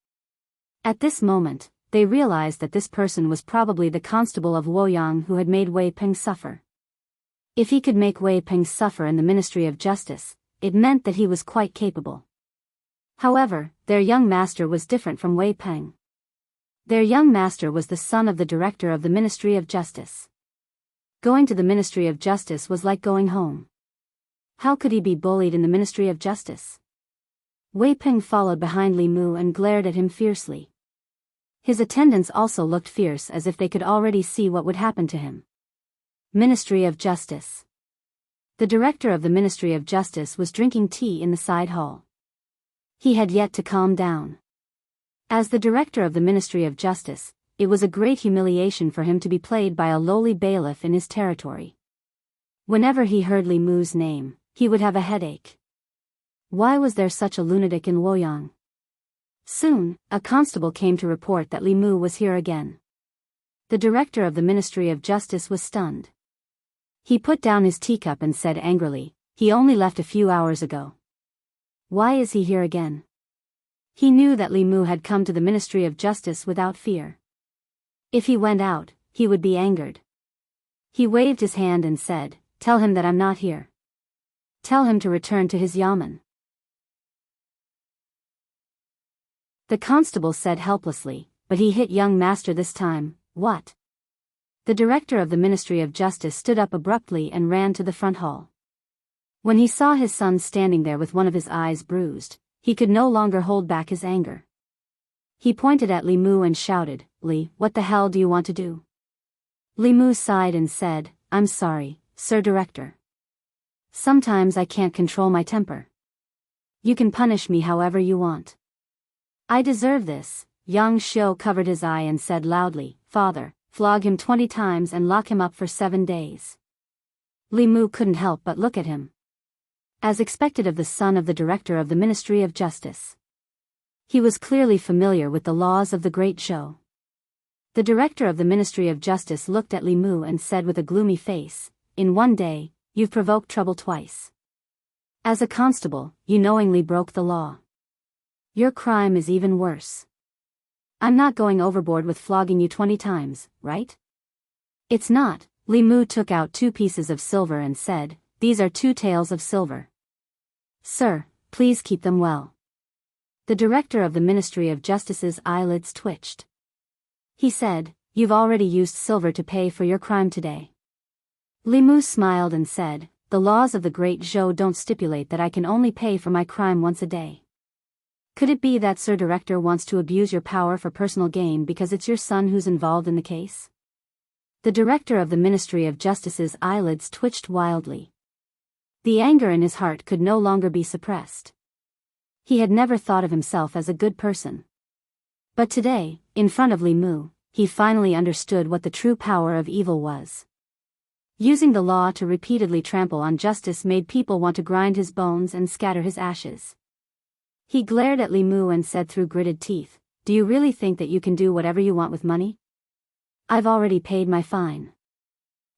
At this moment, they realized that this person was probably the constable of Luoyang who had made Wei Peng suffer. If he could make Wei Peng suffer in the Ministry of Justice, it meant that he was quite capable. However, their young master was different from Wei Peng. Their young master was the son of the director of the Ministry of Justice. Going to the Ministry of Justice was like going home. How could he be bullied in the Ministry of Justice? Wei Peng followed behind Li Mu and glared at him fiercely. His attendants also looked fierce as if they could already see what would happen to him. Ministry of Justice. The director of the Ministry of Justice was drinking tea in the side hall. He had yet to calm down. As the director of the Ministry of Justice, it was a great humiliation for him to be played by a lowly bailiff in his territory. Whenever he heard Li Mu's name, he would have a headache. Why was there such a lunatic in Luoyang? Soon, a constable came to report that Li Mu was here again. The director of the Ministry of Justice was stunned. He put down his teacup and said angrily, "He only left a few hours ago. Why is he here again?" He knew that Li Mu had come to the Ministry of Justice without fear. If he went out, he would be angered. He waved his hand and said, "Tell him that I'm not here. Tell him to return to his yamen." The constable said helplessly, "But he hit young master this time, what?" The director of the Ministry of Justice stood up abruptly and ran to the front hall. When he saw his son standing there with one of his eyes bruised, he could no longer hold back his anger. He pointed at Li Mu and shouted, "Li, what the hell do you want to do?" Li Mu sighed and said, "I'm sorry, Sir Director. Sometimes I can't control my temper. You can punish me however you want." "I deserve this." Yang Xiu covered his eye and said loudly, "Father, flog him 20 times and lock him up for 7 days." Li Mu couldn't help but look at him. As expected of the son of the director of the Ministry of Justice, he was clearly familiar with the laws of the Great Zhou. The director of the Ministry of Justice looked at Li Mu and said with a gloomy face, "In one day, you've provoked trouble twice. As a constable, you knowingly broke the law. Your crime is even worse. I'm not going overboard with flogging you 20 times, right? It's not. Li Mu took out 2 pieces of silver and said, "These are 2 taels of silver. Sir, please keep them well." The director of the Ministry of Justice's eyelids twitched. He said, "You've already used silver to pay for your crime today." Li Mu smiled and said, "The laws of the Great Zhou don't stipulate that I can only pay for my crime once a day. Could it be that Sir Director wants to abuse your power for personal gain because it's your son who's involved in the case?" The director of the Ministry of Justice's eyelids twitched wildly. The anger in his heart could no longer be suppressed. He had never thought of himself as a good person. But today, in front of Li Mu, he finally understood what the true power of evil was. Using the law to repeatedly trample on justice made people want to grind his bones and scatter his ashes. He glared at Li Mu and said through gritted teeth, "Do you really think that you can do whatever you want with money? I've already paid my fine.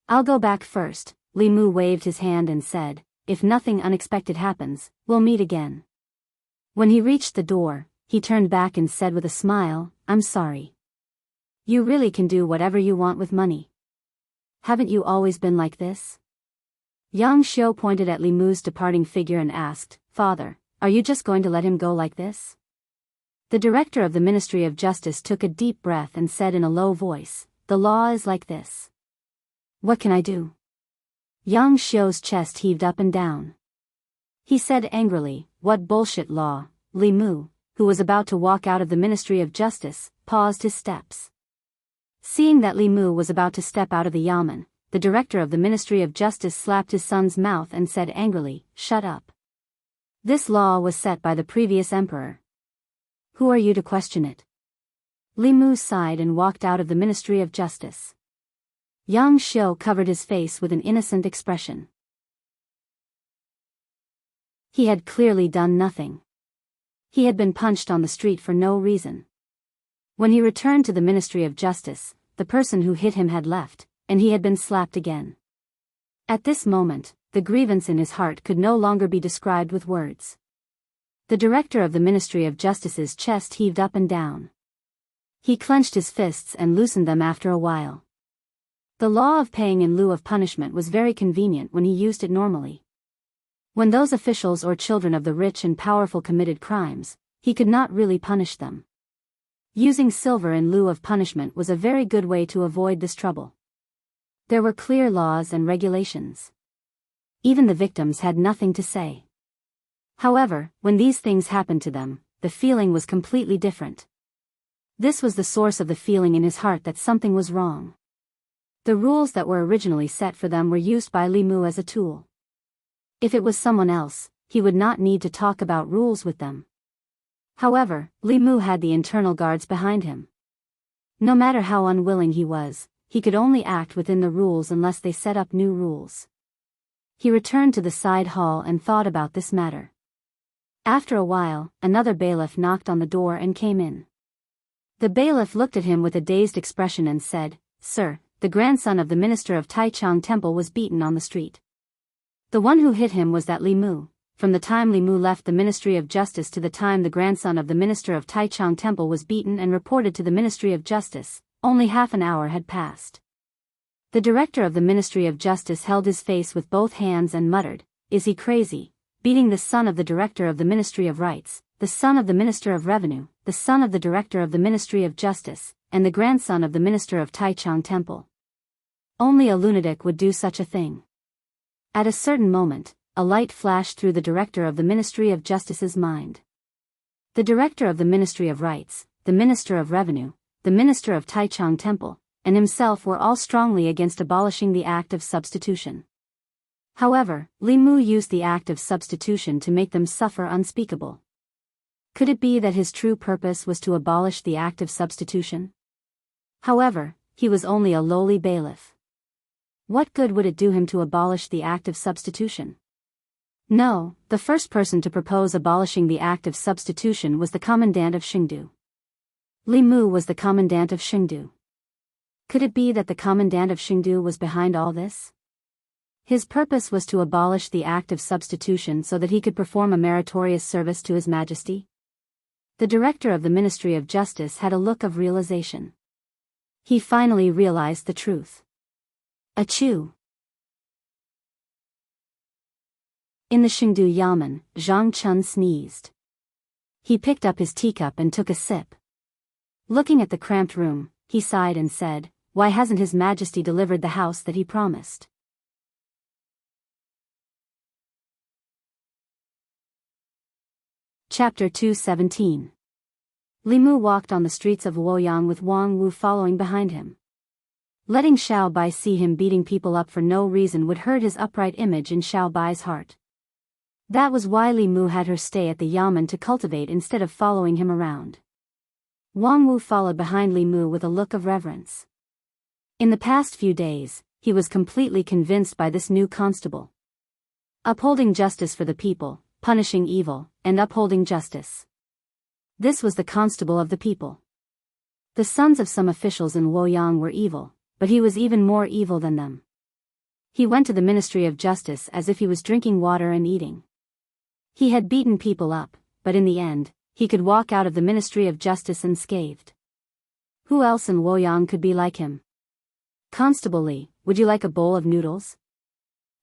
I'll go back first." Li Mu waved his hand and said, "If nothing unexpected happens, we'll meet again." When he reached the door, he turned back and said with a smile, "I'm sorry. You really can do whatever you want with money. Haven't you always been like this?" Yang Xiu pointed at Li Mu's departing figure and asked, "Father, are you just going to let him go like this?" The director of the Ministry of Justice took a deep breath and said in a low voice, "The law is like this. What can I do?" Yang Xiu's chest heaved up and down. He said angrily, "What bullshit law?" Li Mu, who was about to walk out of the Ministry of Justice, paused his steps. Seeing that Li Mu was about to step out of the yamen, the director of the Ministry of Justice slapped his son's mouth and said angrily, "Shut up. This law was set by the previous emperor. Who are you to question it?" Li Mu sighed and walked out of the Ministry of Justice. Yang Xiu covered his face with an innocent expression. He had clearly done nothing. He had been punched on the street for no reason. When he returned to the Ministry of Justice, the person who hit him had left, and he had been slapped again. At this moment, the grievance in his heart could no longer be described with words. The director of the Ministry of Justice's chest heaved up and down. He clenched his fists and loosened them after a while. The law of paying in lieu of punishment was very convenient when he used it normally. When those officials or children of the rich and powerful committed crimes, he could not really punish them. Using silver in lieu of punishment was a very good way to avoid this trouble. There were clear laws and regulations. Even the victims had nothing to say. However, when these things happened to them, the feeling was completely different. This was the source of the feeling in his heart that something was wrong. The rules that were originally set for them were used by Li Mu as a tool. If it was someone else, he would not need to talk about rules with them. However, Li Mu had the internal guards behind him. No matter how unwilling he was, he could only act within the rules unless they set up new rules. He returned to the side hall and thought about this matter. After a while, another bailiff knocked on the door and came in. The bailiff looked at him with a dazed expression and said, "Sir, the grandson of the minister of Taichung Temple was beaten on the street. The one who hit him was that Li Mu. From the time Li Mu left the Ministry of Justice to the time the grandson of the minister of Taichung Temple was beaten and reported to the Ministry of Justice, only half an hour had passed." The director of the Ministry of Justice held his face with both hands and muttered, "Is he crazy? Beating the son of the director of the Ministry of Rights, the son of the Minister of Revenue, the son of the director of the Ministry of Justice, and the grandson of the minister of Taichung Temple. Only a lunatic would do such a thing." At a certain moment, a light flashed through the director of the Ministry of Justice's mind. The director of the Ministry of Rights, the Minister of Revenue, the Minister of Taichung Temple, and himself were all strongly against abolishing the act of substitution. However, Li Mu used the act of substitution to make them suffer unspeakable. Could it be that his true purpose was to abolish the act of substitution? However, he was only a lowly bailiff. What good would it do him to abolish the act of substitution? No, the first person to propose abolishing the act of substitution was the commandant of Xingdu. Li Mu was the commandant of Xingdu. Could it be that the commandant of Xingdu was behind all this? His purpose was to abolish the act of substitution so that he could perform a meritorious service to His Majesty. The director of the Ministry of Justice had a look of realization. He finally realized the truth. Achoo! In the Chengdu Yamen, Zhang Chun sneezed. He picked up his teacup and took a sip. Looking at the cramped room, he sighed and said, "Why hasn't His Majesty delivered the house that he promised?" Chapter 217. Li Mu walked on the streets of Luoyang with Wang Wu following behind him. Letting Xiao Bai see him beating people up for no reason would hurt his upright image in Xiao Bai's heart. That was why Li Mu had her stay at the Yamen to cultivate instead of following him around. Wang Wu followed behind Li Mu with a look of reverence. In the past few days, he was completely convinced by this new constable. Upholding justice for the people, punishing evil, and upholding justice. This was the constable of the people. The sons of some officials in Luoyang were evil, but he was even more evil than them. He went to the Ministry of Justice as if he was drinking water and eating. He had beaten people up, but in the end, he could walk out of the Ministry of Justice unscathed. Who else in Luoyang could be like him? Constable Li, would you like a bowl of noodles?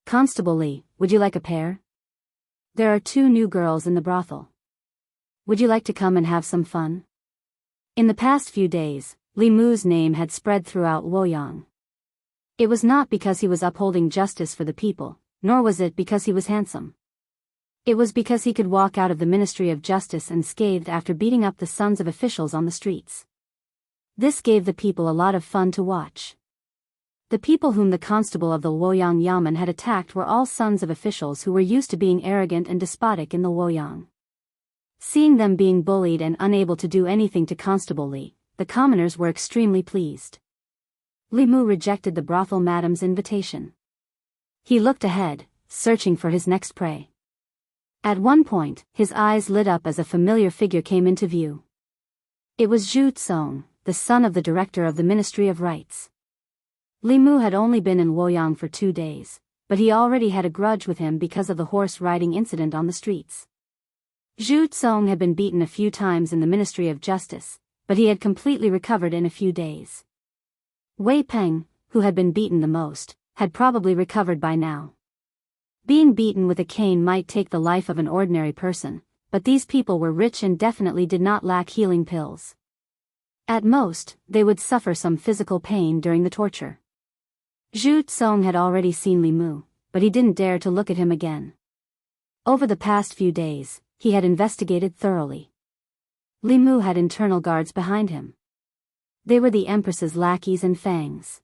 Constable Li, would you like a pear? There are 2 new girls in the brothel. Would you like to come and have some fun? In the past few days, Li Mu's name had spread throughout Luoyang. It was not because he was upholding justice for the people, nor was it because he was handsome. It was because he could walk out of the Ministry of Justice unscathed after beating up the sons of officials on the streets. This gave the people a lot of fun to watch. The people whom the constable of the Luoyang Yamen had attacked were all sons of officials who were used to being arrogant and despotic in the Luoyang. Seeing them being bullied and unable to do anything to Constable Li, the commoners were extremely pleased. Li Mu rejected the brothel madam's invitation. He looked ahead, searching for his next prey. At one point, his eyes lit up as a familiar figure came into view. It was Zhu Tsong, the son of the director of the Ministry of Rights. Li Mu had only been in Luoyang for 2 days, but he already had a grudge with him because of the horse-riding incident on the streets. Zhu Tsong had been beaten a few times in the Ministry of Justice, but he had completely recovered in a few days. Wei Peng, who had been beaten the most, had probably recovered by now. Being beaten with a cane might take the life of an ordinary person, but these people were rich and definitely did not lack healing pills. At most, they would suffer some physical pain during the torture. Zhu Tsong had already seen Li Mu, but he didn't dare to look at him again. Over the past few days, he had investigated thoroughly. Li Mu had internal guards behind him. They were the Empress's lackeys and fangs.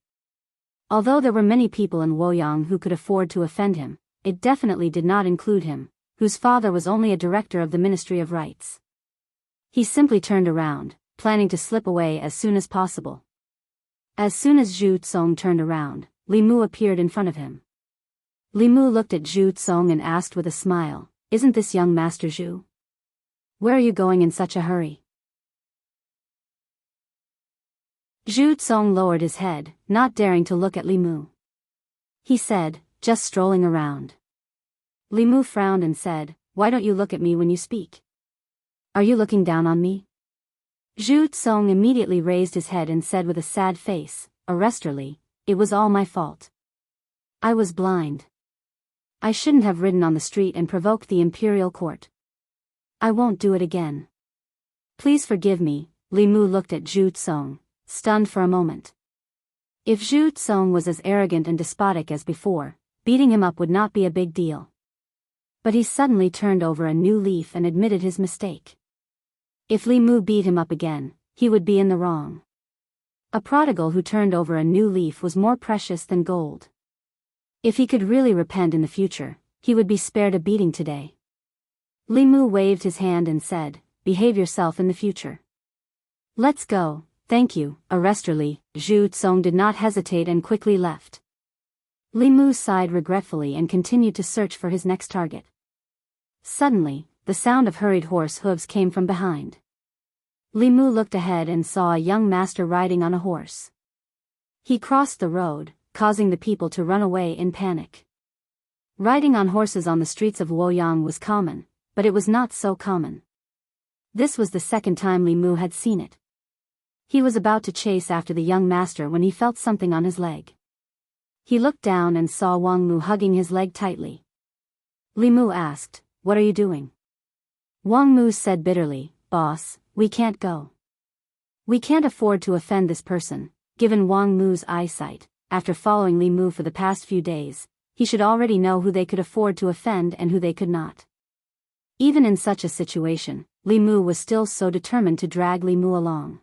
Although there were many people in Luoyang who could afford to offend him, it definitely did not include him, whose father was only a director of the Ministry of Rights. He simply turned around, planning to slip away as soon as possible. As soon as Zhu Tsong turned around, Li Mu appeared in front of him. Li Mu looked at Zhu Tsong and asked with a smile, "Isn't this young Master Zhu? Where are you going in such a hurry?" Zhu Tsong lowered his head, not daring to look at Li Mu. He said, "Just strolling around." Li Mu frowned and said, "Why don't you look at me when you speak? Are you looking down on me?" Zhu Tsong immediately raised his head and said with a sad face, "Arresterly, it was all my fault. I was blind. I shouldn't have ridden on the street and provoked the imperial court. I won't do it again. Please forgive me." Li Mu looked at Zhu Tsong, stunned for a moment. If Zhu Tsong was as arrogant and despotic as before, beating him up would not be a big deal. But he suddenly turned over a new leaf and admitted his mistake. If Li Mu beat him up again, he would be in the wrong. A prodigal who turned over a new leaf was more precious than gold. If he could really repent in the future, he would be spared a beating today. Li Mu waved his hand and said, "Behave yourself in the future. Let's go, thank you, Arresterly." Zhu Tsong did not hesitate and quickly left. Li Mu sighed regretfully and continued to search for his next target. Suddenly, the sound of hurried horse hooves came from behind. Li Mu looked ahead and saw a young master riding on a horse. He crossed the road, causing the people to run away in panic. Riding on horses on the streets of Luoyang was common, but it was not so common. This was the second time Li Mu had seen it. He was about to chase after the young master when he felt something on his leg. He looked down and saw Wang Mu hugging his leg tightly. Li Mu asked, "What are you doing?" Wang Mu said bitterly, "Boss, we can't go. We can't afford to offend this person." Given Wang Mu's eyesight, after following Li Mu for the past few days, he should already know who they could afford to offend and who they could not. Even in such a situation, Li Mu was still so determined to drag Li Mu along.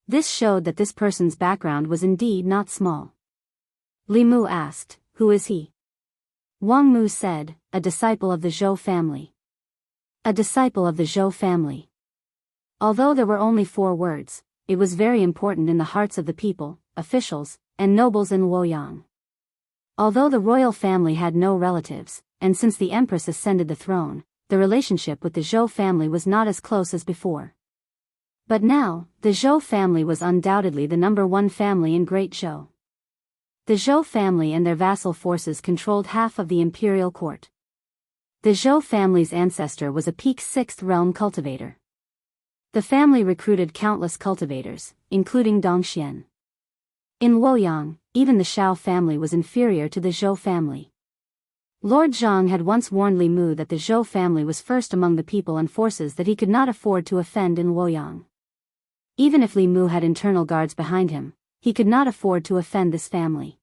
This showed that this person's background was indeed not small. Li Mu asked, "Who is he?" Wang Mu said, "A disciple of the Zhou family." A disciple of the Zhou family. Although there were only 4 words, it was very important in the hearts of the people, officials, and nobles in Luoyang. Although the royal family had no relatives, and since the empress ascended the throne, the relationship with the Zhou family was not as close as before. But now, the Zhou family was undoubtedly the #1 family in Great Zhou. The Zhou family and their vassal forces controlled half of the imperial court. The Zhou family's ancestor was a peak 6th realm cultivator. The family recruited countless cultivators, including Dongxian. In Luoyang, even the Shao family was inferior to the Zhou family. Lord Zhang had once warned Li Mu that the Zhou family was first among the people and forces that he could not afford to offend in Luoyang. Even if Li Mu had internal guards behind him, he could not afford to offend this family.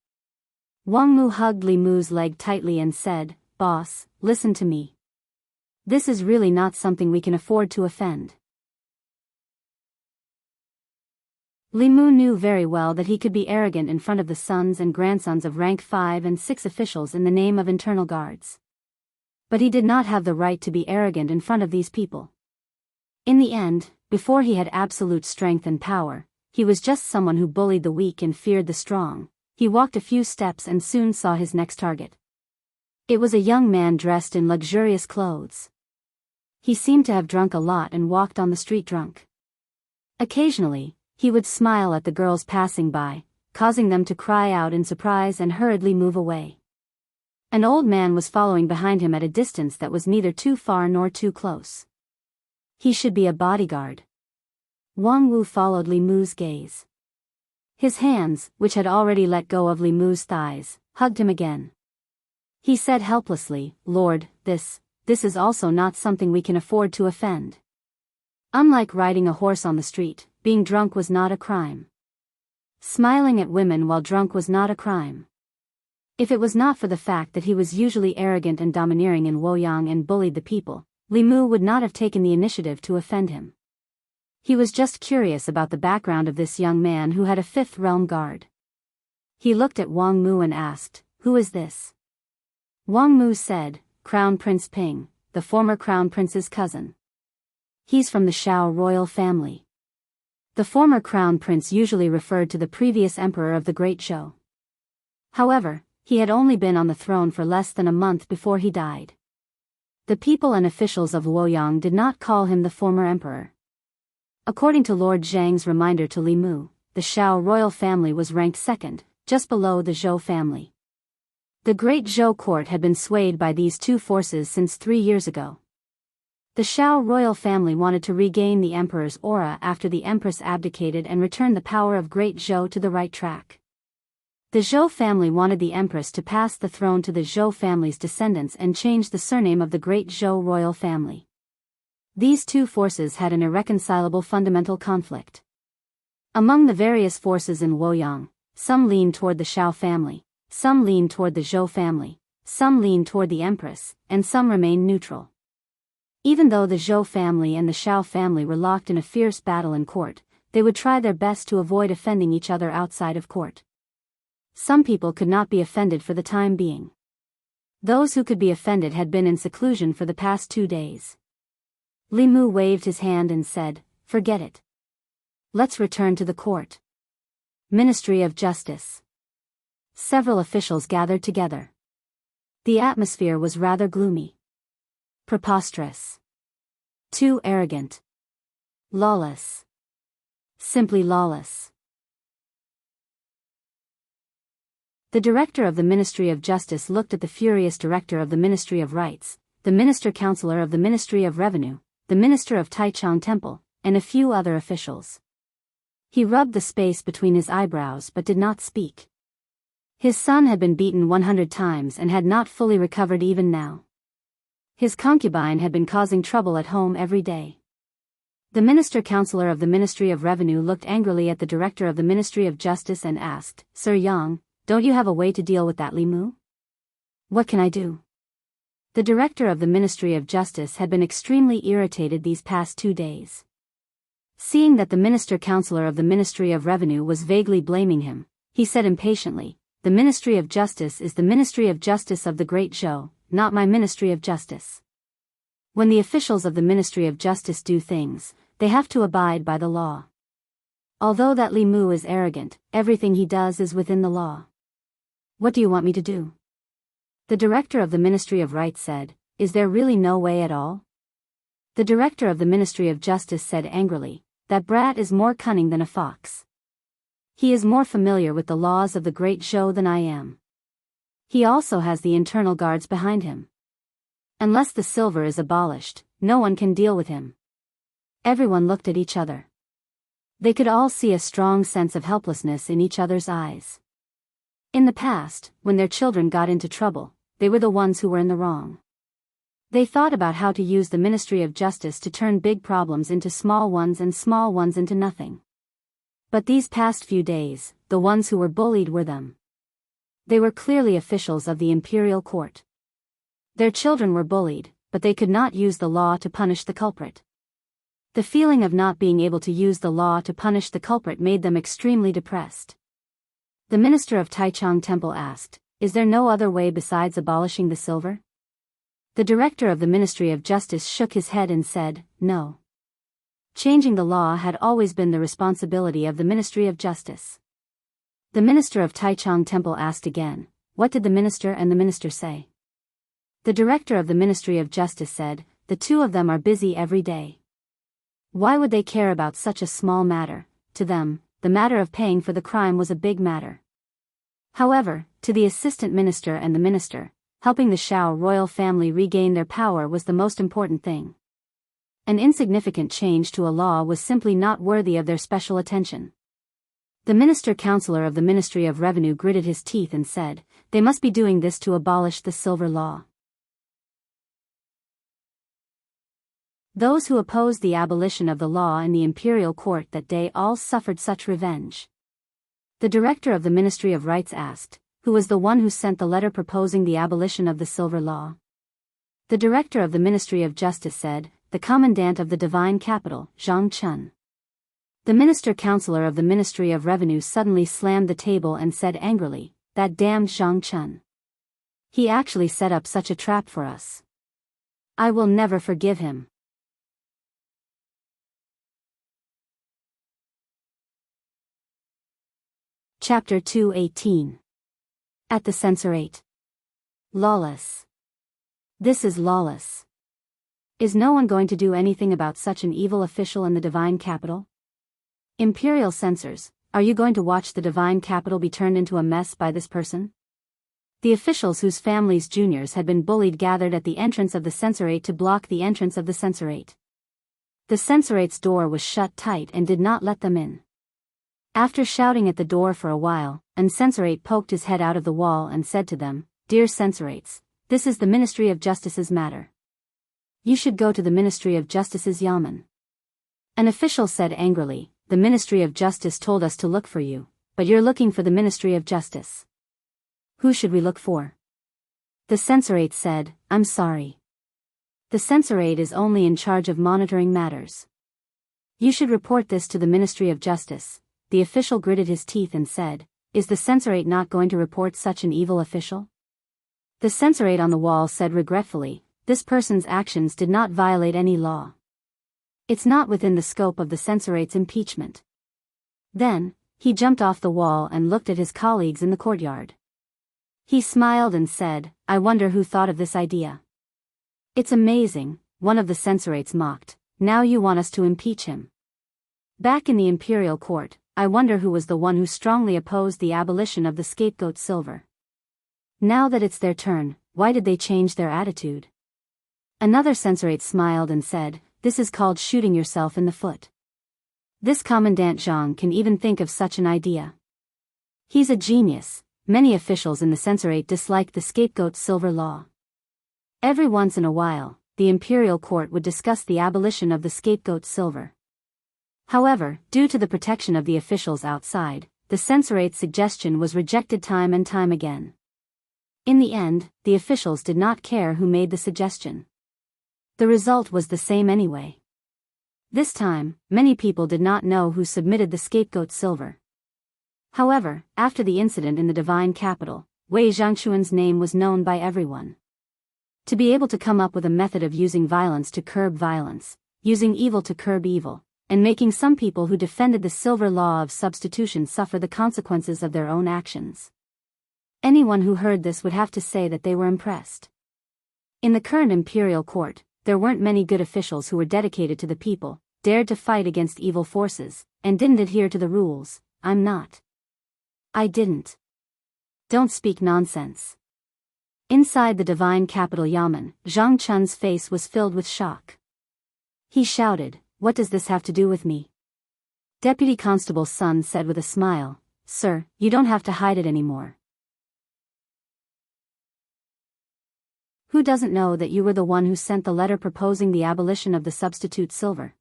Wang Mu hugged Li Mu's leg tightly and said, "Boss, listen to me. This is really not something we can afford to offend." Li Mu knew very well that he could be arrogant in front of the sons and grandsons of rank 5 and 6 officials in the name of internal guards. But he did not have the right to be arrogant in front of these people. In the end, before he had absolute strength and power, he was just someone who bullied the weak and feared the strong. He walked a few steps and soon saw his next target. It was a young man dressed in luxurious clothes. He seemed to have drunk a lot and walked on the street drunk. Occasionally, he would smile at the girls passing by, causing them to cry out in surprise and hurriedly move away. An old man was following behind him at a distance that was neither too far nor too close. He should be a bodyguard. Wang Wu followed Li Mu's gaze. His hands, which had already let go of Li Mu's thighs, hugged him again. He said helplessly, "Lord, this is also not something we can afford to offend." Unlike riding a horse on the street, being drunk was not a crime. Smiling at women while drunk was not a crime. If it was not for the fact that he was usually arrogant and domineering in Luoyang and bullied the people, Li Mu would not have taken the initiative to offend him. He was just curious about the background of this young man who had a 5th realm guard. He looked at Wang Mu and asked, "Who is this?" Wang Mu said, "Crown Prince Ping, the former Crown Prince's cousin. He's from the Shao royal family." The former Crown Prince usually referred to the previous emperor of the Great Zhou. However, he had only been on the throne for less than a month before he died. The people and officials of Luoyang did not call him the former emperor. According to Lord Zhang's reminder to Li Mu, the Shao royal family was ranked 2nd, just below the Zhou family. The Great Zhou court had been swayed by these two forces since 3 years ago. The Shao royal family wanted to regain the emperor's aura after the empress abdicated and return the power of Great Zhou to the right track. The Zhou family wanted the empress to pass the throne to the Zhou family's descendants and change the surname of the Great Zhou royal family. These two forces had an irreconcilable fundamental conflict. Among the various forces in Luoyang, some leaned toward the Shao family, some leaned toward the Zhou family, some leaned toward the empress, and some remained neutral. Even though the Zhou family and the Shao family were locked in a fierce battle in court, they would try their best to avoid offending each other outside of court. Some people could not be offended for the time being. Those who could be offended had been in seclusion for the past 2 days. Li Mu waved his hand and said, "Forget it. Let's return to the court." Ministry of Justice. Several officials gathered together. The atmosphere was rather gloomy. Preposterous. Too arrogant. Lawless. Simply lawless. The director of the Ministry of Justice looked at the furious director of the Ministry of Rights, the minister-counselor of the Ministry of Revenue, the minister of Taichung Temple, and a few other officials. He rubbed the space between his eyebrows but did not speak. His son had been beaten 100 times and had not fully recovered even now. His concubine had been causing trouble at home every day. The minister-counselor of the Ministry of Revenue looked angrily at the director of the Ministry of Justice and asked, "Sir Yang, don't you have a way to deal with that Li Mu? What can I do?" The director of the Ministry of Justice had been extremely irritated these past 2 days. Seeing that the minister-counselor of the Ministry of Revenue was vaguely blaming him, he said impatiently, "The Ministry of Justice is the Ministry of Justice of the Great Zhou, not my Ministry of Justice. When the officials of the Ministry of Justice do things, they have to abide by the law. Although that Li Mu is arrogant, everything he does is within the law. What do you want me to do?" The director of the Ministry of Rights said, "Is there really no way at all?" The director of the Ministry of Justice said angrily, "That brat is more cunning than a fox. He is more familiar with the laws of the Great Zhou than I am. He also has the internal guards behind him. Unless the silver is abolished, no one can deal with him." Everyone looked at each other. They could all see a strong sense of helplessness in each other's eyes. In the past, when their children got into trouble, they were the ones who were in the wrong. They thought about how to use the Ministry of Justice to turn big problems into small ones and small ones into nothing. But these past few days, the ones who were bullied were them. They were clearly officials of the imperial court. Their children were bullied, but they could not use the law to punish the culprit. The feeling of not being able to use the law to punish the culprit made them extremely depressed. The minister of Taichung Temple asked, "Is there no other way besides abolishing the silver?" The director of the Ministry of Justice shook his head and said, "No. Changing the law had always been the responsibility of the Ministry of Justice." The minister of Taichung Temple asked again, "What did the minister and the minister say?" The director of the Ministry of Justice said, "The two of them are busy every day. Why would they care about such a small matter? To them, the matter of paying for the crime was a big matter. However, to the assistant minister and the minister, helping the Shao royal family regain their power was the most important thing. An insignificant change to a law was simply not worthy of their special attention." The minister-counselor of the Ministry of Revenue gritted his teeth and said, "They must be doing this to abolish the silver law." Those who opposed the abolition of the law in the imperial court that day all suffered such revenge. The director of the Ministry of Rights asked, "Who was the one who sent the letter proposing the abolition of the silver law?" The director of the Ministry of Justice said, "The commandant of the divine capital, Zhang Chun." The minister-counselor of the Ministry of Revenue suddenly slammed the table and said angrily, "That damned Zhang Chun. He actually set up such a trap for us. I will never forgive him." Chapter 218. At the Censorate. Lawless. This is lawless. Is no one going to do anything about such an evil official in the divine capital? Imperial censors, are you going to watch the divine capital be turned into a mess by this person? The officials whose families' juniors had been bullied gathered at the entrance of the censorate to block the entrance of the censorate. The censorate's door was shut tight and did not let them in. After shouting at the door for a while, an censorate poked his head out of the wall and said to them, "Dear censorates, this is the Ministry of Justice's matter. You should go to the Ministry of Justice's yamen." An official said angrily, "The Ministry of Justice told us to look for you, but you're looking for the Ministry of Justice. Who should we look for?" The censorate said, "I'm sorry. The censorate is only in charge of monitoring matters. You should report this to the Ministry of Justice." The official gritted his teeth and said, "Is the censorate not going to report such an evil official?" The censorate on the wall said regretfully, "This person's actions did not violate any law. It's not within the scope of the censorate's impeachment." Then, he jumped off the wall and looked at his colleagues in the courtyard. He smiled and said, "I wonder who thought of this idea." "It's amazing," one of the censorates mocked. "Now you want us to impeach him." Back in the imperial court, I wonder who was the one who strongly opposed the abolition of the scapegoat silver. Now that it's their turn, why did they change their attitude? Another censorate smiled and said, this is called shooting yourself in the foot. This Commandant Zhang can even think of such an idea. He's a genius. Many officials in the censorate disliked the scapegoat silver law. Every once in a while, the imperial court would discuss the abolition of the scapegoat silver. However, due to the protection of the officials outside, the censorate's suggestion was rejected time and time again. In the end, the officials did not care who made the suggestion. The result was the same anyway. This time, many people did not know who submitted the scapegoat silver. However, after the incident in the divine capital, Wei Zhangquan's name was known by everyone. To be able to come up with a method of using violence to curb violence, using evil to curb evil, and making some people who defended the silver law of substitution suffer the consequences of their own actions. Anyone who heard this would have to say that they were impressed. In the current imperial court, there weren't many good officials who were dedicated to the people, dared to fight against evil forces, and didn't adhere to the rules. I'm not. I didn't. Don't speak nonsense. Inside the divine capital Yamen, Zhang Chun's face was filled with shock. He shouted, what does this have to do with me? Deputy Constable's son said with a smile, sir, you don't have to hide it anymore. Who doesn't know that you were the one who sent the letter proposing the abolition of the substitute silver?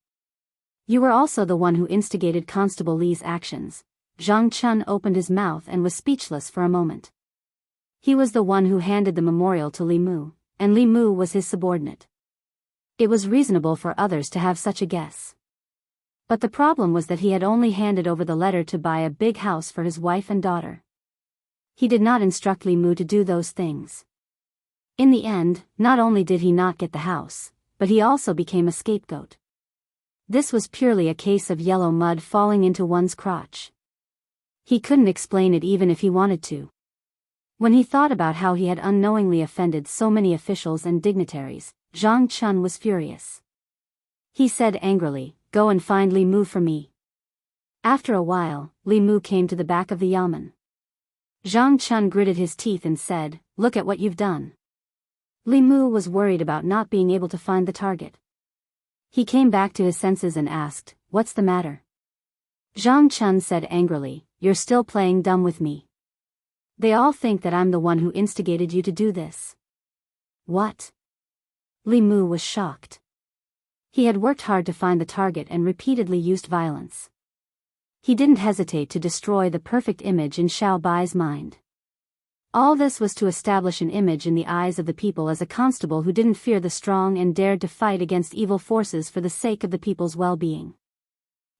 You were also the one who instigated Constable Li's actions. Zhang Chun opened his mouth and was speechless for a moment. He was the one who handed the memorial to Li Mu, and Li Mu was his subordinate. It was reasonable for others to have such a guess. But the problem was that he had only handed over the letter to buy a big house for his wife and daughter. He did not instruct Li Mu to do those things. In the end, not only did he not get the house, but he also became a scapegoat. This was purely a case of yellow mud falling into one's crotch. He couldn't explain it even if he wanted to. When he thought about how he had unknowingly offended so many officials and dignitaries, Zhang Chun was furious. He said angrily, go and find Li Mu for me. After a while, Li Mu came to the back of the yamen. Zhang Chun gritted his teeth and said, look at what you've done. Li Mu was worried about not being able to find the target. He came back to his senses and asked, what's the matter? Zhang Chun said angrily, you're still playing dumb with me. They all think that I'm the one who instigated you to do this. What? Li Mu was shocked. He had worked hard to find the target and repeatedly used violence. He didn't hesitate to destroy the perfect image in Xiao Bai's mind. All this was to establish an image in the eyes of the people as a constable who didn't fear the strong and dared to fight against evil forces for the sake of the people's well-being.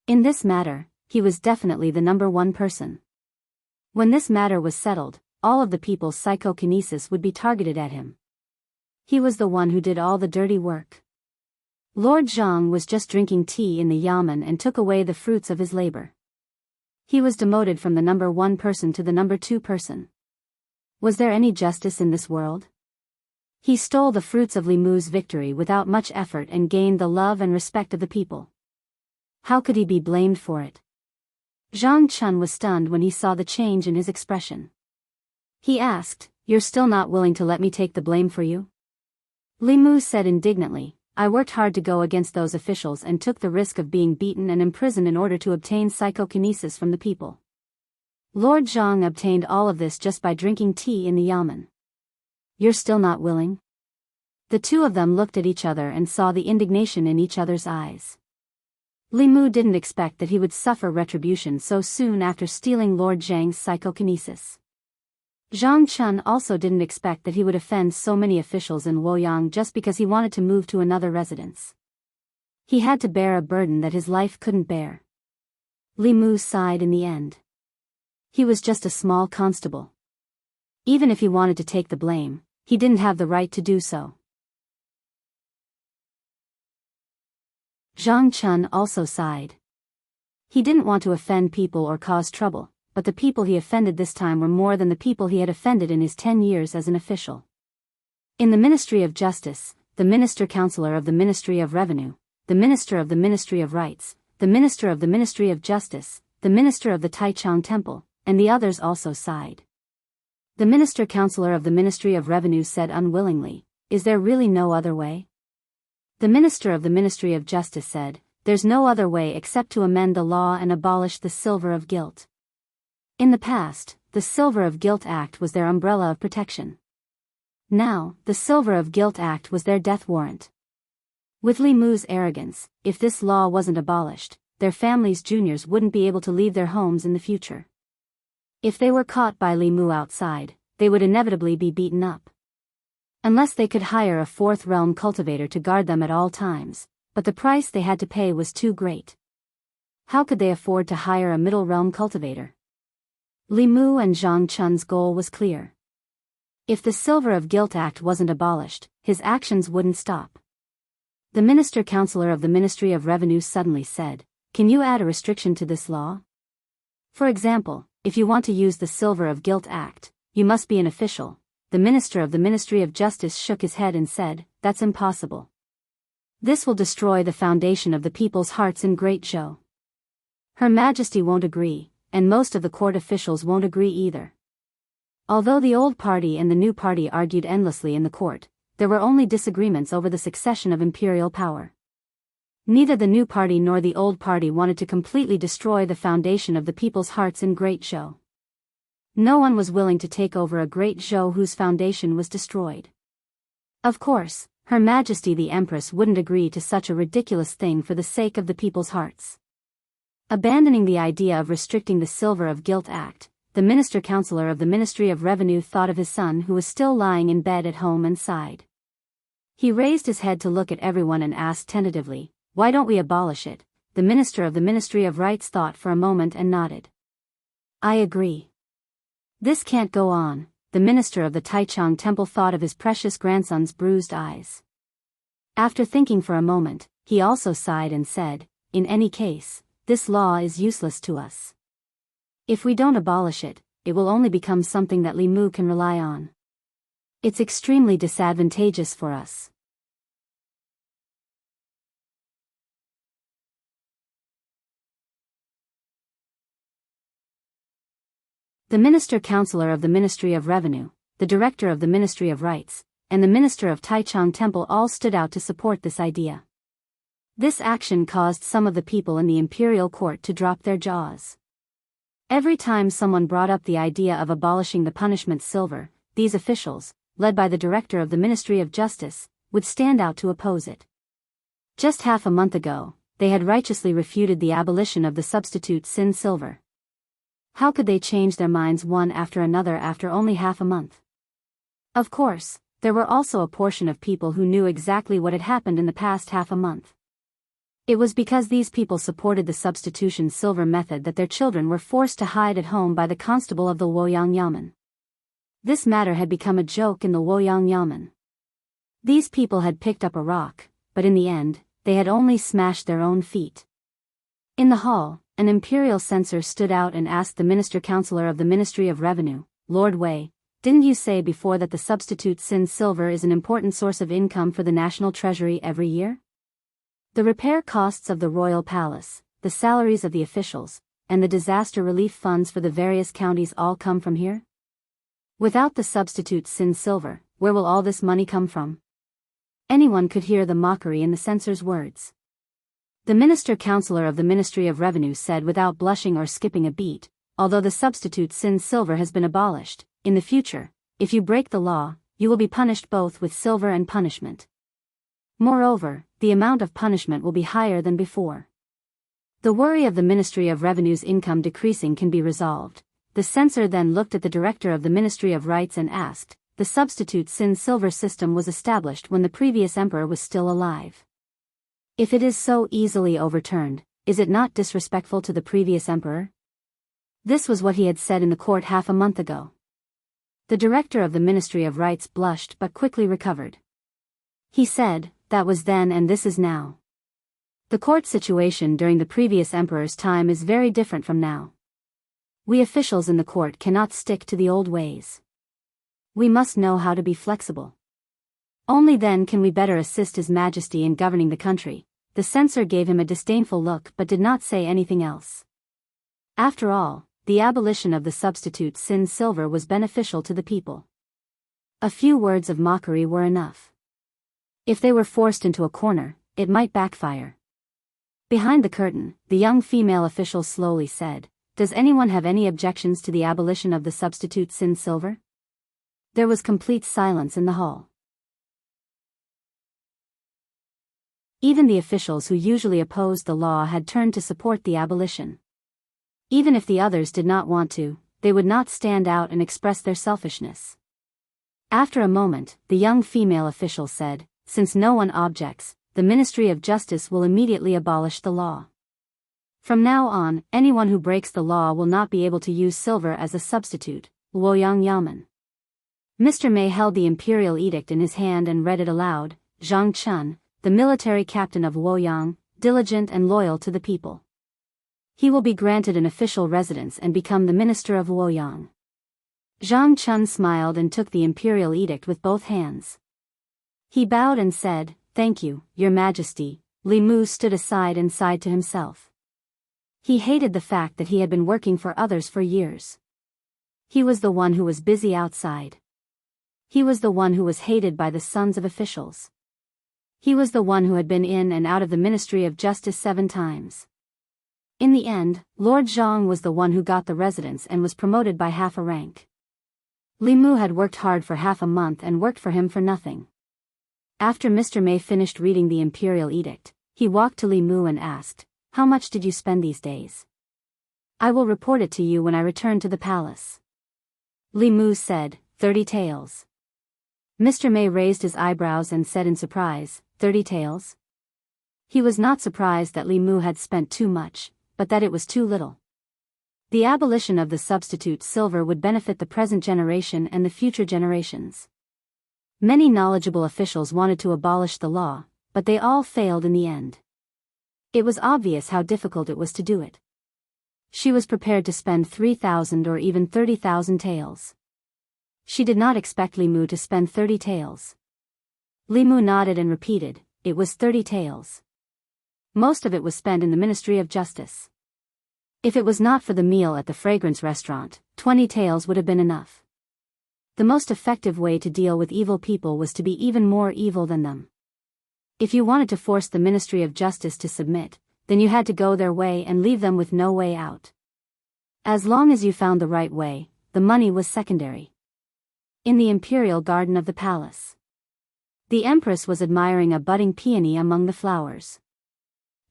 In this matter, he was definitely the number one person. When this matter was settled, all of the people's psychokinesis would be targeted at him. He was the one who did all the dirty work. Lord Zhang was just drinking tea in the yamen and took away the fruits of his labor. He was demoted from the number one person to the number two person. Was there any justice in this world? He stole the fruits of Li Mu's victory without much effort and gained the love and respect of the people. How could he be blamed for it? Zhang Chun was stunned when he saw the change in his expression. He asked, you're still not willing to let me take the blame for you? Li Mu said indignantly, I worked hard to go against those officials and took the risk of being beaten and imprisoned in order to obtain psychokinesis from the people. Lord Zhang obtained all of this just by drinking tea in the yamen. You're still not willing? The two of them looked at each other and saw the indignation in each other's eyes. Li Mu didn't expect that he would suffer retribution so soon after stealing Lord Zhang's psychokinesis. Zhang Chun also didn't expect that he would offend so many officials in Luoyang just because he wanted to move to another residence. He had to bear a burden that his life couldn't bear. Li Mu sighed in the end. He was just a small constable. Even if he wanted to take the blame, he didn't have the right to do so. Zhang Chun also sighed. He didn't want to offend people or cause trouble, but the people he offended this time were more than the people he had offended in his 10 years as an official. In the Ministry of Justice, the Minister-Counselor of the Ministry of Revenue, the Minister of the Ministry of Rights, the Minister of the Ministry of Justice, the minister of the Taichung Temple, and the others also sighed. The minister-counselor of the Ministry of Revenue said unwillingly, "Is there really no other way?" The minister of the Ministry of Justice said, "There's no other way except to amend the law and abolish the silver of guilt." In the past, the Silver of Guilt Act was their umbrella of protection. Now, the Silver of Guilt Act was their death warrant. With Li Mu's arrogance, if this law wasn't abolished, their family's juniors wouldn't be able to leave their homes in the future. If they were caught by Li Mu outside, they would inevitably be beaten up. Unless they could hire a fourth realm cultivator to guard them at all times, but the price they had to pay was too great. How could they afford to hire a middle realm cultivator? Li Mu and Zhang Chun's goal was clear. If the Silver of Guilt Act wasn't abolished, his actions wouldn't stop. The minister-counselor of the Ministry of Revenue suddenly said, "Can you add a restriction to this law? For example, if you want to use the Silver of Guilt Act, you must be an official." The minister of the Ministry of Justice shook his head and said, "That's impossible. This will destroy the foundation of the people's hearts in Great Zhou. Her Majesty won't agree, and most of the court officials won't agree either." Although the old party and the new party argued endlessly in the court, there were only disagreements over the succession of imperial power. Neither the new party nor the old party wanted to completely destroy the foundation of the people's hearts in Great Zhou. No one was willing to take over a Great Zhou whose foundation was destroyed. Of course, Her Majesty the Empress wouldn't agree to such a ridiculous thing for the sake of the people's hearts. Abandoning the idea of restricting the Silver of Guilt Act, the minister-counselor of the Ministry of Revenue thought of his son who was still lying in bed at home and sighed. He raised his head to look at everyone and asked tentatively, "Why don't we abolish it?" The minister of the Ministry of Rights thought for a moment and nodded. "I agree. This can't go on." The minister of the Taichung Temple thought of his precious grandson's bruised eyes. After thinking for a moment, he also sighed and said, "In any case, this law is useless to us. If we don't abolish it, it will only become something that Li Mu can rely on. It's extremely disadvantageous for us." The minister-counselor of the Ministry of Revenue, the director of the Ministry of Rights, and the minister of Taichung Temple all stood out to support this idea. This action caused some of the people in the imperial court to drop their jaws. Every time someone brought up the idea of abolishing the punishment silver, these officials, led by the director of the Ministry of Justice, would stand out to oppose it. Just half a month ago, they had righteously refuted the abolition of the substitute sin silver. How could they change their minds one after another after only half a month? Of course, there were also a portion of people who knew exactly what had happened in the past half a month. It was because these people supported the substitution silver method that their children were forced to hide at home by the constable of the Luoyang Yamen. This matter had become a joke in the Luoyang Yamen. These people had picked up a rock, but in the end, they had only smashed their own feet. In the hall, an imperial censor stood out and asked the minister-counselor of the Ministry of Revenue, "Lord Wei, didn't you say before that the substitute sin silver is an important source of income for the national treasury every year? The repair costs of the royal palace, the salaries of the officials, and the disaster relief funds for the various counties all come from here? Without the substitute sin silver, where will all this money come from?" Anyone could hear the mockery in the censor's words. The minister-counselor of the Ministry of Revenue said without blushing or skipping a beat, "Although the substitute sin silver has been abolished, in the future, if you break the law, you will be punished both with silver and punishment. Moreover, the amount of punishment will be higher than before." The worry of the Ministry of Revenue's income decreasing can be resolved. The censor then looked at the director of the Ministry of Rights and asked, "The substitute sin silver system was established when the previous emperor was still alive. If it is so easily overturned, is it not disrespectful to the previous emperor?" This was what he had said in the court half a month ago. The director of the Ministry of Rights blushed but quickly recovered. He said, "That was then and this is now. The court situation during the previous emperor's time is very different from now. We officials in the court cannot stick to the old ways. We must know how to be flexible. Only then can we better assist His Majesty in governing the country." The censor gave him a disdainful look but did not say anything else. After all, the abolition of the substitute sin silver was beneficial to the people. A few words of mockery were enough. If they were forced into a corner, it might backfire. Behind the curtain, the young female official slowly said, "Does anyone have any objections to the abolition of the substitute sin silver?" There was complete silence in the hall. Even the officials who usually opposed the law had turned to support the abolition. Even if the others did not want to, they would not stand out and express their selfishness. After a moment, the young female official said, "Since no one objects, the Ministry of Justice will immediately abolish the law. From now on, anyone who breaks the law will not be able to use silver as a substitute." Luoyang Yamen. Mr. Mei held the imperial edict in his hand and read it aloud. Zhang Chun, the military captain of Luoyang, diligent and loyal to the people. He will be granted an official residence and become the minister of Luoyang. Zhang Chun smiled and took the imperial edict with both hands. He bowed and said, "Thank you, Your Majesty." Li Mu stood aside and sighed to himself. He hated the fact that he had been working for others for years. He was the one who was busy outside. He was the one who was hated by the sons of officials. He was the one who had been in and out of the Ministry of Justice 7 times. In the end, Lord Zhang was the one who got the residence and was promoted by half a rank. Li Mu had worked hard for half a month and worked for him for nothing. After Mr. Mei finished reading the imperial edict, he walked to Li Mu and asked, "How much did you spend these days? I will report it to you when I return to the palace." Li Mu said, 30 taels. Mr. Mei raised his eyebrows and said in surprise, 30 taels? He was not surprised that Li Mu had spent too much, but that it was too little. The abolition of the substitute silver would benefit the present generation and the future generations. Many knowledgeable officials wanted to abolish the law, but they all failed in the end. It was obvious how difficult it was to do it. She was prepared to spend 3,000 or even 30,000 taels. She did not expect Li Mu to spend 30 taels. Li Mu nodded and repeated, "It was 30 taels. Most of it was spent in the Ministry of Justice. If it was not for the meal at the fragrance restaurant, 20 taels would have been enough." The most effective way to deal with evil people was to be even more evil than them. If you wanted to force the Ministry of Justice to submit, then you had to go their way and leave them with no way out. As long as you found the right way, the money was secondary. In the imperial garden of the palace, the empress was admiring a budding peony among the flowers.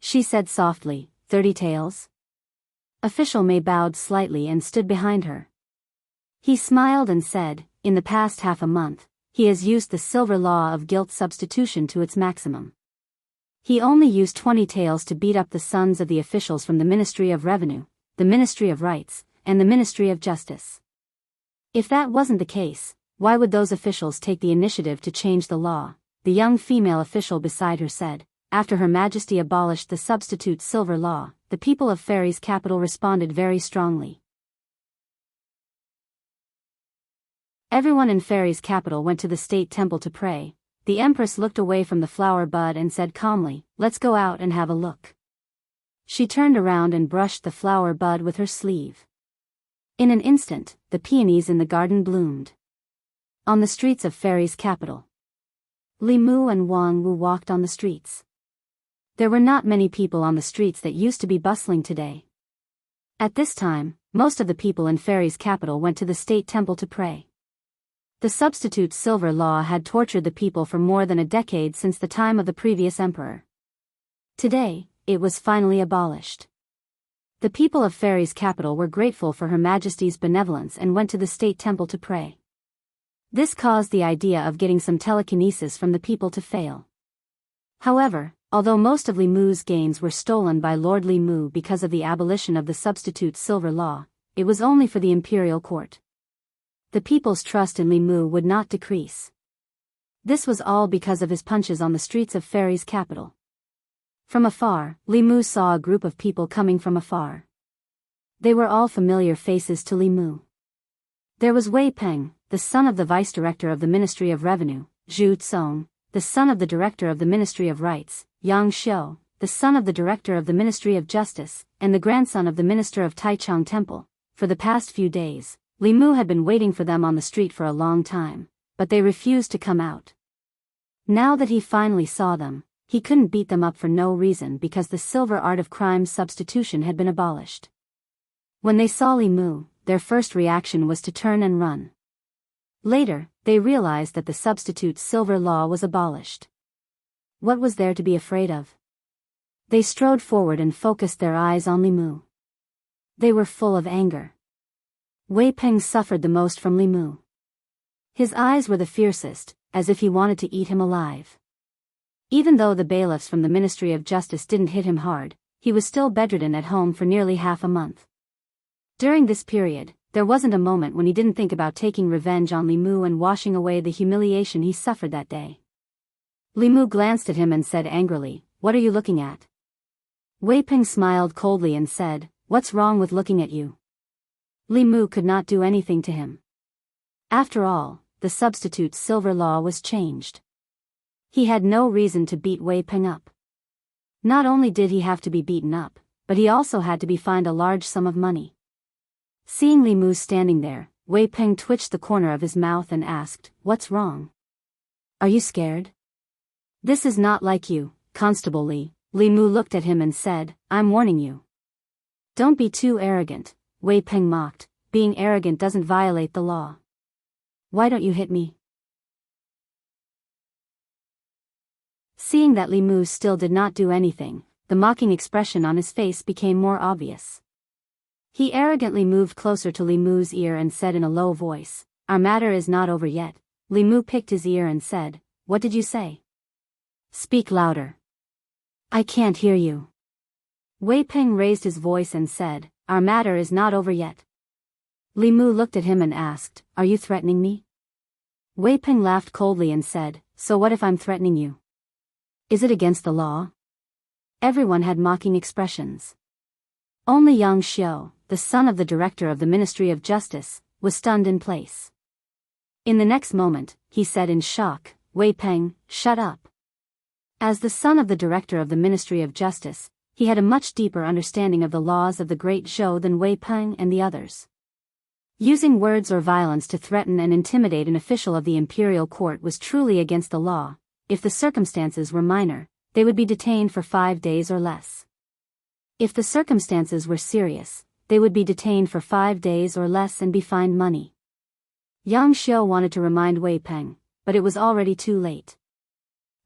She said softly, 30 taels? Official Mei bowed slightly and stood behind her. He smiled and said, "In the past half a month, he has used the silver law of guilt substitution to its maximum. He only used 20 taels to beat up the sons of the officials from the Ministry of Revenue, the Ministry of Rights, and the Ministry of Justice. If that wasn't the case, why would those officials take the initiative to change the law?" The young female official beside her said, "After Her Majesty abolished the substitute silver law, the people of Fairy's capital responded very strongly. Everyone in Fairy's capital went to the state temple to pray." The empress looked away from the flower bud and said calmly, "Let's go out and have a look." She turned around and brushed the flower bud with her sleeve. In an instant, the peonies in the garden bloomed. On the streets of Fairy's capital, Li Mu and Wang Wu walked on the streets. There were not many people on the streets that used to be bustling today. At this time, most of the people in Fairy's capital went to the state temple to pray. The substitute silver law had tortured the people for more than a decade since the time of the previous emperor. Today, it was finally abolished. The people of Fairy's capital were grateful for Her Majesty's benevolence and went to the state temple to pray. This caused the idea of getting some telekinesis from the people to fail. However, although most of Li Mu's gains were stolen by Lord Li Mu because of the abolition of the substitute silver law, it was only for the imperial court. The people's trust in Li Mu would not decrease. This was all because of his punches on the streets of Fairy's capital. From afar, Li Mu saw a group of people coming from afar. They were all familiar faces to Li Mu. There was Wei Peng, the son of the vice-director of the Ministry of Revenue, Zhu Tsong, the son of the director of the Ministry of Rights, Yang Xiu, the son of the director of the Ministry of Justice, and the grandson of the minister of Taichung Temple. For the past few days, Li Mu had been waiting for them on the street for a long time, but they refused to come out. Now that he finally saw them, he couldn't beat them up for no reason because the silver art of crime substitution had been abolished. When they saw Li Mu, their first reaction was to turn and run. Later, they realized that the substitute silver law was abolished. What was there to be afraid of? They strode forward and focused their eyes on Li Mu. They were full of anger. Wei Peng suffered the most from Li Mu. His eyes were the fiercest, as if he wanted to eat him alive. Even though the bailiffs from the Ministry of Justice didn't hit him hard, he was still bedridden at home for nearly half a month. During this period, there wasn't a moment when he didn't think about taking revenge on Li Mu and washing away the humiliation he suffered that day. Li Mu glanced at him and said angrily, "What are you looking at?" Wei Peng smiled coldly and said, "What's wrong with looking at you?" Li Mu could not do anything to him. After all, the substitute silver law was changed. He had no reason to beat Wei Peng up. Not only did he have to be beaten up, but he also had to be fined a large sum of money. Seeing Li Mu standing there, Wei Peng twitched the corner of his mouth and asked, "What's wrong? Are you scared?" "This is not like you, Constable Li." Li Mu looked at him and said, "I'm warning you. Don't be too arrogant." Wei Peng mocked, "Being arrogant doesn't violate the law. Why don't you hit me?" Seeing that Li Mu still did not do anything, the mocking expression on his face became more obvious. He arrogantly moved closer to Li Mu's ear and said in a low voice, "Our matter is not over yet." Li Mu picked his ear and said, "What did you say? Speak louder. I can't hear you." Wei Peng raised his voice and said, "Our matter is not over yet." Li Mu looked at him and asked, "Are you threatening me?" Wei Peng laughed coldly and said, "So what if I'm threatening you? Is it against the law?" Everyone had mocking expressions. Only Yang Xiu, the son of the director of the Ministry of Justice, was stunned in place. In the next moment, he said in shock, "Wei Peng, shut up." As the son of the director of the Ministry of Justice, he had a much deeper understanding of the laws of the Great Zhou than Wei Peng and the others. Using words or violence to threaten and intimidate an official of the imperial court was truly against the law. If the circumstances were minor, they would be detained for 5 days or less. If the circumstances were serious, they would be detained for 5 days or less and be fined money. Yang Xiu wanted to remind Wei Peng, but it was already too late.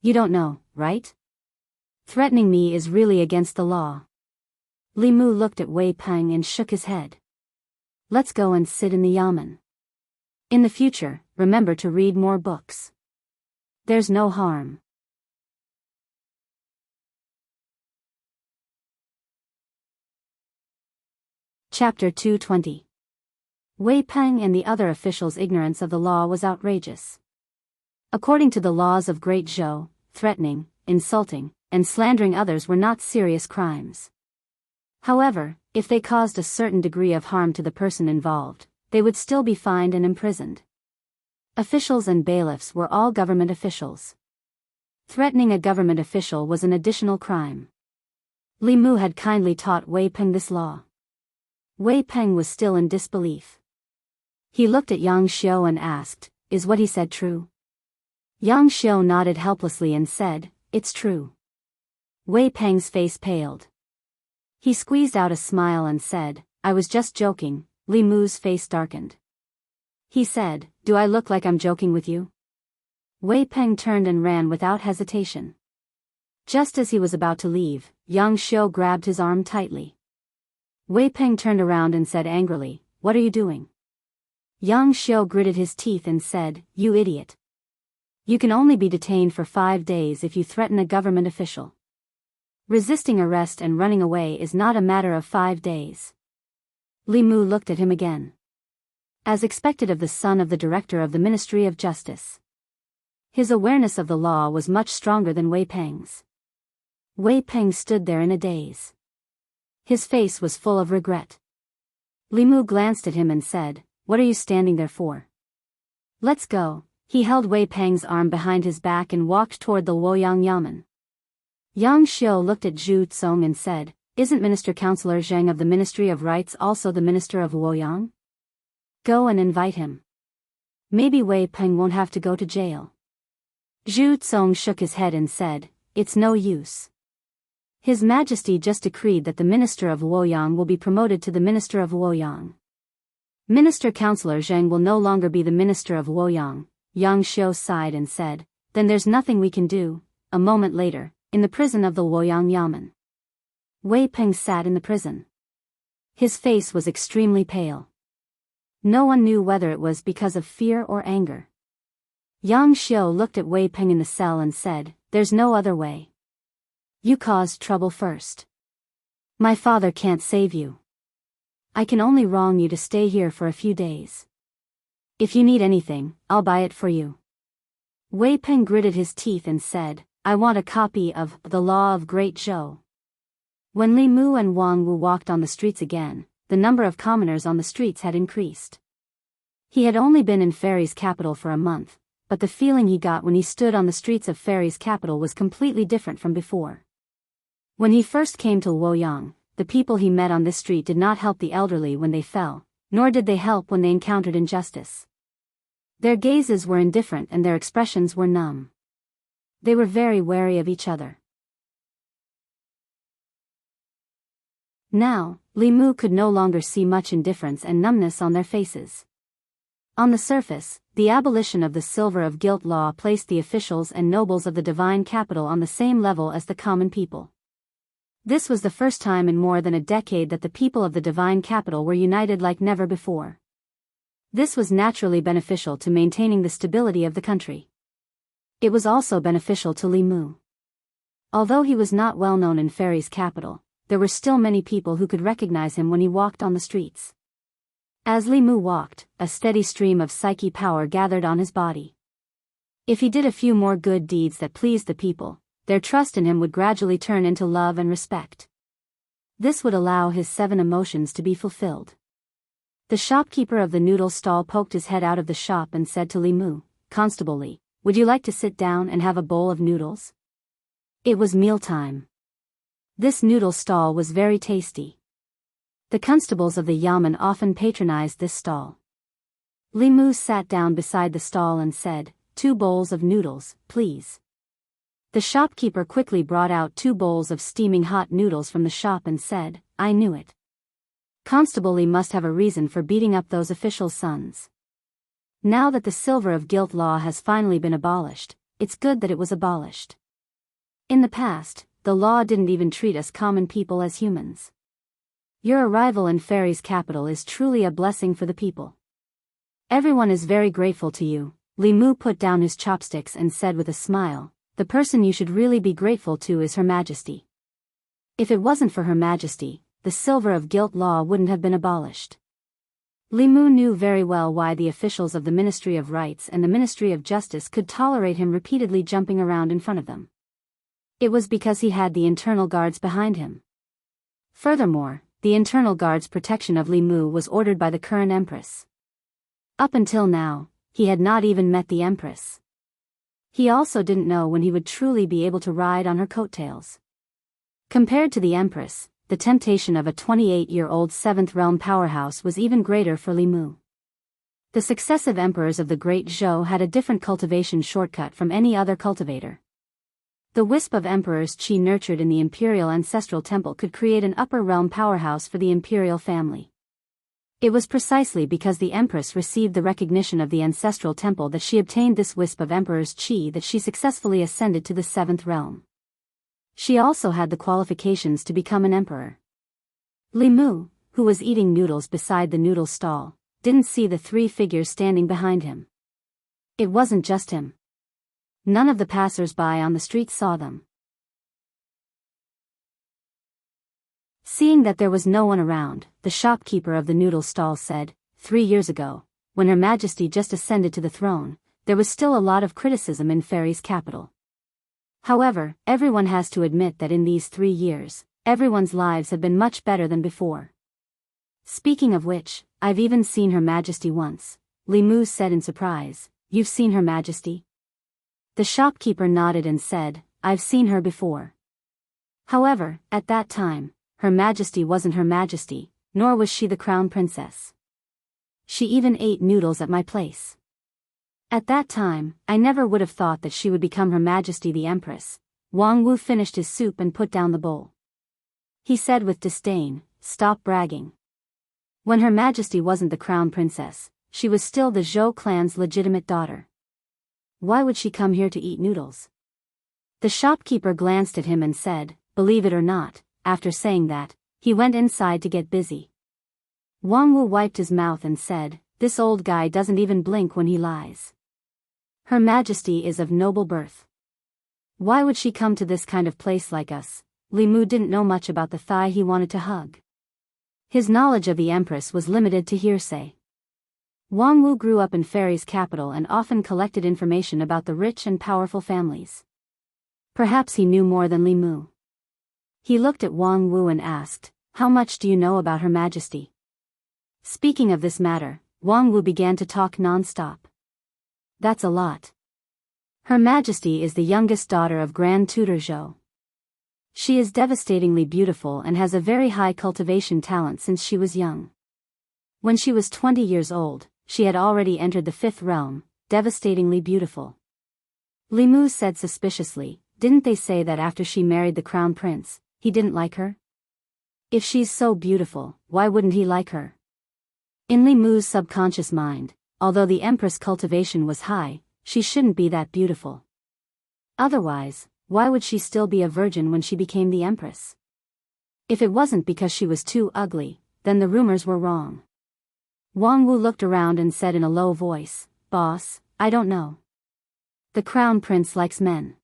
"You don't know, right? Threatening me is really against the law." Li Mu looked at Wei Peng and shook his head. "Let's go and sit in the yamen. In the future, remember to read more books. There's no harm." Chapter 220. Wei Peng and the other officials' ignorance of the law was outrageous. According to the laws of Great Zhou, threatening, insulting, and slandering others were not serious crimes. However, if they caused a certain degree of harm to the person involved, they would still be fined and imprisoned. Officials and bailiffs were all government officials. Threatening a government official was an additional crime. Li Mu had kindly taught Wei Peng this law. Wei Peng was still in disbelief. He looked at Yang Xiu and asked, "Is what he said true?" Yang Xiu nodded helplessly and said, "It's true." Wei Peng's face paled. He squeezed out a smile and said, "I was just joking." Li Mu's face darkened. He said, "Do I look like I'm joking with you?" Wei Peng turned and ran without hesitation. Just as he was about to leave, Yang Xiu grabbed his arm tightly. Wei Peng turned around and said angrily, "What are you doing?" Yang Xiu gritted his teeth and said, "You idiot. You can only be detained for 5 days if you threaten a government official. Resisting arrest and running away is not a matter of 5 days." Li Mu looked at him again. As expected of the son of the director of the Ministry of Justice, his awareness of the law was much stronger than Wei Peng's. Wei Peng stood there in a daze. His face was full of regret. Li Mu glanced at him and said, "What are you standing there for? Let's go." He held Wei Peng's arm behind his back and walked toward the Luoyang Yamen. Yang Xiu looked at Zhu Tsong and said, "Isn't Minister Counselor Zhang of the Ministry of Rights also the Minister of Luoyang? Go and invite him. Maybe Wei Peng won't have to go to jail." Zhu Tsong shook his head and said, "It's no use. His Majesty just decreed that the Minister of Luoyang will be promoted to the Minister of Luoyang. Minister Counselor Zhang will no longer be the Minister of Luoyang." Yang Xiu sighed and said, "Then there's nothing we can do." A moment later, in the prison of the Luoyang Yamen, Wei Peng sat in the prison. His face was extremely pale. No one knew whether it was because of fear or anger. Yang Xiu looked at Wei Peng in the cell and said, "There's no other way. You caused trouble first. My father can't save you. I can only wrong you to stay here for a few days. If you need anything, I'll buy it for you." Wei Peng gritted his teeth and said, "I want a copy of The Law of Great Zhou." When Li Mu and Wang Wu walked on the streets again, the number of commoners on the streets had increased. He had only been in Fairy's capital for a month, but the feeling he got when he stood on the streets of Fairy's capital was completely different from before. When he first came to Luoyang, the people he met on this street did not help the elderly when they fell, nor did they help when they encountered injustice. Their gazes were indifferent and their expressions were numb. They were very wary of each other. Now, Li Mu could no longer see much indifference and numbness on their faces. On the surface, the abolition of the silver of guilt law placed the officials and nobles of the divine capital on the same level as the common people. This was the first time in more than a decade that the people of the divine capital were united like never before. This was naturally beneficial to maintaining the stability of the country. It was also beneficial to Li Mu. Although he was not well known in Fairy's capital, there were still many people who could recognize him when he walked on the streets. As Li Mu walked, a steady stream of psyche power gathered on his body. If he did a few more good deeds that pleased the people, their trust in him would gradually turn into love and respect. This would allow his 7 emotions to be fulfilled. The shopkeeper of the noodle stall poked his head out of the shop and said to Li Mu, "Constable Li, would you like to sit down and have a bowl of noodles?" It was mealtime. This noodle stall was very tasty. The constables of the Yamen often patronized this stall. Li Mu sat down beside the stall and said, "2 bowls of noodles, please." The shopkeeper quickly brought out 2 bowls of steaming hot noodles from the shop and said, "I knew it. Constable Li must have a reason for beating up those officials' sons. Now that the silver of guilt law has finally been abolished, it's good that it was abolished. In the past, the law didn't even treat us common people as humans. Your arrival in Fairy's capital is truly a blessing for the people. Everyone is very grateful to you." Li Mu put down his chopsticks and said with a smile, "The person you should really be grateful to is Her Majesty. If it wasn't for Her Majesty, the silver of guilt law wouldn't have been abolished." Li Mu knew very well why the officials of the Ministry of Rights and the Ministry of Justice could tolerate him repeatedly jumping around in front of them. It was because he had the internal guards behind him. Furthermore, the internal guard's protection of Li Mu was ordered by the current empress. Up until now, he had not even met the empress. He also didn't know when he would truly be able to ride on her coattails. Compared to the empress, the temptation of a 28-year-old 7th realm powerhouse was even greater for Li Mu. The successive emperors of the Great Zhou had a different cultivation shortcut from any other cultivator. The wisp of emperor's qi nurtured in the imperial ancestral temple could create an upper realm powerhouse for the imperial family. It was precisely because the empress received the recognition of the ancestral temple that she obtained this wisp of emperor's qi that she successfully ascended to the 7th realm. She also had the qualifications to become an emperor. Li Mu, who was eating noodles beside the noodle stall, didn't see the 3 figures standing behind him. It wasn't just him. None of the passers-by on the street saw them. Seeing that there was no one around, the shopkeeper of the noodle stall said, 3 years ago, when Her Majesty just ascended to the throne, there was still a lot of criticism in Fairy's capital. However, everyone has to admit that in these 3 years, everyone's lives have been much better than before. Speaking of which, I've even seen Her Majesty once, Li Mu said in surprise. You've seen Her Majesty? The shopkeeper nodded and said, I've seen her before. However, at that time, Her Majesty wasn't Her Majesty, nor was she the crown princess. She even ate noodles at my place. At that time, I never would have thought that she would become Her Majesty the Empress. Wang Wu finished his soup and put down the bowl. He said with disdain, "Stop bragging. When Her Majesty wasn't the crown princess, she was still the Zhou clan's legitimate daughter. Why would she come here to eat noodles?" The shopkeeper glanced at him and said, "Believe it or not." After saying that, he went inside to get busy. Wang Wu wiped his mouth and said, "This old guy doesn't even blink when he lies. Her Majesty is of noble birth. Why would she come to this kind of place like us?" Li Mu didn't know much about the thigh he wanted to hug. His knowledge of the Empress was limited to hearsay. Wang Wu grew up in Fairy's capital and often collected information about the rich and powerful families. Perhaps he knew more than Li Mu. He looked at Wang Wu and asked, "How much do you know about Her Majesty?" Speaking of this matter, Wang Wu began to talk non-stop. "That's a lot. Her Majesty is the youngest daughter of Grand Tutor Zhou. She is devastatingly beautiful and has a very high cultivation talent since she was young. When she was 20 years old, she had already entered the 5th realm, devastatingly beautiful." Li Mu said suspiciously, "Didn't they say that after she married the crown prince, he didn't like her? If she's so beautiful, why wouldn't he like her?" In Li Mu's subconscious mind, although the Empress' cultivation was high, she shouldn't be that beautiful. Otherwise, why would she still be a virgin when she became the Empress? If it wasn't because she was too ugly, then the rumors were wrong. Wang Wu looked around and said in a low voice, "Boss, I don't know. The crown prince likes men.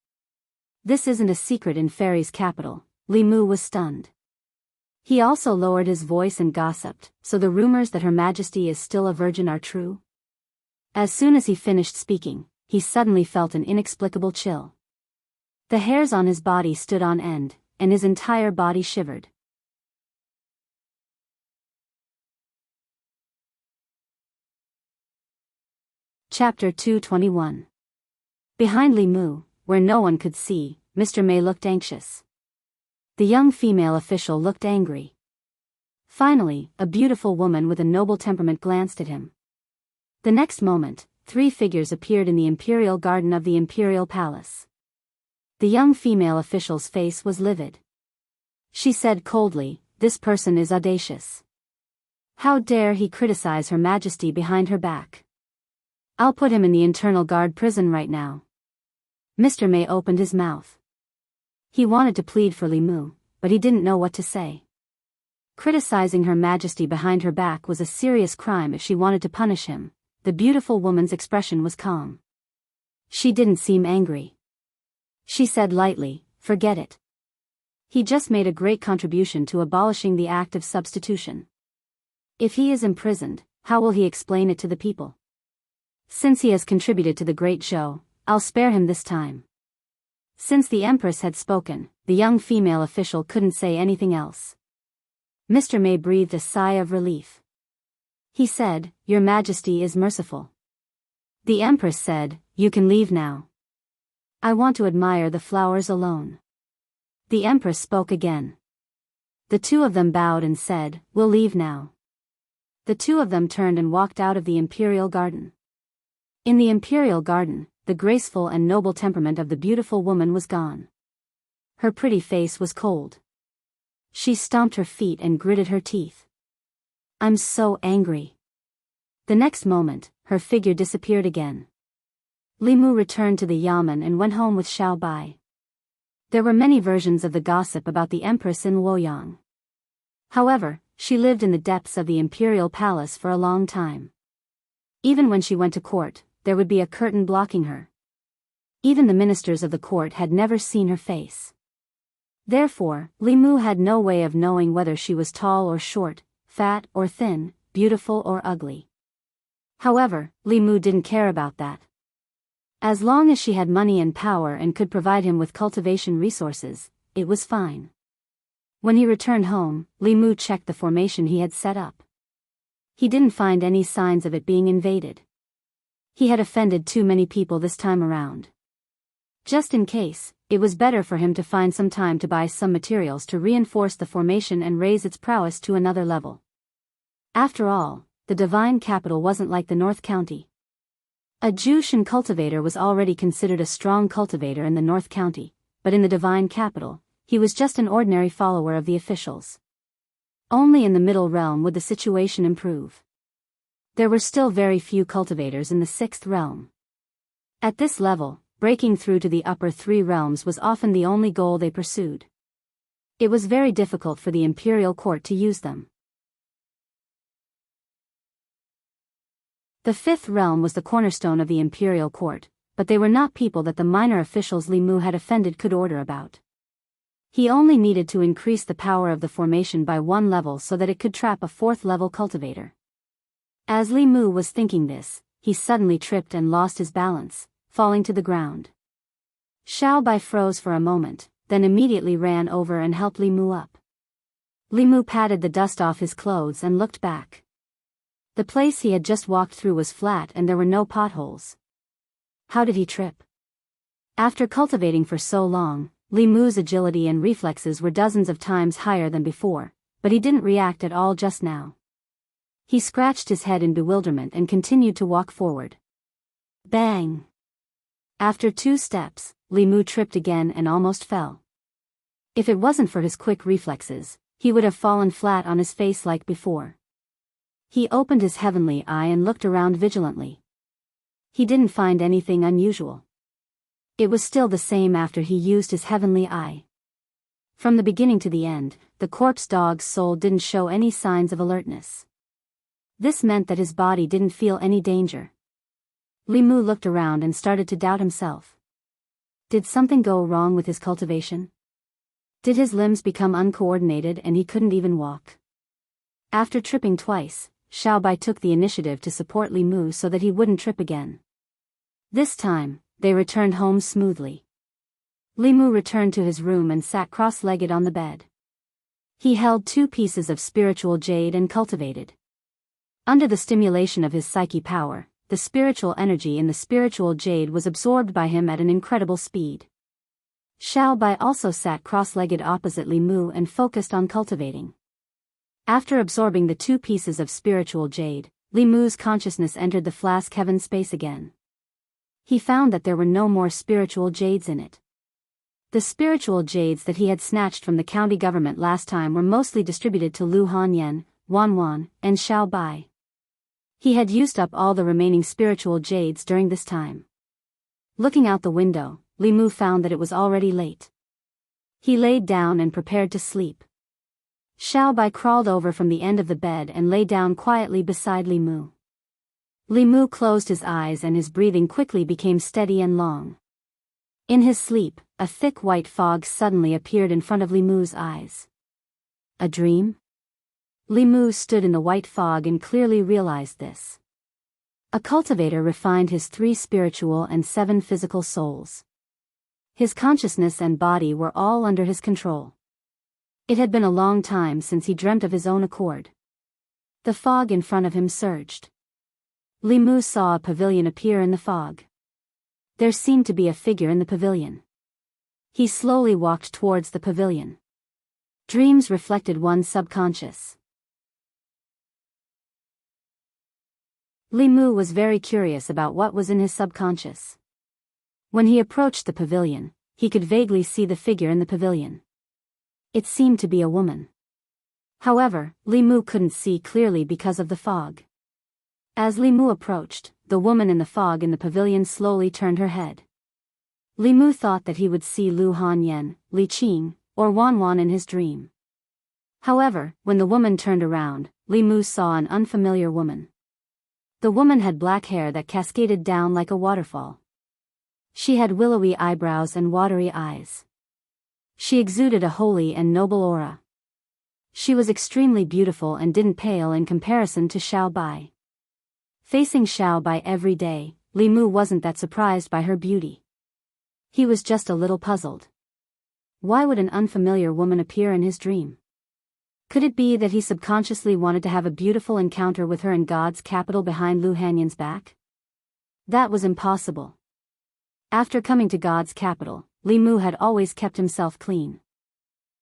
This isn't a secret in Fairy's capital." Li Mu was stunned. He also lowered his voice and gossiped, "So the rumors that Her Majesty is still a virgin are true?" As soon as he finished speaking, he suddenly felt an inexplicable chill. The hairs on his body stood on end, and his entire body shivered. Chapter 221. Behind Li Mu, where no one could see, Mr. Mei looked anxious. The young female official looked angry. Finally, a beautiful woman with a noble temperament glanced at him. The next moment, 3 figures appeared in the imperial garden of the imperial palace. The young female official's face was livid. She said coldly, "This person is audacious. How dare he criticize Her Majesty behind her back? I'll put him in the internal guard prison right now." Mr. Mei opened his mouth. He wanted to plead for Li Mu, but he didn't know what to say. Criticizing Her Majesty behind her back was a serious crime if she wanted to punish him. The beautiful woman's expression was calm. She didn't seem angry. She said lightly, "Forget it. He just made a great contribution to abolishing the act of substitution. If he is imprisoned, how will he explain it to the people? Since he has contributed to the great Zhou, I'll spare him this time." Since the Empress had spoken, the young female official couldn't say anything else. Mr. Mei breathed a sigh of relief. He said, "Your Majesty is merciful." The Empress said, "You can leave now. I want to admire the flowers alone." The Empress spoke again. The 2 of them bowed and said, "We'll leave now." The 2 of them turned and walked out of the imperial garden. In the imperial garden, the graceful and noble temperament of the beautiful woman was gone. Her pretty face was cold. She stomped her feet and gritted her teeth. "I'm so angry." The next moment, her figure disappeared again. Li Mu returned to the yamen and went home with Xiao Bai. There were many versions of the gossip about the Empress in Luoyang. However, she lived in the depths of the imperial palace for a long time. Even when she went to court, there would be a curtain blocking her. Even the ministers of the court had never seen her face. Therefore, Li Mu had no way of knowing whether she was tall or short, fat or thin, beautiful or ugly. However, Li Mu didn't care about that. As long as she had money and power and could provide him with cultivation resources, it was fine. When he returned home, Li Mu checked the formation he had set up. He didn't find any signs of it being invaded. He had offended too many people this time around. Just in case, it was better for him to find some time to buy some materials to reinforce the formation and raise its prowess to another level. After all, the divine capital wasn't like the North County. A Jushin cultivator was already considered a strong cultivator in the North County, but in the divine capital, he was just an ordinary follower of the officials. Only in the middle realm would the situation improve. There were still very few cultivators in the 6th realm. At this level, breaking through to the upper 3 realms was often the only goal they pursued. It was very difficult for the imperial court to use them. The 5th realm was the cornerstone of the imperial court, but they were not people that the minor officials Li Mu had offended could order about. He only needed to increase the power of the formation by 1 level so that it could trap a 4th level cultivator. As Li Mu was thinking this, he suddenly tripped and lost his balance, falling to the ground. Xiao Bai froze for a moment, then immediately ran over and helped Li Mu up. Li Mu patted the dust off his clothes and looked back. The place he had just walked through was flat and there were no potholes. How did he trip? After cultivating for so long, Li Mu's agility and reflexes were dozens of times higher than before, but he didn't react at all just now. He scratched his head in bewilderment and continued to walk forward. Bang! After 2 steps, Li Mu tripped again and almost fell. If it wasn't for his quick reflexes, he would have fallen flat on his face like before. He opened his heavenly eye and looked around vigilantly. He didn't find anything unusual. It was still the same after he used his heavenly eye. From the beginning to the end, the corpse dog's soul didn't show any signs of alertness. This meant that his body didn't feel any danger. Li Mu looked around and started to doubt himself. Did something go wrong with his cultivation? Did his limbs become uncoordinated and he couldn't even walk? After tripping twice, Xiao Bai took the initiative to support Li Mu so that he wouldn't trip again. This time, they returned home smoothly. Li Mu returned to his room and sat cross-legged on the bed. He held 2 pieces of spiritual jade and cultivated. Under the stimulation of his psyche power, the spiritual energy in the spiritual jade was absorbed by him at an incredible speed. Xiao Bai also sat cross-legged opposite Li Mu and focused on cultivating. After absorbing the 2 pieces of spiritual jade, Li Mu's consciousness entered the flask heaven space again. He found that there were no more spiritual jades in it. The spiritual jades that he had snatched from the county government last time were mostly distributed to Lu Hanyan, Wanwan, and Xiao Bai. He had used up all the remaining spiritual jades during this time. Looking out the window, Li Mu found that it was already late. He laid down and prepared to sleep. Xiao Bai crawled over from the end of the bed and lay down quietly beside Li Mu. Li Mu closed his eyes and his breathing quickly became steady and long. In his sleep, a thick white fog suddenly appeared in front of Li Mu's eyes. A dream? Li Mu stood in the white fog and clearly realized this. A cultivator refined his 3 spiritual and 7 physical souls. His consciousness and body were all under his control. It had been a long time since he dreamt of his own accord. The fog in front of him surged. Li Mu saw a pavilion appear in the fog. There seemed to be a figure in the pavilion. He slowly walked towards the pavilion. Dreams reflected one's subconscious. Li Mu was very curious about what was in his subconscious. When he approached the pavilion, he could vaguely see the figure in the pavilion. It seemed to be a woman. However, Li Mu couldn't see clearly because of the fog. As Li Mu approached, the woman in the fog in the pavilion slowly turned her head. Li Mu thought that he would see Lu Hanyan, Li Qing, or Wanwan in his dream. However, when the woman turned around, Li Mu saw an unfamiliar woman. The woman had black hair that cascaded down like a waterfall. She had willowy eyebrows and watery eyes. She exuded a holy and noble aura. She was extremely beautiful and didn't pale in comparison to Xiao Bai. Facing Xiao Bai every day, Li Mu wasn't that surprised by her beauty. He was just a little puzzled. Why would an unfamiliar woman appear in his dream? Could it be that he subconsciously wanted to have a beautiful encounter with her in God's capital behind Lu Hanyan's back? That was impossible. After coming to God's capital, Li Mu had always kept himself clean.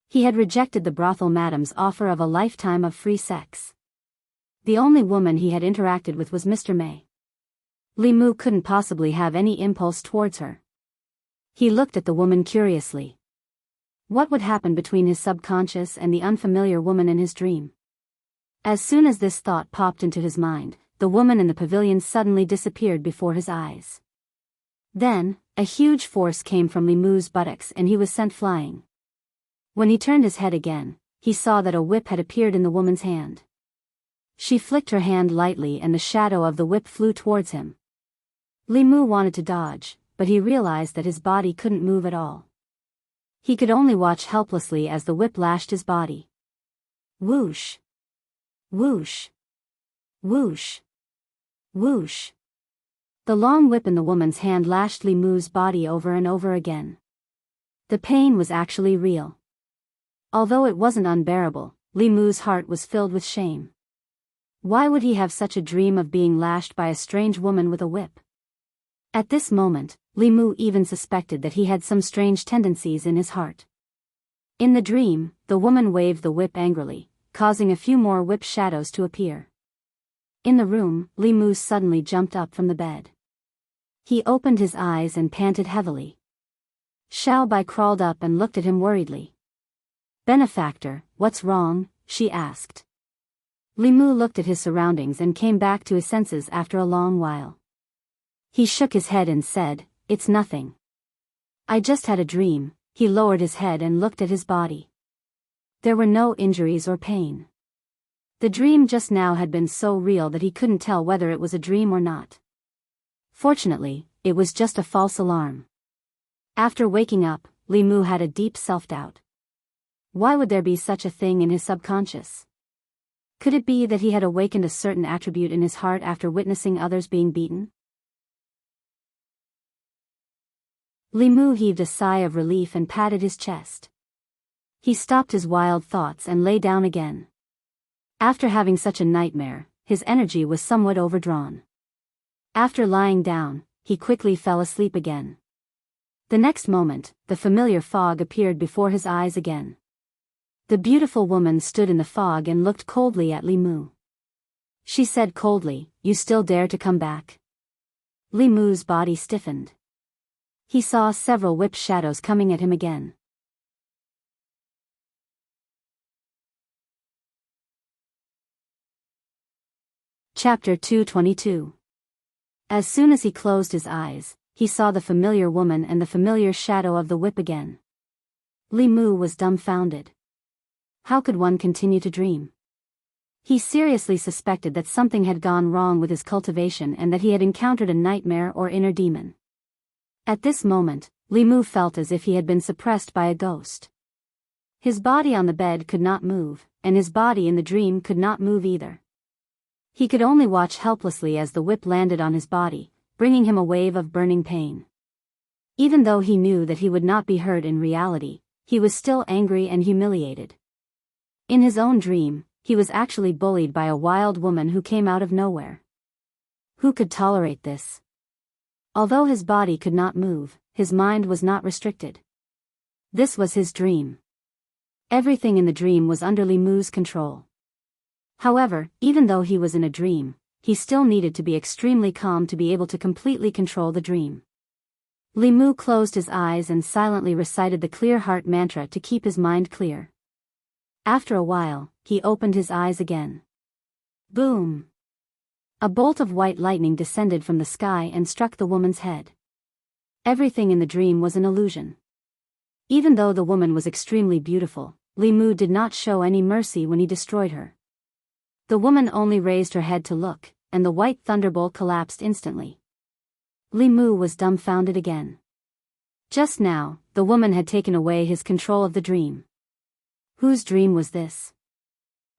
He had rejected the brothel madam's offer of a lifetime of free sex. The only woman he had interacted with was Mr. May. Li Mu couldn't possibly have any impulse towards her. He looked at the woman curiously. What would happen between his subconscious and the unfamiliar woman in his dream? As soon as this thought popped into his mind, the woman in the pavilion suddenly disappeared before his eyes. Then, a huge force came from Li Mu's buttocks and he was sent flying. When he turned his head again, he saw that a whip had appeared in the woman's hand. She flicked her hand lightly and the shadow of the whip flew towards him. Li Mu wanted to dodge, but he realized that his body couldn't move at all. He could only watch helplessly as the whip lashed his body. Whoosh! Whoosh! Whoosh! Whoosh! The long whip in the woman's hand lashed Li Mu's body over and over again. The pain was actually real. Although it wasn't unbearable, Li Mu's heart was filled with shame. Why would he have such a dream of being lashed by a strange woman with a whip? At this moment, Li Mu even suspected that he had some strange tendencies in his heart. In the dream, the woman waved the whip angrily, causing a few more whip shadows to appear. In the room, Li Mu suddenly jumped up from the bed. He opened his eyes and panted heavily. Xiao Bai crawled up and looked at him worriedly. "Benefactor, what's wrong?" she asked. Li Mu looked at his surroundings and came back to his senses after a long while. He shook his head and said, "It's nothing. I just had a dream." He lowered his head and looked at his body. There were no injuries or pain. The dream just now had been so real that he couldn't tell whether it was a dream or not. Fortunately, it was just a false alarm. After waking up, Li Mu had a deep self-doubt. Why would there be such a thing in his subconscious? Could it be that he had awakened a certain attribute in his heart after witnessing others being beaten? Li Mu heaved a sigh of relief and patted his chest. He stopped his wild thoughts and lay down again. After having such a nightmare, his energy was somewhat overdrawn. After lying down, he quickly fell asleep again. The next moment, the familiar fog appeared before his eyes again. The beautiful woman stood in the fog and looked coldly at Li Mu. She said coldly, "You still dare to come back?" Li Mu's body stiffened. He saw several whip shadows coming at him again. Chapter 222. As soon as he closed his eyes, he saw the familiar woman and the familiar shadow of the whip again. Li Mu was dumbfounded. How could one continue to dream? He seriously suspected that something had gone wrong with his cultivation and that he had encountered a nightmare or inner demon. At this moment, Li Mu felt as if he had been suppressed by a ghost. His body on the bed could not move, and his body in the dream could not move either. He could only watch helplessly as the whip landed on his body, bringing him a wave of burning pain. Even though he knew that he would not be hurt in reality, he was still angry and humiliated. In his own dream, he was actually bullied by a wild woman who came out of nowhere. Who could tolerate this? Although his body could not move, his mind was not restricted. This was his dream. Everything in the dream was under Li Mu's control. However, even though he was in a dream, he still needed to be extremely calm to be able to completely control the dream. Li Mu closed his eyes and silently recited the clear heart mantra to keep his mind clear. After a while, he opened his eyes again. Boom! A bolt of white lightning descended from the sky and struck the woman's head. Everything in the dream was an illusion. Even though the woman was extremely beautiful, Li Mu did not show any mercy when he destroyed her. The woman only raised her head to look, and the white thunderbolt collapsed instantly. Li Mu was dumbfounded again. Just now, the woman had taken away his control of the dream. Whose dream was this?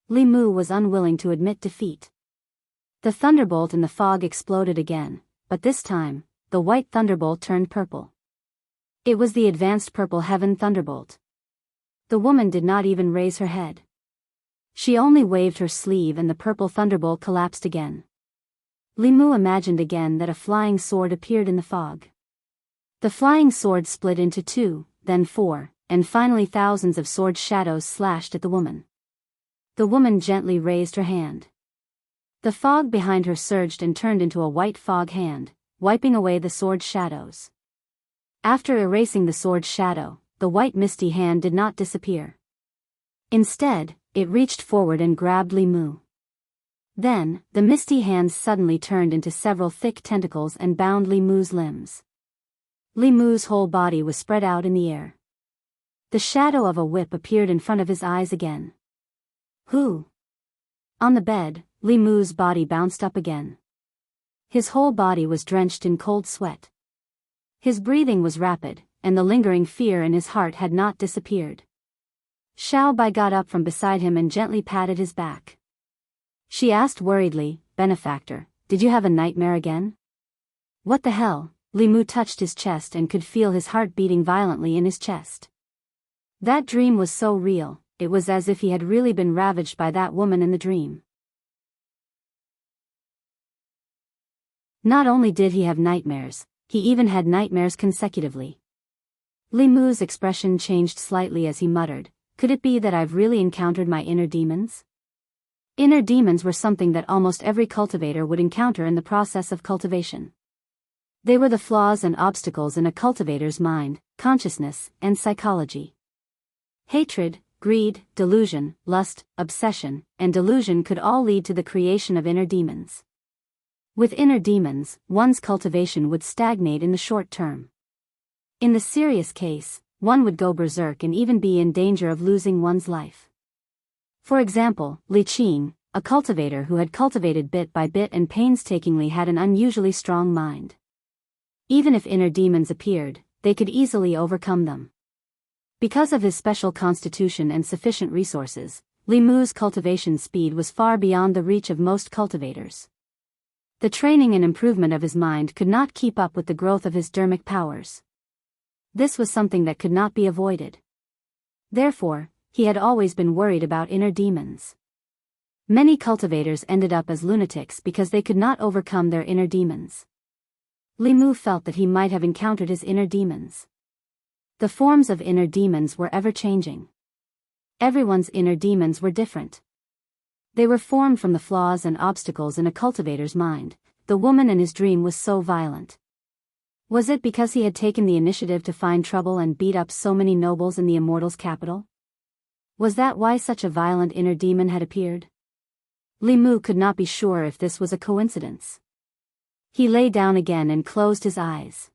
Li Mu was unwilling to admit defeat. The thunderbolt in the fog exploded again, but this time, the white thunderbolt turned purple. It was the advanced purple heaven thunderbolt. The woman did not even raise her head. She only waved her sleeve and the purple thunderbolt collapsed again. Li Mu imagined again that a flying sword appeared in the fog. The flying sword split into 2, then 4, and finally thousands of sword shadows slashed at the woman. The woman gently raised her hand. The fog behind her surged and turned into a white fog hand, wiping away the sword shadows. After erasing the sword shadow, the white misty hand did not disappear. Instead, it reached forward and grabbed Li Mu. Then, the misty hands suddenly turned into several thick tentacles and bound Li Mu's limbs. Li Mu's whole body was spread out in the air. The shadow of a whip appeared in front of his eyes again. Who? On the bed, Li Mu's body bounced up again. His whole body was drenched in cold sweat. His breathing was rapid, and the lingering fear in his heart had not disappeared. Xiao Bai got up from beside him and gently patted his back. She asked worriedly, "Benefactor, did you have a nightmare again?" "What the hell?" Li Mu touched his chest and could feel his heart beating violently in his chest. That dream was so real, it was as if he had really been ravaged by that woman in the dream. Not only did he have nightmares, he even had nightmares consecutively. Li Mu's expression changed slightly as he muttered, "Could it be that I've really encountered my inner demons?" Inner demons were something that almost every cultivator would encounter in the process of cultivation. They were the flaws and obstacles in a cultivator's mind, consciousness, and psychology. Hatred, greed, delusion, lust, obsession, and delusion could all lead to the creation of inner demons. With inner demons, one's cultivation would stagnate in the short term. In the serious case, one would go berserk and even be in danger of losing one's life. For example, Li Qing, a cultivator who had cultivated bit by bit and painstakingly, had an unusually strong mind. Even if inner demons appeared, they could easily overcome them. Because of his special constitution and sufficient resources, Li Mu's cultivation speed was far beyond the reach of most cultivators. The training and improvement of his mind could not keep up with the growth of his dermic powers. This was something that could not be avoided. Therefore, he had always been worried about inner demons. Many cultivators ended up as lunatics because they could not overcome their inner demons. Li Mu felt that he might have encountered his inner demons. The forms of inner demons were ever-changing. Everyone's inner demons were different. They were formed from the flaws and obstacles in a cultivator's mind. The woman in his dream was so violent. Was it because he had taken the initiative to find trouble and beat up so many nobles in the immortals' capital? Was that why such a violent inner demon had appeared? Li Mu could not be sure if this was a coincidence. He lay down again and closed his eyes.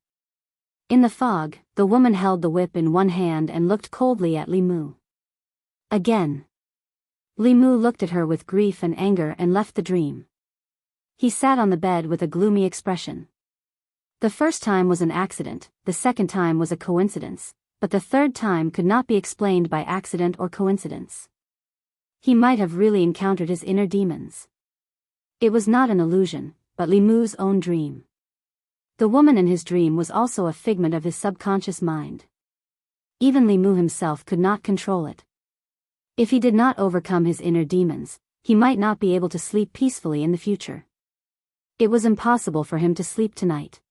In the fog, the woman held the whip in one hand and looked coldly at Li Mu. Again. Li Mu looked at her with grief and anger and left the dream. He sat on the bed with a gloomy expression. The first time was an accident, the second time was a coincidence, but the third time could not be explained by accident or coincidence. He might have really encountered his inner demons. It was not an illusion, but Li Mu's own dream. The woman in his dream was also a figment of his subconscious mind. Even Li Mu himself could not control it. If he did not overcome his inner demons, he might not be able to sleep peacefully in the future. It was impossible for him to sleep tonight.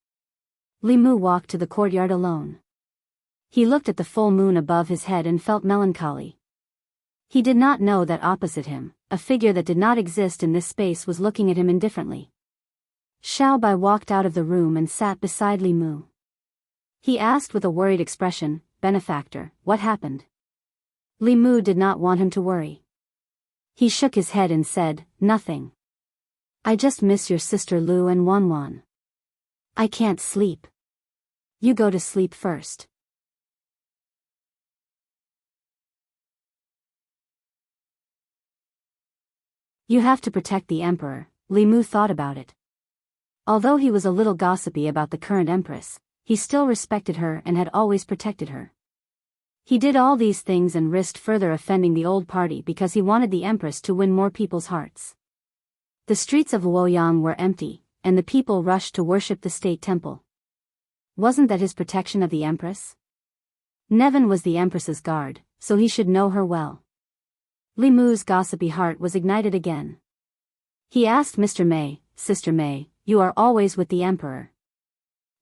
Li Mu walked to the courtyard alone. He looked at the full moon above his head and felt melancholy. He did not know that opposite him, a figure that did not exist in this space was looking at him indifferently. Xiao Bai walked out of the room and sat beside Li Mu. He asked with a worried expression, "Benefactor, what happened?" Li Mu did not want him to worry. He shook his head and said, "Nothing. I just miss your sister Lu and Wanwan. I can't sleep. You go to sleep first." You have to protect the emperor, Li Mu thought about it. Although he was a little gossipy about the current empress, he still respected her and had always protected her. He did all these things and risked further offending the old party because he wanted the empress to win more people's hearts. The streets of Luoyang were empty, and the people rushed to worship the state temple. Wasn't that his protection of the empress? Nevin was the empress's guard, so he should know her well. Li Mu's gossipy heart was ignited again. He asked Mr. Mei, "Sister Mei, you are always with the emperor.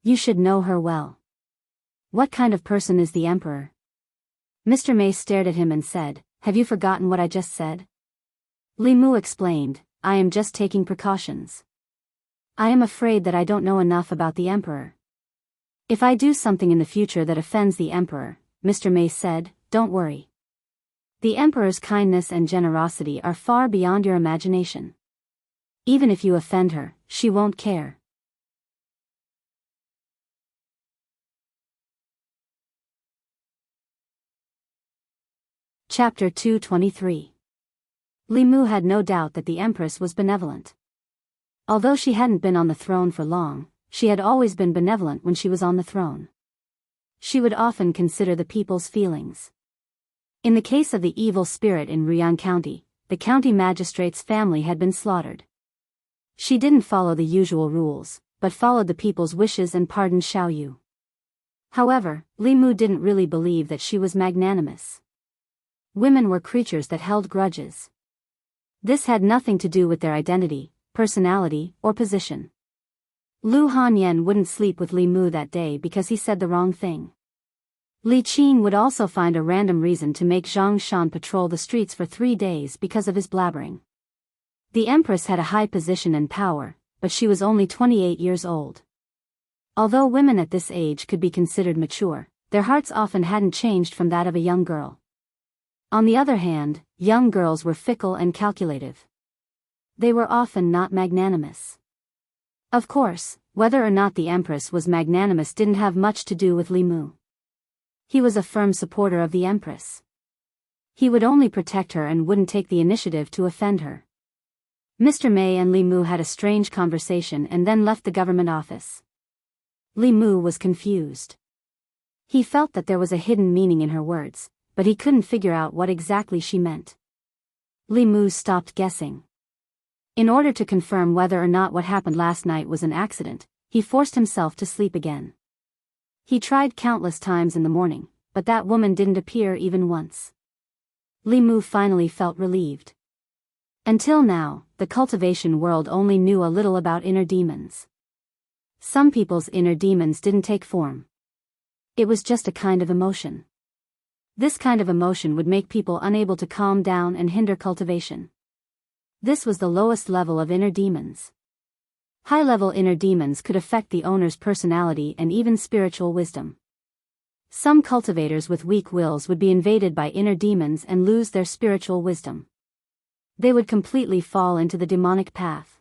You should know her well. What kind of person is the emperor? Mr. May stared at him and said, have you forgotten what I just said? Li Mu explained, I am just taking precautions. I am afraid that I don't know enough about the emperor. If I do something in the future that offends the emperor, Mr. May said, don't worry. The emperor's kindness and generosity are far beyond your imagination. Even if you offend her, she won't care. Chapter 223. Li Mu had no doubt that the Empress was benevolent. Although she hadn't been on the throne for long, she had always been benevolent when she was on the throne. She would often consider the people's feelings. In the case of the evil spirit in Ruyang County, the county magistrate's family had been slaughtered. She didn't follow the usual rules, but followed the people's wishes and pardoned Xiao Yu. However, Li Mu didn't really believe that she was magnanimous. Women were creatures that held grudges. This had nothing to do with their identity, personality, or position. Lu Hanyan wouldn't sleep with Li Mu that day because he said the wrong thing. Li Qin would also find a random reason to make Zhang Shan patrol the streets for 3 days because of his blabbering. The Empress had a high position and power, but she was only 28 years old. Although women at this age could be considered mature, their hearts often hadn't changed from that of a young girl. On the other hand, young girls were fickle and calculative. They were often not magnanimous. Of course, whether or not the Empress was magnanimous didn't have much to do with Li Mu. He was a firm supporter of the Empress. He would only protect her and wouldn't take the initiative to offend her. Mr. May and Li Mu had a strange conversation and then left the government office. Li Mu was confused. He felt that there was a hidden meaning in her words, but he couldn't figure out what exactly she meant. Li Mu stopped guessing. In order to confirm whether or not what happened last night was an accident, he forced himself to sleep again. He tried countless times in the morning, but that woman didn't appear even once. Li Mu finally felt relieved. Until now, the cultivation world only knew a little about inner demons. Some people's inner demons didn't take form. It was just a kind of emotion. This kind of emotion would make people unable to calm down and hinder cultivation. This was the lowest level of inner demons. High-level inner demons could affect the owner's personality and even spiritual wisdom. Some cultivators with weak wills would be invaded by inner demons and lose their spiritual wisdom. They would completely fall into the demonic path.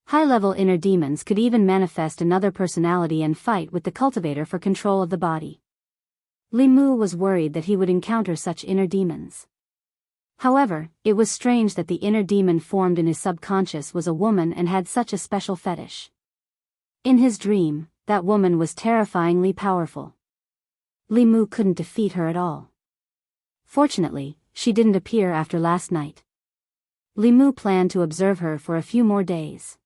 High-level inner demons could even manifest another personality and fight with the cultivator for control of the body. Li Mu was worried that he would encounter such inner demons. However, it was strange that the inner demon formed in his subconscious was a woman and had such a special fetish. In his dream, that woman was terrifyingly powerful. Li Mu couldn't defeat her at all. Fortunately, she didn't appear after last night. Li Mu planned to observe her for a few more days.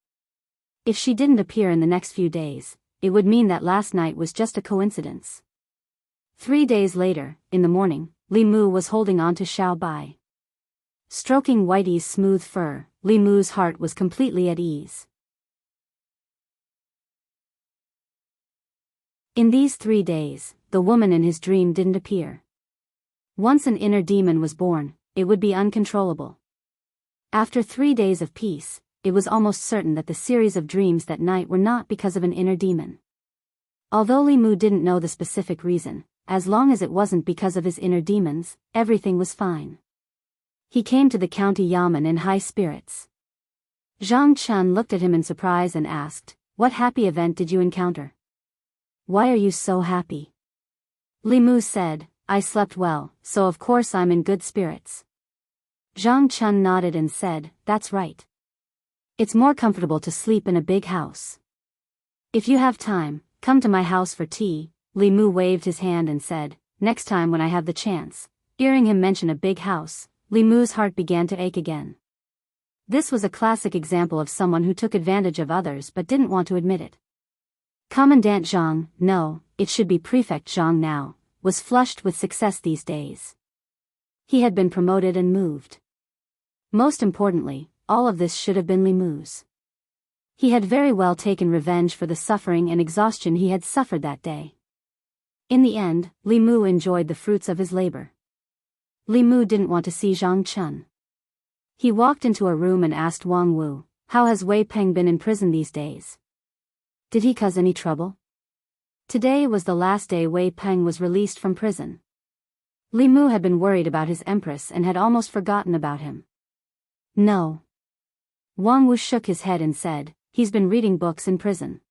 If she didn't appear in the next few days, it would mean that last night was just a coincidence. 3 days later, in the morning, Li Mu was holding on to Xiao Bai. Stroking Whitey's smooth fur, Li Mu's heart was completely at ease. In these 3 days, the woman in his dream didn't appear. Once an inner demon was born, it would be uncontrollable. After 3 days of peace, it was almost certain that the series of dreams that night were not because of an inner demon. Although Li Mu didn't know the specific reason, as long as it wasn't because of his inner demons, everything was fine. He came to the county yamen in high spirits. Zhang Chun looked at him in surprise and asked, "What happy event did you encounter? Why are you so happy?" Li Mu said, "I slept well, so of course I'm in good spirits." Zhang Chun nodded and said, "That's right. It's more comfortable to sleep in a big house. If you have time, come to my house for tea." Li Mu waved his hand and said, "Next time when I have the chance." Hearing him mention a big house, Li Mu's heart began to ache again. This was a classic example of someone who took advantage of others but didn't want to admit it. Commandant Zhang, no, it should be Prefect Zhang now, was flushed with success these days. He had been promoted and moved. Most importantly, all of this should have been Li Mu's. He had very well taken revenge for the suffering and exhaustion he had suffered that day. In the end, Li Mu enjoyed the fruits of his labor. Li Mu didn't want to see Zhang Chun. He walked into a room and asked Wang Wu, "How has Wei Peng been in prison these days? Did he cause any trouble?" Today was the last day Wei Peng was released from prison. Li Mu had been worried about his empress and had almost forgotten about him. No. Wang Wu shook his head and said, "He's been reading books in prison."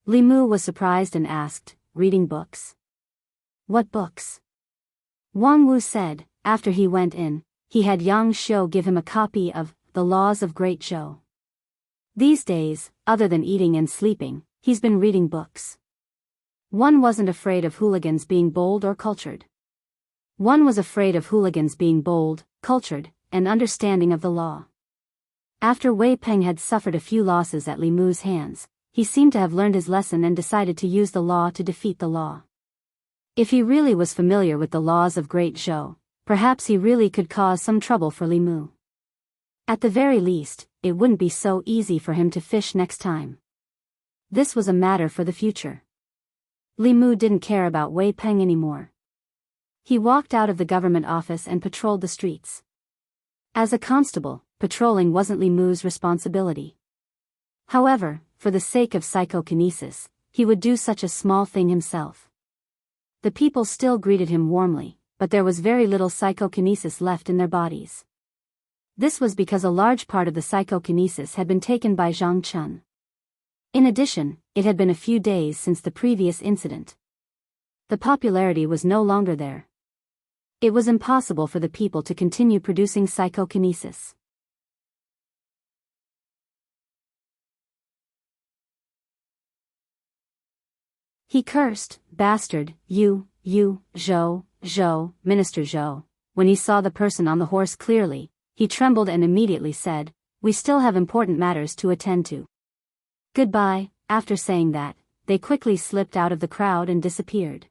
Li Mu was surprised and asked, "Reading books? What books?" Wang Wu said, after he went in, he had Yang Xiu give him a copy of The Laws of Great Zhou. These days, other than eating and sleeping, he's been reading books. One wasn't afraid of hooligans being bold or cultured. One was afraid of hooligans being bold, cultured, and understanding of the law. After Wei Peng had suffered a few losses at Li Mu's hands, he seemed to have learned his lesson and decided to use the law to defeat the law. If he really was familiar with the laws of Great Zhou, perhaps he really could cause some trouble for Li Mu. At the very least, it wouldn't be so easy for him to fish next time. This was a matter for the future. Li Mu didn't care about Wei Peng anymore. He walked out of the government office and patrolled the streets. As a constable, patrolling wasn't Li Mu's responsibility. However, for the sake of psychokinesis, he would do such a small thing himself. The people still greeted him warmly, but there was very little psychokinesis left in their bodies. This was because a large part of the psychokinesis had been taken by Zhang Chun. In addition, it had been a few days since the previous incident. The popularity was no longer there. It was impossible for the people to continue producing psychokinesis. He cursed, "Bastard, you, Zhou, Minister Zhou." When he saw the person on the horse clearly, he trembled and immediately said, "We still have important matters to attend to. Goodbye." After saying that, they quickly slipped out of the crowd and disappeared.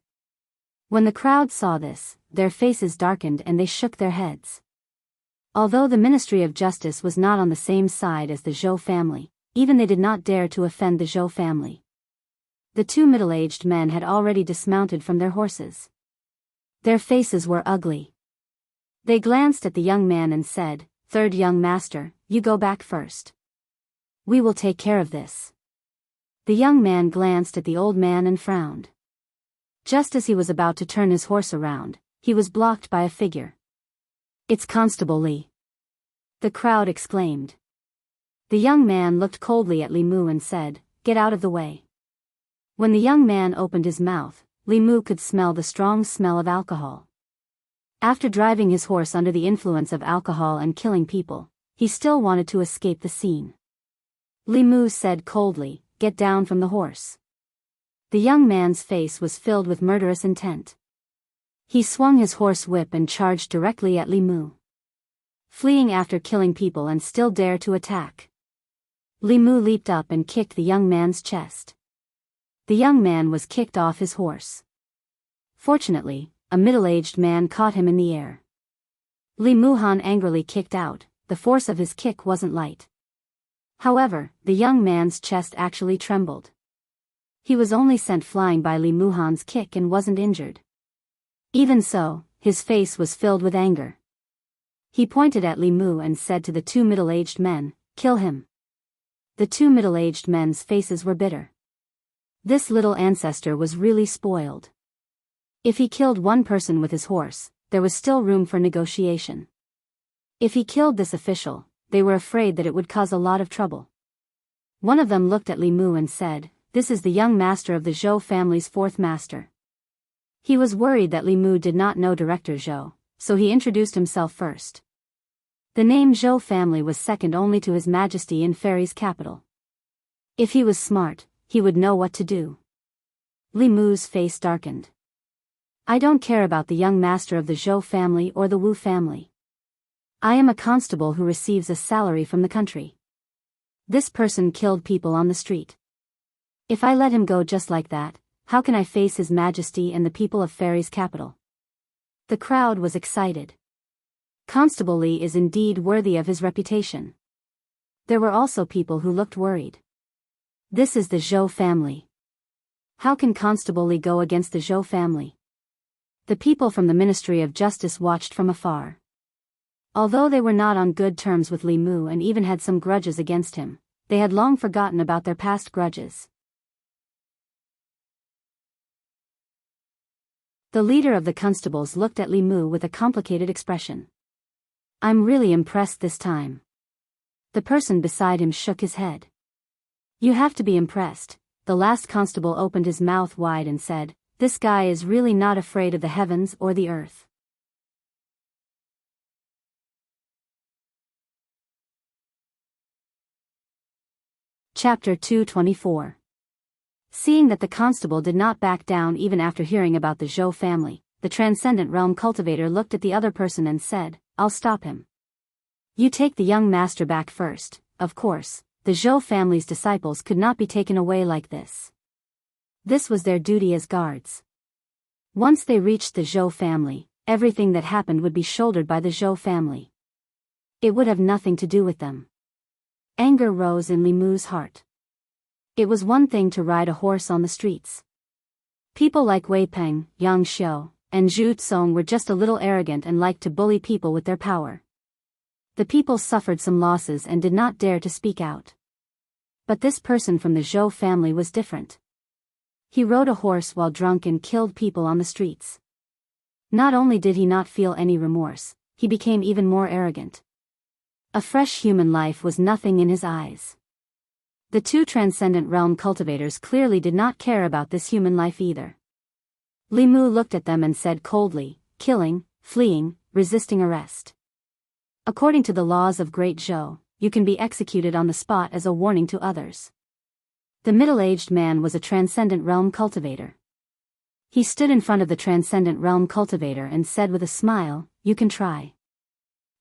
When the crowd saw this, their faces darkened and they shook their heads. Although the Ministry of Justice was not on the same side as the Zhou family, even they did not dare to offend the Zhou family. The two middle-aged men had already dismounted from their horses. Their faces were ugly. They glanced at the young man and said, "Third young master, you go back first. We will take care of this." The young man glanced at the old man and frowned. Just as he was about to turn his horse around, he was blocked by a figure. "It's Constable Li!" the crowd exclaimed. The young man looked coldly at Li Mu and said, "Get out of the way." When the young man opened his mouth, Li Mu could smell the strong smell of alcohol. After driving his horse under the influence of alcohol and killing people, he still wanted to escape the scene. Li Mu said coldly, "Get down from the horse." The young man's face was filled with murderous intent. He swung his horse whip and charged directly at Li Mu. Fleeing after killing people and still dare to attack. Li Mu leaped up and kicked the young man's chest. The young man was kicked off his horse. Fortunately, a middle-aged man caught him in the air. Li Muhan angrily kicked out. The force of his kick wasn't light. However, the young man's chest actually trembled. He was only sent flying by Li Muhan's kick and wasn't injured. Even so, his face was filled with anger. He pointed at Li Mu and said to the two middle-aged men, "Kill him." The two middle-aged men's faces were bitter. This little ancestor was really spoiled. If he killed one person with his horse, there was still room for negotiation. If he killed this official, they were afraid that it would cause a lot of trouble. One of them looked at Li Mu and said, "This is the young master of the Zhou family's fourth master." He was worried that Li Mu did not know Director Zhou, so he introduced himself first. The name Zhou family was second only to His Majesty in Fairy's capital. If he was smart, he would know what to do. Li Mu's face darkened. "I don't care about the young master of the Zhou family or the Wu family. I am a constable who receives a salary from the country. This person killed people on the street. If I let him go just like that, how can I face His Majesty and the people of Fairy's capital?" The crowd was excited. Constable Li is indeed worthy of his reputation. There were also people who looked worried. This is the Zhou family. How can Constable Li go against the Zhou family? The people from the Ministry of Justice watched from afar. Although they were not on good terms with Li Mu and even had some grudges against him, they had long forgotten about their past grudges. The leader of the constables looked at Li Mu with a complicated expression. I'm really impressed this time. The person beside him shook his head. You have to be impressed. The last constable opened his mouth wide and said, this guy is really not afraid of the heavens or the earth. Chapter 224. Seeing that the constable did not back down even after hearing about the Zhou family, the Transcendent Realm cultivator looked at the other person and said, I'll stop him. You take the young master back first. Of course, the Zhou family's disciples could not be taken away like this. This was their duty as guards. Once they reached the Zhou family, everything that happened would be shouldered by the Zhou family. It would have nothing to do with them. Anger rose in Li Mu's heart. It was one thing to ride a horse on the streets. People like Wei Peng, Yang Xiu, and Zhu Tsong were just a little arrogant and liked to bully people with their power. The people suffered some losses and did not dare to speak out. But this person from the Zhou family was different. He rode a horse while drunk and killed people on the streets. Not only did he not feel any remorse, he became even more arrogant. A fresh human life was nothing in his eyes. The two Transcendent Realm cultivators clearly did not care about this human life either. Li Mu looked at them and said coldly, killing, fleeing, resisting arrest. According to the laws of Great Zhou, you can be executed on the spot as a warning to others. The middle-aged man was a Transcendent Realm cultivator. He stood in front of the Transcendent Realm cultivator and said with a smile, you can try.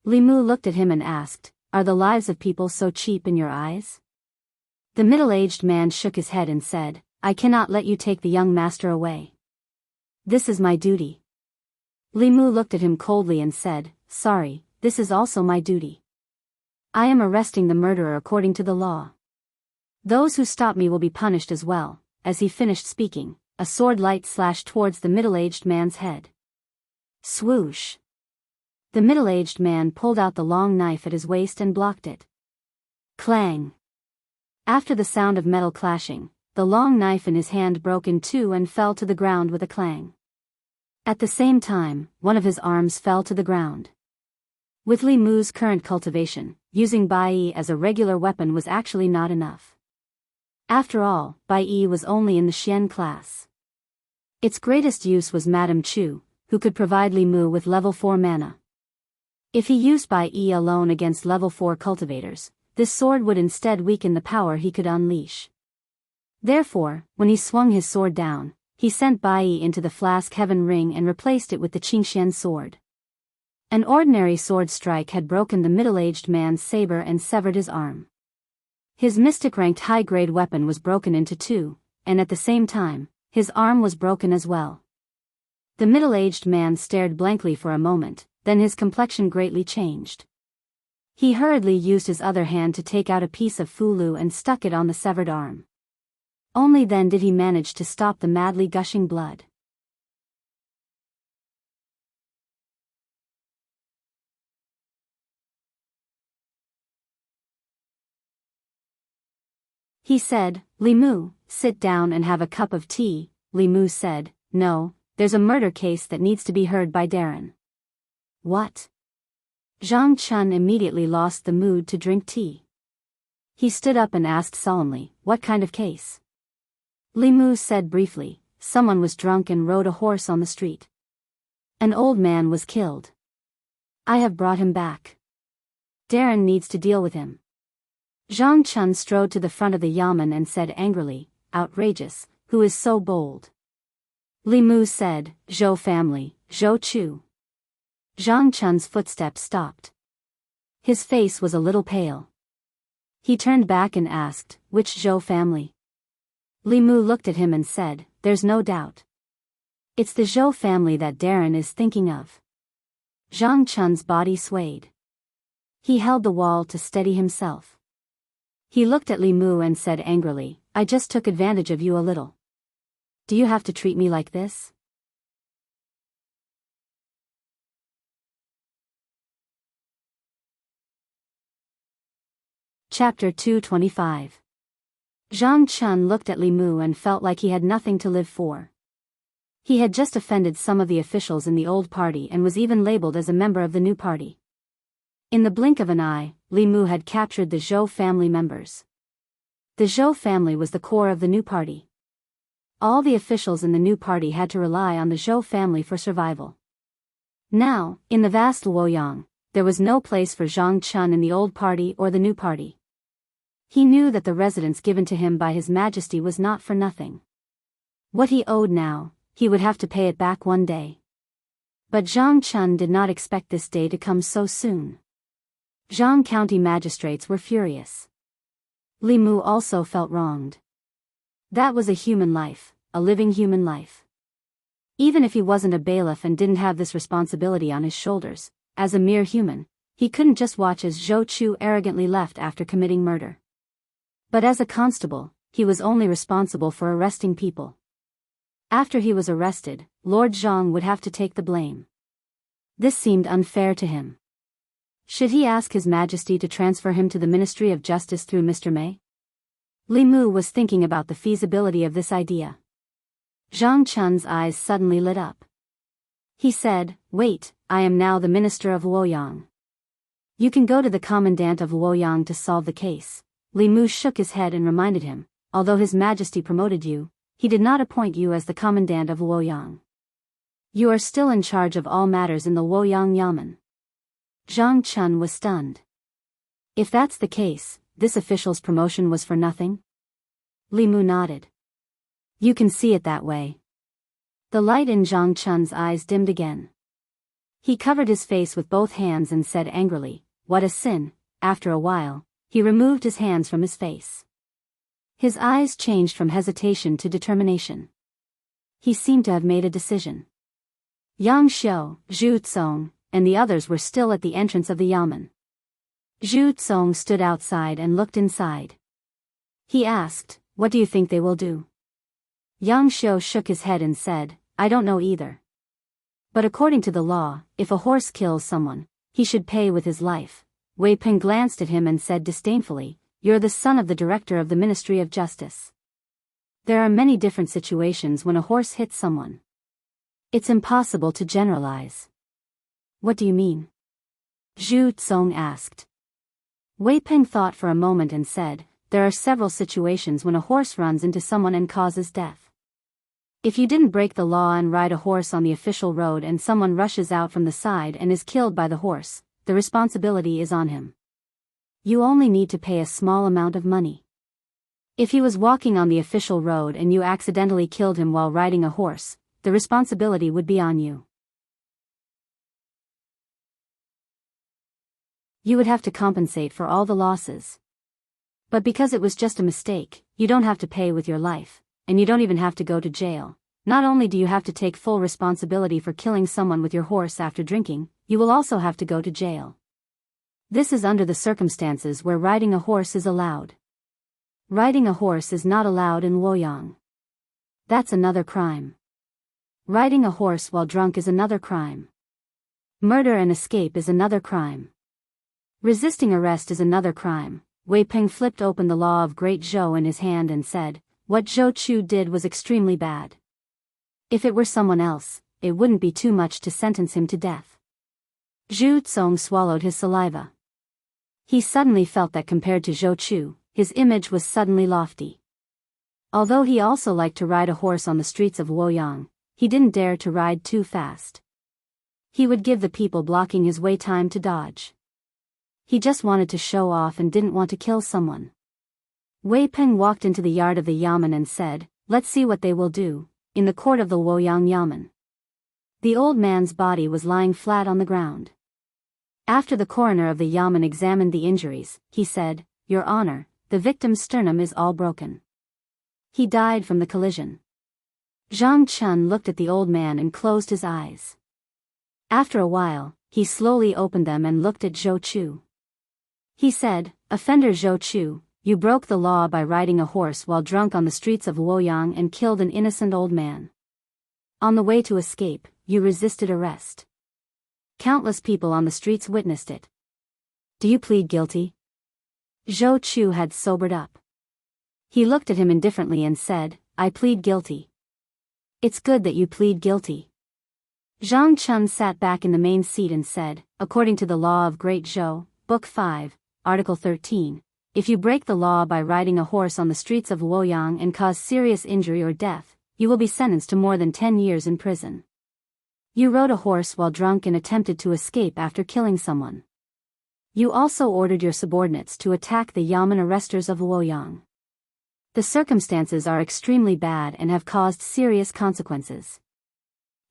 Li Mu looked at him and asked, are the lives of people so cheap in your eyes? The middle-aged man shook his head and said, I cannot let you take the young master away. This is my duty. Li Mu looked at him coldly and said, sorry, this is also my duty. I am arresting the murderer according to the law. Those who stop me will be punished as well. As he finished speaking, a sword light slashed towards the middle-aged man's head. Swoosh! The middle-aged man pulled out the long knife at his waist and blocked it. Clang! After the sound of metal clashing, the long knife in his hand broke in two and fell to the ground with a clang. At the same time, one of his arms fell to the ground. With Li Mu's current cultivation, using Bai Yi as a regular weapon was actually not enough. After all, Bai Yi was only in the Xian class. Its greatest use was Madame Chu, who could provide Li Mu with level 4 mana. If he used Bai Yi alone against level 4 cultivators, this sword would instead weaken the power he could unleash. Therefore, when he swung his sword down, he sent Bai Yi into the flask heaven ring and replaced it with the Qingxian sword. An ordinary sword strike had broken the middle-aged man's saber and severed his arm. His mystic-ranked high-grade weapon was broken into two, and at the same time, his arm was broken as well. The middle-aged man stared blankly for a moment, then his complexion greatly changed. He hurriedly used his other hand to take out a piece of fulu and stuck it on the severed arm. Only then did he manage to stop the madly gushing blood. He said, Li Mu, sit down and have a cup of tea. Li Mu said, no, there's a murder case that needs to be heard by Darren. What? Zhang Chun immediately lost the mood to drink tea. He stood up and asked solemnly, what kind of case? Li Mu said briefly, someone was drunk and rode a horse on the street. An old man was killed. I have brought him back. Darren needs to deal with him. Zhang Chun strode to the front of the yamen and said angrily, outrageous, who is so bold? Li Mu said, Zhou family, Zhou Chu. Zhang Chun's footsteps stopped. His face was a little pale. He turned back and asked, which Zhou family? Li Mu looked at him and said, there's no doubt. It's the Zhou family that Darren is thinking of. Zhang Chun's body swayed. He held the wall to steady himself. He looked at Li Mu and said angrily, I just took advantage of you a little. Do you have to treat me like this? Chapter 225. Zhang Chun looked at Li Mu and felt like he had nothing to live for. He had just offended some of the officials in the old party and was even labeled as a member of the new party. In the blink of an eye, Li Mu had captured the Zhou family members. The Zhou family was the core of the new party. All the officials in the new party had to rely on the Zhou family for survival. Now, in the vast Luoyang, there was no place for Zhang Chun in the old party or the new party. He knew that the residence given to him by His Majesty was not for nothing. What he owed now, he would have to pay it back one day. But Zhang Chun did not expect this day to come so soon. Jianghu County magistrates were furious. Li Mu also felt wronged. That was a human life, a living human life. Even if he wasn't a bailiff and didn't have this responsibility on his shoulders, as a mere human, he couldn't just watch as Zhou Chu arrogantly left after committing murder. But as a constable, he was only responsible for arresting people. After he was arrested, Lord Zhang would have to take the blame. This seemed unfair to him. Should he ask His Majesty to transfer him to the Ministry of Justice through Mr. Mei? Li Mu was thinking about the feasibility of this idea. Zhang Chun's eyes suddenly lit up. He said, "Wait, I am now the Minister of Luoyang. You can go to the Commandant of Luoyang to solve the case." Li Mu shook his head and reminded him, although His Majesty promoted you, he did not appoint you as the Commandant of Luoyang. You are still in charge of all matters in the Luoyang Yamen. Zhang Chun was stunned. If that's the case, this official's promotion was for nothing? Li Mu nodded. You can see it that way. The light in Zhang Chun's eyes dimmed again. He covered his face with both hands and said angrily, "What a sin." After a while, he removed his hands from his face. His eyes changed from hesitation to determination. He seemed to have made a decision. Yang Xiu, Zhu Tsong, and the others were still at the entrance of the yamen. Zhu Tsong stood outside and looked inside. He asked, "What do you think they will do?" Yang Xiu shook his head and said, "I don't know either. But according to the law, if a horse kills someone, he should pay with his life." Wei Peng glanced at him and said disdainfully, "You're the son of the director of the Ministry of Justice. There are many different situations when a horse hits someone. It's impossible to generalize." "What do you mean?" Zhu Tsong asked. Wei Peng thought for a moment and said, "There are several situations when a horse runs into someone and causes death. If you didn't break the law and ride a horse on the official road and someone rushes out from the side and is killed by the horse, the responsibility is on him. You only need to pay a small amount of money. If he was walking on the official road and you accidentally killed him while riding a horse, the responsibility would be on you. You would have to compensate for all the losses. But because it was just a mistake, you don't have to pay with your life, and you don't even have to go to jail. Not only do you have to take full responsibility for killing someone with your horse after drinking, you will also have to go to jail. This is under the circumstances where riding a horse is allowed. Riding a horse is not allowed in Luoyang. That's another crime. Riding a horse while drunk is another crime. Murder and escape is another crime. Resisting arrest is another crime." Wei Peng flipped open the law of Great Zhou in his hand and said, "What Zhou Chu did was extremely bad. If it were someone else, it wouldn't be too much to sentence him to death." Zhu Tsong swallowed his saliva. He suddenly felt that compared to Zhou Chu, his image was suddenly lofty. Although he also liked to ride a horse on the streets of Luoyang, he didn't dare to ride too fast. He would give the people blocking his way time to dodge. He just wanted to show off and didn't want to kill someone. Wei Peng walked into the yard of the yamen and said, "Let's see what they will do." In the court of the Luoyang yamen, the old man's body was lying flat on the ground. After the coroner of the yamen examined the injuries, he said, "Your Honor, the victim's sternum is all broken. He died from the collision." Zhang Chun looked at the old man and closed his eyes. After a while, he slowly opened them and looked at Zhou Chu. He said, "Offender Zhou Chu, You broke the law by riding a horse while drunk on the streets of Luoyang and killed an innocent old man. On the way to escape, you resisted arrest. Countless people on the streets witnessed it. Do you plead guilty? Zhou Chu had sobered up. He looked at him indifferently and said, I plead guilty. It's good that you plead guilty. Zhang Chun sat back in the main seat and said, according to the law of Great Zhou, Book 5, Article 13, if you break the law by riding a horse on the streets of Luoyang and cause serious injury or death, you will be sentenced to more than 10 years in prison. You rode a horse while drunk and attempted to escape after killing someone. You also ordered your subordinates to attack the yamen arresters of Luoyang. The circumstances are extremely bad and have caused serious consequences.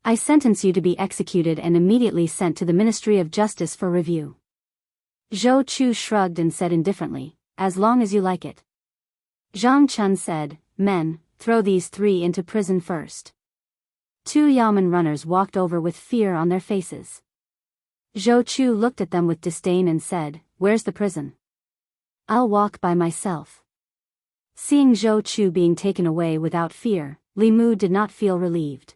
I sentence you to be executed and immediately sent to the Ministry of Justice for review. Zhou Chu shrugged and said indifferently, as long as you like it. Zhang Chun said, men, throw these 3 into prison first. 2 yamen runners walked over with fear on their faces. Zhou Chu looked at them with disdain and said, where's the prison? I'll walk by myself. Seeing Zhou Chu being taken away without fear, Li Mu did not feel relieved.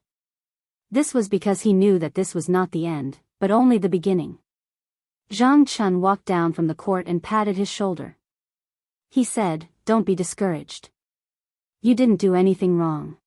This was because he knew that this was not the end, but only the beginning. Zhang Chun walked down from the court and patted his shoulder. He said, don't be discouraged. You didn't do anything wrong.